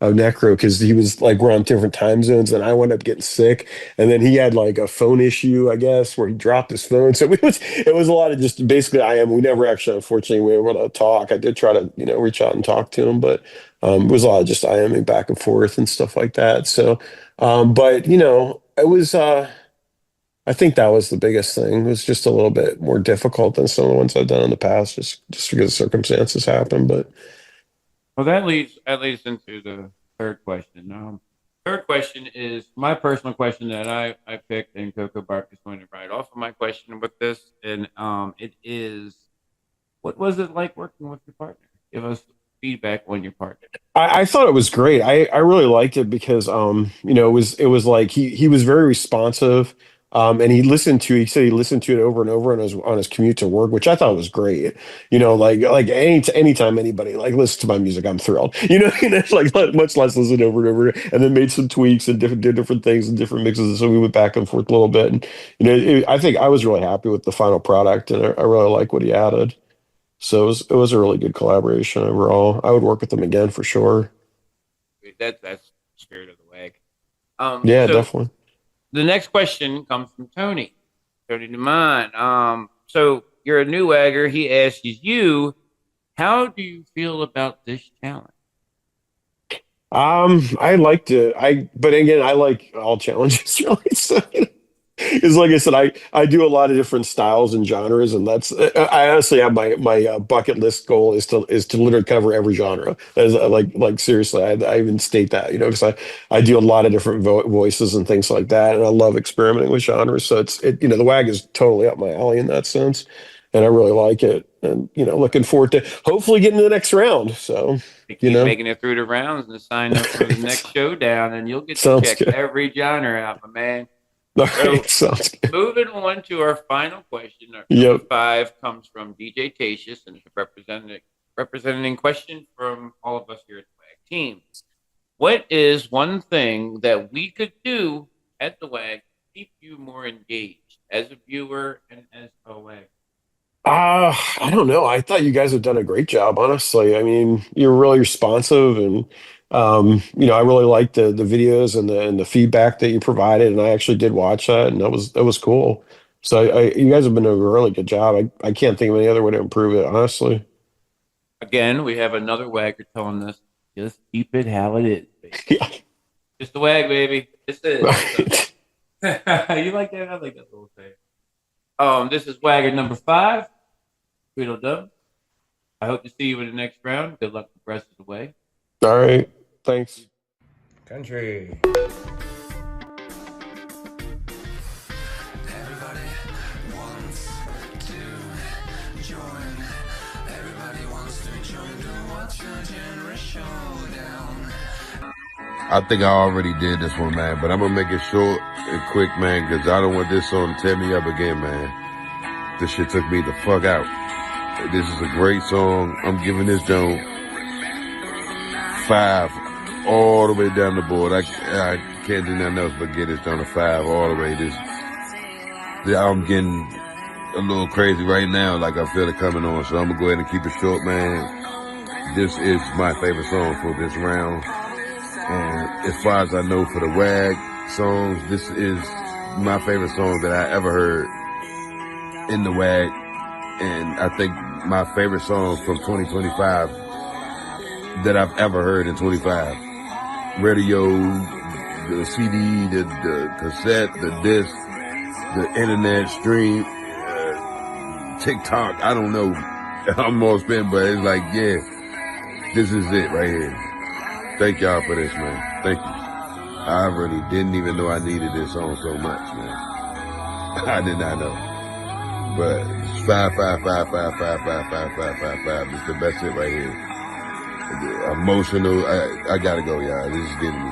Speaker 7: of Necro because he was like we're on different time zones and I wound up getting sick and then he had like a phone issue I guess where he dropped his phone so it was a lot of just basically we never actually unfortunately were able to talk. I did try to reach out and talk to him but it was a lot of just IMing back and forth and stuff like that so but it was I think that was the biggest thing. It was just a little bit more difficult than some of the ones I've done in the past just because circumstances happen but
Speaker 14: Well, that leads into the third question. Third question is my personal question that I picked, and Coco Bark is going to write off of my question with this, and it is, what was it like working with your partner? Give us feedback on your partner.
Speaker 7: I thought it was great. I really liked it because it was like he was very responsive. And he said he listened to it over and over on his commute to work, which I thought was great. Like anytime anybody like listens to my music, I'm thrilled. Like much less listen over and over, and then made some tweaks and did different things and different mixes. And so we went back and forth a little bit, and I think I was really happy with the final product, and I really like what he added. So it was a really good collaboration overall. I would work with him again for sure.
Speaker 14: That's the spirit of the WAG.
Speaker 7: Yeah, definitely.
Speaker 14: The next question comes from Tony DeMine. So you're a new wagger. He asks you, how do you feel about this challenge?
Speaker 7: I but again, I like all challenges really. So, it's like I said, I do a lot of different styles and genres, and I honestly have my bucket list goal is to literally cover every genre. As like seriously, I even state that because I do a lot of different voices and things like that, and I love experimenting with genres. So the WAG is totally up my alley in that sense, and I really like it, and looking forward to hopefully getting to the next round. So
Speaker 14: keep making it through the rounds and sign up for the next showdown, and you'll get to check every genre out, my man.
Speaker 7: All right, sounds good.
Speaker 14: Moving on to our final question. Number 5 comes from DeeJ Tatius, and it's a representing question from all of us here at the WAG team. What is one thing that we could do at the WAG to keep you more engaged as a viewer and as a WAG?
Speaker 7: I don't know. I thought you guys have done a great job, honestly. I mean, you're really responsive and I really liked the videos and the feedback that you provided, and I actually did watch that, and that was cool. So you guys have been doing a really good job. I can't think of any other way to improve it, honestly.
Speaker 14: Again, we have another wagger telling us just keep it how it is, baby. Yeah. Just the WAG, baby. Just it. Right. You like that? I like that little thing. This is wagger number 5. Tweedledum. I hope to see you in the next round. Good luck the rest of the way.
Speaker 7: All right. Thanks.
Speaker 19: Country.
Speaker 20: Everybody wants to join. Everybody wants to join the Watch Your Genre Showdown.
Speaker 4: I think I already did this one, man, but I'm gonna make it short and quick, man, because I don't want this song to tear me up again, man. This shit took me the fuck out. This is a great song. I'm giving this joint 5 all the way down the board. I can't do nothing else but get this down to 5 all the way. I'm getting a little crazy right now, like I feel it coming on. So I'm gonna go ahead and keep it short, man. This is my favorite song for this round. And as far as I know for the WAG songs, this is my favorite song that I ever heard in the WAG. And I think my favorite song from 2025 that I've ever heard in 25. Radio, the CD, the cassette, the disc, the internet stream, TikTok, I don't know. I'm more spent, but it's like, yeah, this is it right here. Thank y'all for this, man. Thank you. I really didn't even know I needed this song so much, man. I did not know. But 5, 5, 5, 5, 5, 5, 5, 5, 5, 5. It's the best shit right here. Emotional. I gotta go, y'all. This is getting me.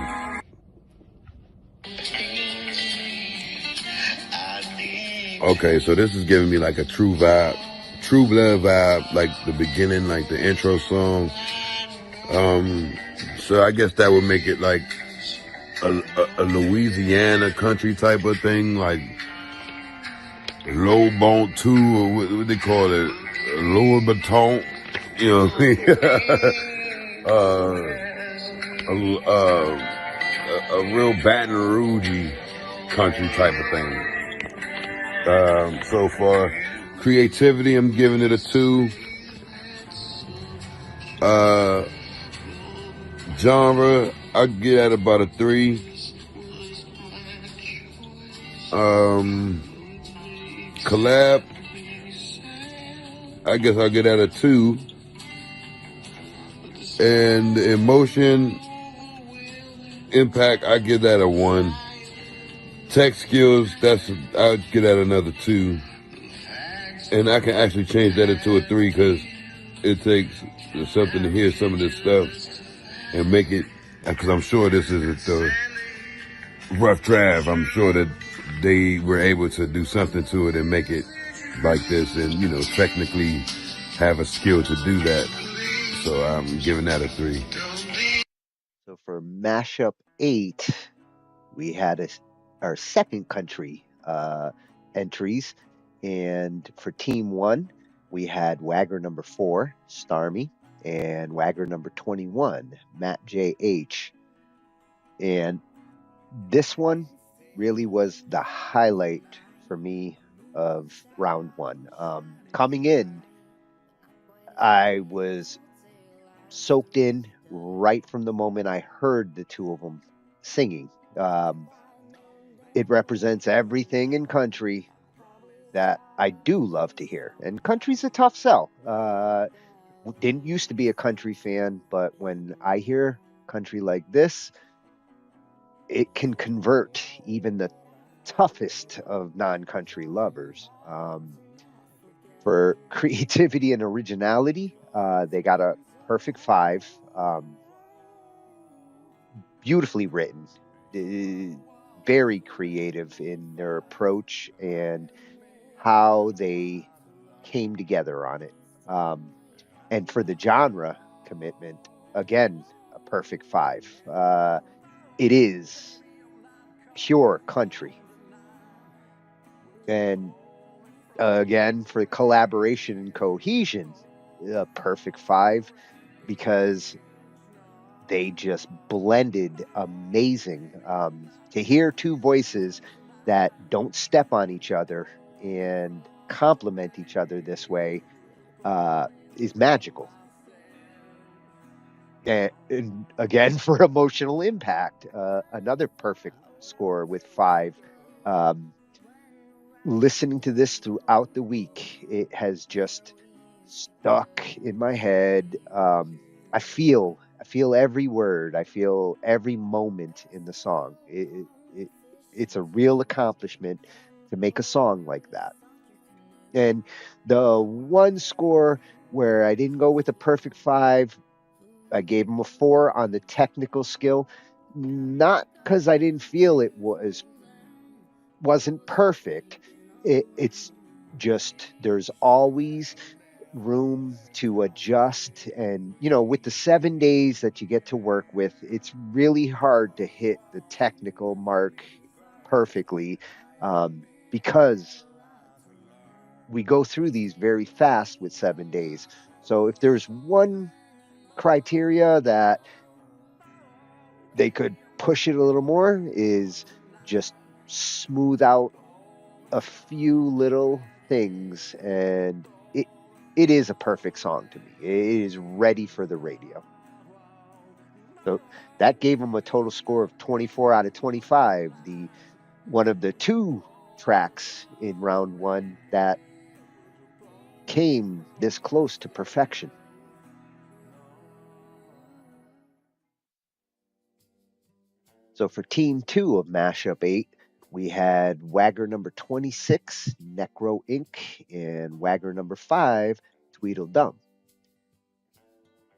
Speaker 4: Okay, so this is giving me like a true vibe, true blood vibe, like the beginning, like the intro song. So I guess that would make it like a Louisiana country type of thing, like low bone 2, or what they call it, lower baton. You know what I mean? A real Baton Rouge country type of thing. So far, creativity, I'm giving it a 2. Genre, I get at about a 3. Collab, I guess I'll get at a 2. And emotion, impact, I give that a 1. Tech skills, I'd get at another 2. And I can actually change that into a 3 because it takes something to hear some of this stuff and make it, because I'm sure this isn't the rough draft. I'm sure that they were able to do something to it and make it like this and, you know, technically have a skill to do that. So I'm giving that a 3.
Speaker 5: So for Mashup 8, we had our second country entries. And for Team 1, we had Wagger number 4, Starmy, and Wagger number 21, Matt J.H. And this one really was the highlight for me of round 1. Coming in, I was soaked in right from the moment I heard the two of them singing. It represents everything in country that I do love to hear. And country's a tough sell. Didn't used to be a country fan, but when I hear country like this, it can convert even the toughest of non-country lovers. For creativity and originality, they got a perfect 5. Beautifully written, very creative in their approach and how they came together on it. And for the genre commitment, again, a perfect 5. It is pure country. And again, for collaboration and cohesion, a perfect 5 because they just blended amazing. To hear two voices that don't step on each other and complement each other this way is magical. And again, for emotional impact, another perfect score with 5. Listening to this throughout the week, it has just stuck in my head. I feel every word. I feel every moment in the song. It's a real accomplishment to make a song like that. And the one score where I didn't go with a perfect 5, I gave him a 4 on the technical skill, not because I didn't feel it wasn't perfect. It's just there's always room to adjust, and with the 7 days that you get to work with, it's really hard to hit the technical mark perfectly, because we go through these very fast with 7 days. So if there's one criteria that they could push it a little more, is just smooth out a few little things, and it is a perfect song to me. It is ready for the radio. So that gave him a total score of 24 out of 25. One of the 2 tracks in round 1 that came this close to perfection. So for Team 2 of Mashup 8, we had Wagger number 26, Necro Inc., and Wagger number 5, Tweedledum.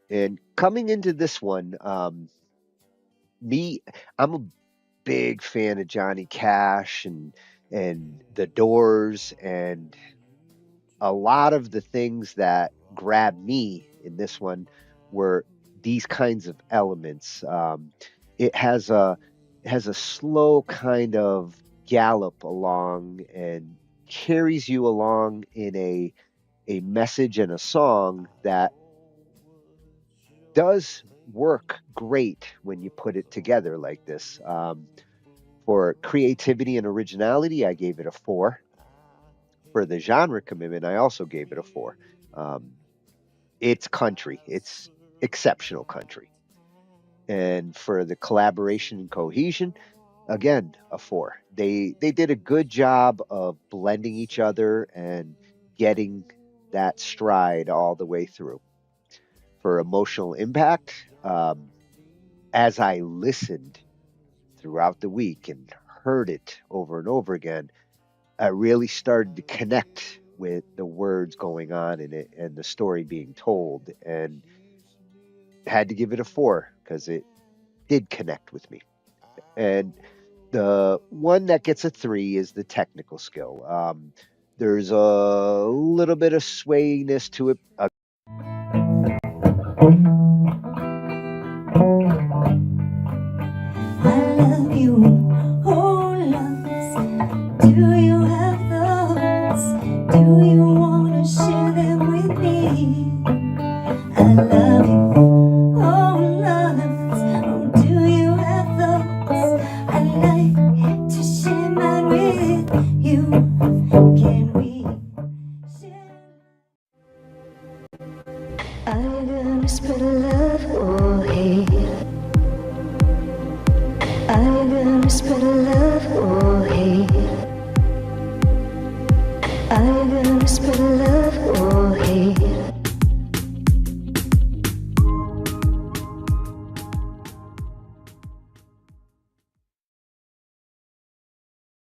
Speaker 5: And coming into this one, I'm a big fan of Johnny Cash and the Doors, and a lot of the things that grabbed me in this one were these kinds of elements. It has a slow kind of gallop along and carries you along in a message and a song that does work great when you put it together like this. For creativity and originality, I gave it a 4. For the genre commitment, I also gave it a 4. It's country. It's exceptional country. And for the collaboration and cohesion, again, a 4. They did a good job of blending each other and getting that stride all the way through. For emotional impact, as I listened throughout the week and heard it over and over again, I really started to connect with the words going on in it and the story being told, and had to give it a 4 because it did connect with me. And the one that gets a 3 is the technical skill. There's a little bit of swayiness to it.
Speaker 20: I love you, oh loves. Do you have those? Do you wanna share them with me? I love you, oh loves. Oh, do you have those? I'd like to share mine with you. Can we share? Are you gonna spread love or hate? Are you gonna spread love or hate? Are you gonna spread love?